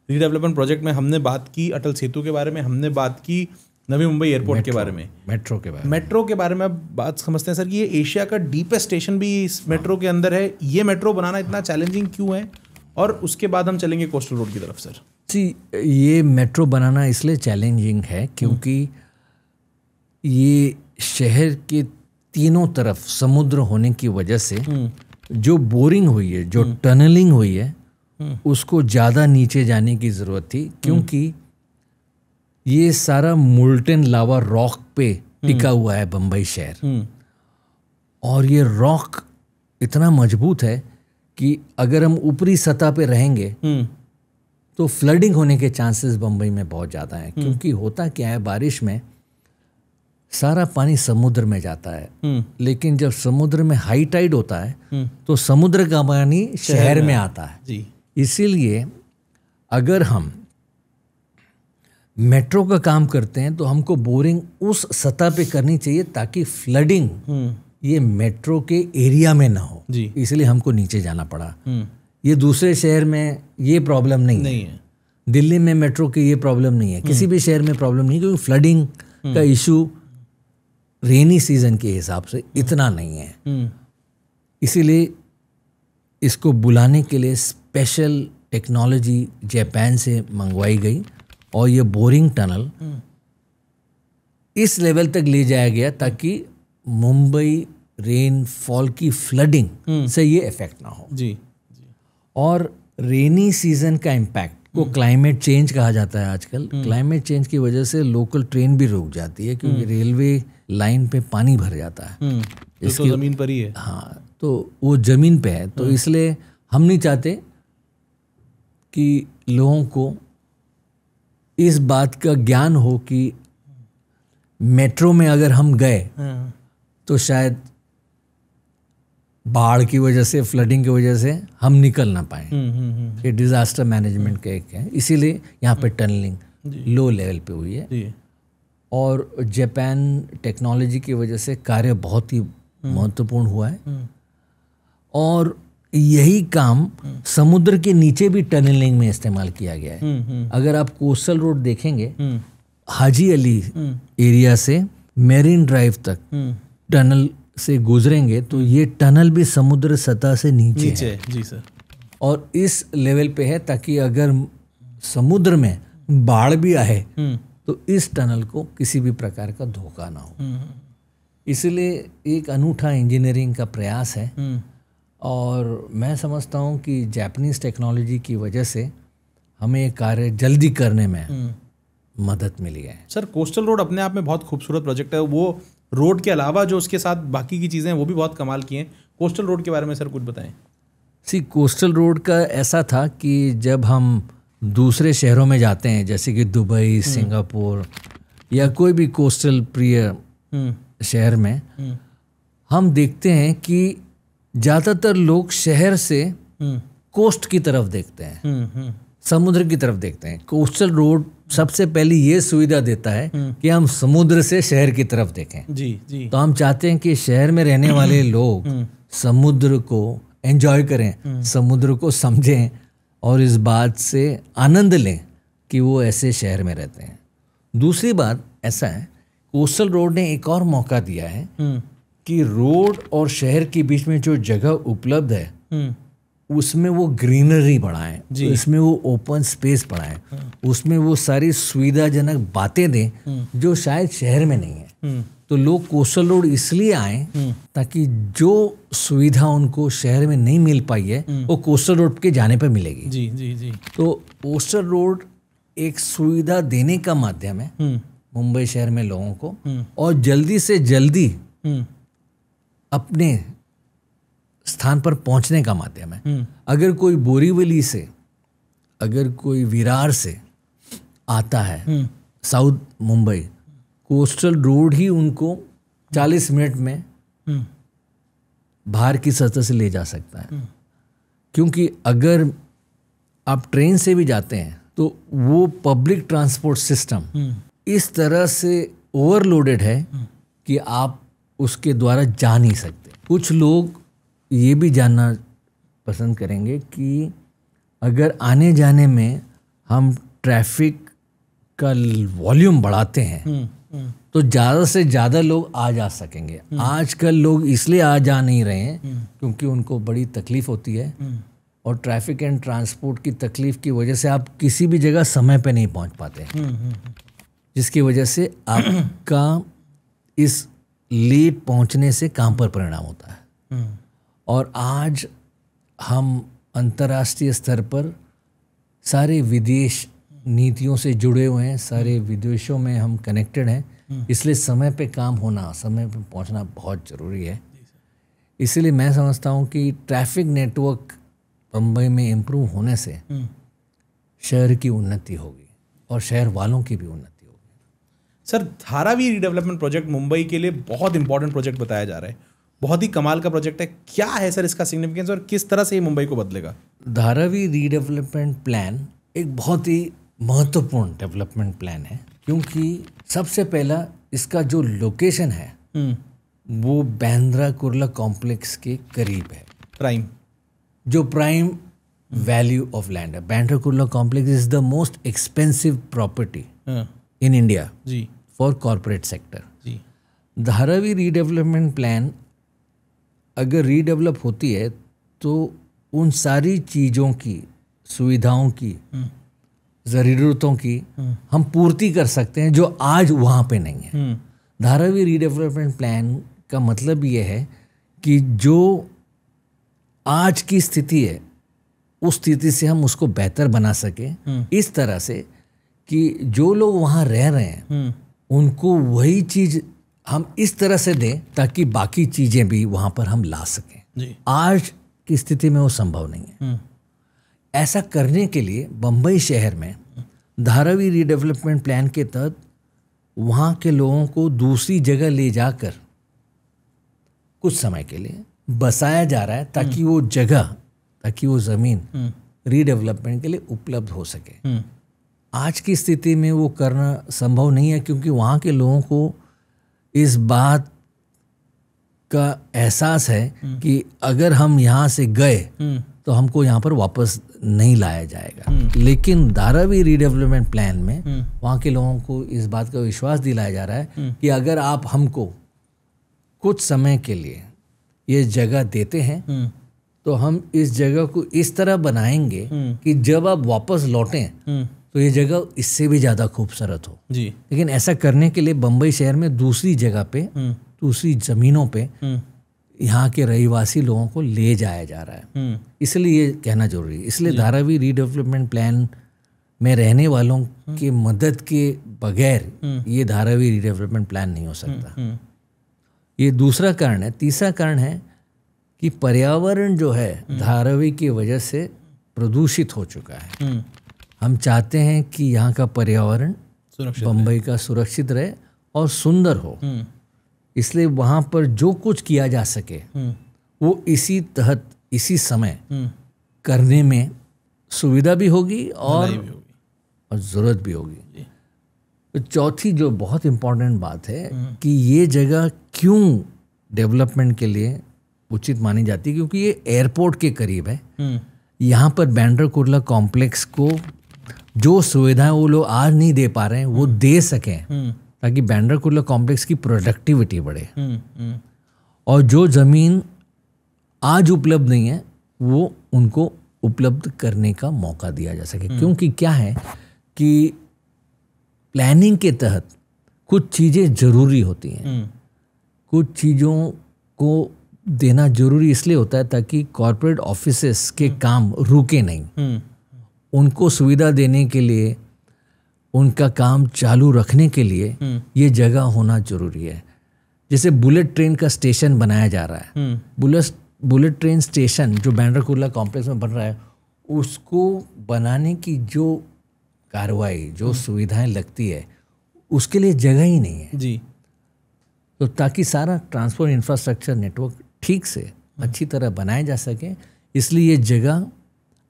[SPEAKER 2] रीडेवलपमेंट प्रोजेक्ट में हमने बात की अटल सेतु के बारे में, हमने बात की नवी मुंबई एयरपोर्ट के बारे में,
[SPEAKER 1] मेट्रो के बारे में
[SPEAKER 2] अब बात समझते हैं सर कि ये एशिया का डीपेस्ट स्टेशन भी इस मेट्रो के अंदर है। ये मेट्रो बनाना इतना चैलेंजिंग क्यों है? और उसके बाद हम चलेंगे कोस्टल रोड की तरफ। सर
[SPEAKER 1] जी, ये मेट्रो बनाना इसलिए चैलेंजिंग है क्योंकि ये शहर के तीनों तरफ समुद्र होने की वजह से जो बोरिंग हुई है, जो टनलिंग हुई है, उसको ज़्यादा नीचे जाने की ज़रूरत थी क्योंकि ये सारा मोल्टेन लावा रॉक पे टिका हुआ है बम्बई शहर। और ये रॉक इतना मजबूत है कि अगर हम ऊपरी सतह पे रहेंगे तो फ्लडिंग होने के चांसेस बम्बई में बहुत ज़्यादा हैं। क्योंकि होता क्या है, बारिश में सारा पानी समुद्र में जाता है, लेकिन जब समुद्र में हाई टाइड होता है तो समुद्र का पानी शहर में आता है
[SPEAKER 2] जी।
[SPEAKER 1] इसीलिए अगर हम मेट्रो का काम करते हैं तो हमको बोरिंग उस सतह पे करनी चाहिए ताकि फ्लडिंग ये मेट्रो के एरिया में ना हो
[SPEAKER 2] जी।
[SPEAKER 1] इसलिए हमको नीचे जाना पड़ा। ये दूसरे शहर में ये प्रॉब्लम नहीं है। दिल्ली में मेट्रो की ये प्रॉब्लम नहीं है, किसी भी शहर में प्रॉब्लम नहीं, क्योंकि फ्लडिंग का इशू रेनी सीजन के हिसाब से इतना नहीं है। इसीलिए इसको बुलाने के लिए स्पेशल टेक्नोलॉजी जापान से मंगवाई गई और ये बोरिंग टनल इस लेवल तक ले जाया गया ताकि मुंबई रेनफॉल की फ्लडिंग से ये इफेक्ट ना हो
[SPEAKER 2] जी।
[SPEAKER 1] और रेनी सीजन का इम्पैक्ट को क्लाइमेट चेंज कहा जाता है आजकल। क्लाइमेट चेंज की वजह से लोकल ट्रेन भी रुक जाती है क्योंकि रेलवे लाइन पे पानी भर जाता है।
[SPEAKER 2] इसकी तो ज़मीन पर ही है।
[SPEAKER 1] हाँ, तो वो ज़मीन पे है, तो इसलिए हम नहीं चाहते कि लोगों को इस बात का ज्ञान हो कि मेट्रो में अगर हम गए तो शायद बाढ़ की वजह से, फ्लडिंग की वजह से हम निकल ना पाए। ये डिजास्टर मैनेजमेंट का एक है, इसीलिए यहाँ पे टनलिंग लो लेवल पे हुई है। और जापान टेक्नोलॉजी की वजह से कार्य बहुत ही महत्वपूर्ण हुआ है। और यही काम समुद्र के नीचे भी टनलिंग में इस्तेमाल किया गया है। अगर आप कोस्टल रोड देखेंगे, हाजी अली एरिया से मेरीन ड्राइव तक टनल से गुजरेंगे तो ये टनल भी समुद्र सतह से नीचे है।
[SPEAKER 2] जी सर।
[SPEAKER 1] और इस लेवल पे है ताकि अगर समुद्र में बाढ़ भी आए तो इस टनल को किसी भी प्रकार का धोखा ना हो। इसलिए एक अनूठा इंजीनियरिंग का प्रयास है और मैं समझता हूँ कि जापानीज टेक्नोलॉजी की वजह से हमें ये कार्य जल्दी करने में मदद मिली है।
[SPEAKER 2] सर, कोस्टल रोड अपने आप में बहुत खूबसूरत प्रोजेक्ट है। वो रोड के अलावा जो उसके साथ बाकी की चीज़ें हैं वो भी बहुत कमाल की हैं। कोस्टल रोड के बारे में सर कुछ बताएं।
[SPEAKER 1] कोस्टल रोड का ऐसा था कि जब हम दूसरे शहरों में जाते हैं जैसे कि दुबई, सिंगापुर या कोई भी कोस्टल प्रिय शहर में, हम देखते हैं कि ज़्यादातर लोग शहर से कोस्ट की तरफ देखते हैं, समुद्र की तरफ देखते हैं। कोस्टल रोड सबसे पहले ये सुविधा देता है कि हम समुद्र से शहर की तरफ देखें।
[SPEAKER 2] जी।
[SPEAKER 1] तो हम चाहते हैं कि शहर में रहने वाले लोग समुद्र को एंजॉय करें, समुद्र को समझें और इस बात से आनंद लें कि वो ऐसे शहर में रहते हैं। दूसरी बात ऐसा है, कोस्टल रोड ने एक और मौका दिया है कि रोड और शहर के बीच में जो जगह उपलब्ध है उसमें वो ग्रीनरी बढ़ाएं, उसमें वो ओपन स्पेस बढ़ाएं, उसमें वो सारी सुविधाजनक बातें दें जो शायद शहर में नहीं है। तो लोग कोस्टल रोड इसलिए आए ताकि जो सुविधा उनको शहर में नहीं मिल पाई है वो कोस्टल रोड के जाने पर मिलेगी।
[SPEAKER 2] जी।
[SPEAKER 1] तो कोस्टल रोड एक सुविधा देने का माध्यम है मुंबई शहर में लोगों को, और जल्दी से जल्दी अपने स्थान पर पहुंचने का माध्यम है। अगर कोई बोरीवली से, अगर कोई विरार से आता है साउथ मुंबई, कोस्टल रोड ही उनको 40 मिनट में बाहर की सतह से ले जा सकता है। क्योंकि अगर आप ट्रेन से भी जाते हैं तो वो पब्लिक ट्रांसपोर्ट सिस्टम इस तरह से ओवरलोडेड है कि आप उसके द्वारा जा नहीं सकते। कुछ लोग ये भी जानना पसंद करेंगे कि अगर आने जाने में हम ट्रैफिक का वॉल्यूम बढ़ाते हैं तो ज़्यादा से ज़्यादा लोग आ जा सकेंगे। आजकल लोग इसलिए आ जा नहीं रहे हैं क्योंकि उनको बड़ी तकलीफ होती है, और ट्रैफिक एंड ट्रांसपोर्ट की तकलीफ की वजह से आप किसी भी जगह समय पे नहीं पहुंच पाते, जिसकी वजह से आपका इस लेट पहुंचने से काम पर परिणाम होता है। और आज हम अंतर्राष्ट्रीय स्तर पर सारे विदेश नीतियों से जुड़े हुए हैं, सारे विदेशों में हम कनेक्टेड हैं, इसलिए समय पे काम होना, समय पे पहुंचना बहुत ज़रूरी है। इसलिए मैं समझता हूं कि ट्रैफिक नेटवर्क बम्बई में इम्प्रूव होने से शहर की उन्नति होगी और शहर वालों की भी उन्नति होगी।
[SPEAKER 2] Sir, Dharavi redevelopment project Mumbai के लिए बहुत इंपॉर्टेंट प्रोजेक्ट बताया जा रहा है, बहुत ही कमाल का प्रोजेक्ट है। क्या है सर इसका सिग्निफिकेंस और किस तरह से ये मुंबई को बदलेगा?
[SPEAKER 1] धारावी रीडेवलपमेंट प्लान एक बहुत ही महत्वपूर्ण डेवलपमेंट प्लान है, क्योंकि सबसे पहला इसका जो लोकेशन है वो बांद्रा कुर्ला कॉम्प्लेक्स के करीब है।
[SPEAKER 2] प्राइम,
[SPEAKER 1] जो प्राइम वैल्यू ऑफ लैंड है। Bandra Kurla complex is the most expensive property in India
[SPEAKER 2] ji
[SPEAKER 1] for corporate sector
[SPEAKER 2] ji.
[SPEAKER 1] Dharavi redevelopment plan अगर रीडेवलप होती है तो उन सारी चीज़ों की, सुविधाओं की, ज़रूरतों की हम पूर्ति कर सकते हैं जो आज वहाँ पे नहीं है। धारावी रीडेवलपमेंट प्लान का मतलब ये है कि जो आज की स्थिति है उस स्थिति से हम उसको बेहतर बना सकें, इस तरह से कि जो लोग वहाँ रह रहे हैं उनको वही चीज़ हम इस तरह से दें ताकि बाकी चीज़ें भी वहाँ पर हम ला सकें
[SPEAKER 2] जी।
[SPEAKER 1] आज की स्थिति में वो संभव नहीं है। ऐसा करने के लिए बम्बई शहर में धारावी रीडेवलपमेंट प्लान के तहत वहाँ के लोगों को दूसरी जगह ले जाकर कुछ समय के लिए बसाया जा रहा है ताकि वो जगह, ताकि वो ज़मीन रीडेवलपमेंट के लिए उपलब्ध हो सके। आज की स्थिति में वो करना संभव नहीं है क्योंकि वहाँ के लोगों को इस बात का एहसास है कि अगर हम यहाँ से गए तो हमको यहाँ पर वापस नहीं लाया जाएगा। लेकिन धारावी रीडेवलपमेंट प्लान में वहाँ के लोगों को इस बात का विश्वास दिलाया जा रहा है कि अगर आप हमको कुछ समय के लिए ये जगह देते हैं तो हम इस जगह को इस तरह बनाएंगे कि जब आप वापस लौटें तो ये जगह इससे भी ज़्यादा खूबसूरत हो
[SPEAKER 2] जी।
[SPEAKER 1] लेकिन ऐसा करने के लिए बम्बई शहर में दूसरी जगह पे, दूसरी ज़मीनों पे यहाँ के रहिवासी लोगों को ले जाया जा रहा है। इसलिए ये कहना जरूरी है। इसलिए धारावी रीडेवलपमेंट प्लान में रहने वालों की मदद के बगैर ये धारावी रीडेवलपमेंट प्लान नहीं हो सकता। ये दूसरा कारण है। तीसरा कारण है कि पर्यावरण जो है धारावी की वजह से प्रदूषित हो चुका है। हम चाहते हैं कि यहाँ का पर्यावरण बम्बई का सुरक्षित रहे और सुंदर हो, इसलिए वहाँ पर जो कुछ किया जा सके वो इसी तहत, इसी समय करने में सुविधा भी होगी और ज़रूरत भी होगी। तो चौथी जो बहुत इम्पोर्टेंट बात है कि ये जगह क्यों डेवलपमेंट के लिए उचित मानी जाती है, क्योंकि ये एयरपोर्ट के करीब है। यहाँ पर बांद्रा कुर्ला कॉम्प्लेक्स को जो सुविधाएं वो लोग आज नहीं दे पा रहे हैं वो दे सकें ताकि बांद्रा कुर्ला कॉम्प्लेक्स की प्रोडक्टिविटी बढ़े। और जो ज़मीन आज उपलब्ध नहीं है वो उनको उपलब्ध करने का मौका दिया जा सके। क्योंकि क्या है कि प्लानिंग के तहत कुछ चीज़ें ज़रूरी होती हैं, कुछ चीज़ों को देना ज़रूरी इसलिए होता है ताकि कॉर्पोरेट ऑफिसेस के काम रुके नहीं। उनको सुविधा देने के लिए, उनका काम चालू रखने के लिए ये जगह होना ज़रूरी है। जैसे बुलेट ट्रेन का स्टेशन बनाया जा रहा है, बुलेट बुलेट ट्रेन स्टेशन जो बैंड्रा कुर्ला कॉम्प्लेक्स में बन रहा है, उसको बनाने की जो कार्रवाई, जो सुविधाएं लगती है, उसके लिए जगह ही नहीं है
[SPEAKER 2] जी।
[SPEAKER 1] तो ताकि सारा ट्रांसपोर्ट इंफ्रास्ट्रक्चर नेटवर्क ठीक से अच्छी तरह बनाया जा सके, इसलिए ये जगह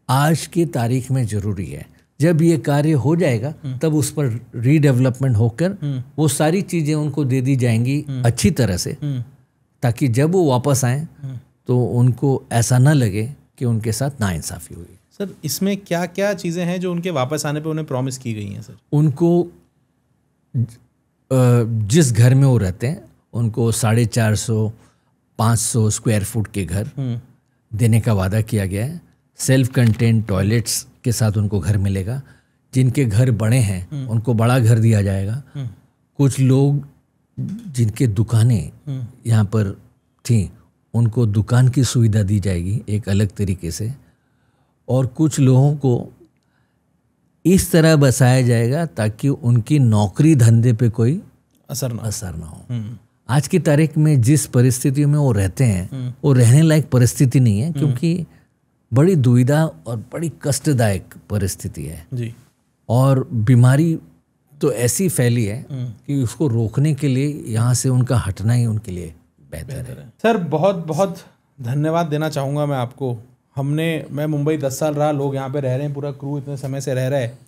[SPEAKER 1] आज की तारीख में ज़रूरी है। जब ये कार्य हो जाएगा तब उस पर रीडेवलपमेंट होकर वो सारी चीज़ें उनको दे दी जाएंगी अच्छी तरह से, ताकि जब वो वापस आएँ तो उनको ऐसा ना लगे कि उनके साथ नाइंसाफ़ी हुई।
[SPEAKER 2] सर इसमें क्या क्या चीज़ें हैं जो उनके वापस आने पे उन्हें प्रॉमिस की गई हैं सर?
[SPEAKER 1] उनको जिस घर में वो रहते हैं उनको 450-500 स्क्वायर फुट के घर देने का वादा किया गया है। सेल्फ कंटेंट टॉयलेट्स के साथ उनको घर मिलेगा। जिनके घर बड़े हैं उनको बड़ा घर दिया जाएगा। कुछ लोग जिनके दुकानें यहाँ पर थी उनको दुकान की सुविधा दी जाएगी एक अलग तरीके से, और कुछ लोगों को इस तरह बसाया जाएगा ताकि उनकी नौकरी धंधे पे कोई असर ना हो। आज की तारीख में जिस परिस्थिति में वो रहते हैं वो रहने लायक परिस्थिति नहीं है, क्योंकि बड़ी दुविधा और बड़ी कष्टदायक परिस्थिति है
[SPEAKER 2] जी।
[SPEAKER 1] और बीमारी तो ऐसी फैली है कि उसको रोकने के लिए यहाँ से उनका हटना ही उनके लिए बेहतर है।
[SPEAKER 2] सर बहुत बहुत धन्यवाद देना चाहूँगा मैं आपको। मैं मुंबई 10 साल रहा, लोग यहाँ पे रह रहे हैं, पूरा क्रू इतने समय से रह रहा है।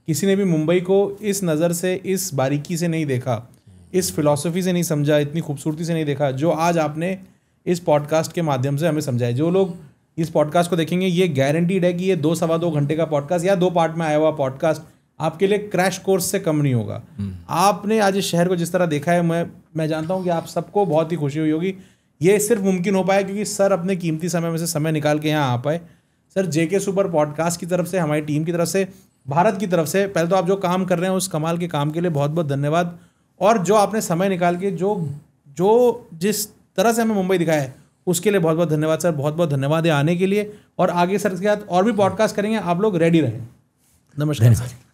[SPEAKER 2] किसी ने भी मुंबई को इस नज़र से, इस बारीकी से नहीं देखा, इस फिलॉसफी से नहीं समझा, इतनी खूबसूरती से नहीं देखा जो आज आपने इस पॉडकास्ट के माध्यम से हमें समझाया। जो लोग इस पॉडकास्ट को देखेंगे ये गारंटीड है कि ये 2-2.25 घंटे का पॉडकास्ट या 2 पार्ट में आया हुआ पॉडकास्ट आपके लिए क्रैश कोर्स से कम नहीं होगा। आपने आज इस शहर को जिस तरह देखा है, मैं जानता हूँ कि आप सबको बहुत ही खुशी हुई होगी। ये सिर्फ मुमकिन हो पाया क्योंकि सर अपने कीमती समय में से समय निकाल के यहाँ आ पाए। सर जेके सुपर पॉडकास्ट की तरफ से, हमारी टीम की तरफ से, भारत की तरफ से, पहले तो आप जो काम कर रहे हैं उस कमाल के काम के लिए बहुत बहुत धन्यवाद। और जो आपने समय निकाल के जो जिस तरह से हमें मुंबई दिखाया है उसके लिए बहुत बहुत धन्यवाद सर। बहुत बहुत धन्यवाद है आने के लिए, और आगे सर के साथ और भी पॉडकास्ट करेंगे, आप लोग रेडी रहें। नमस्कार सर।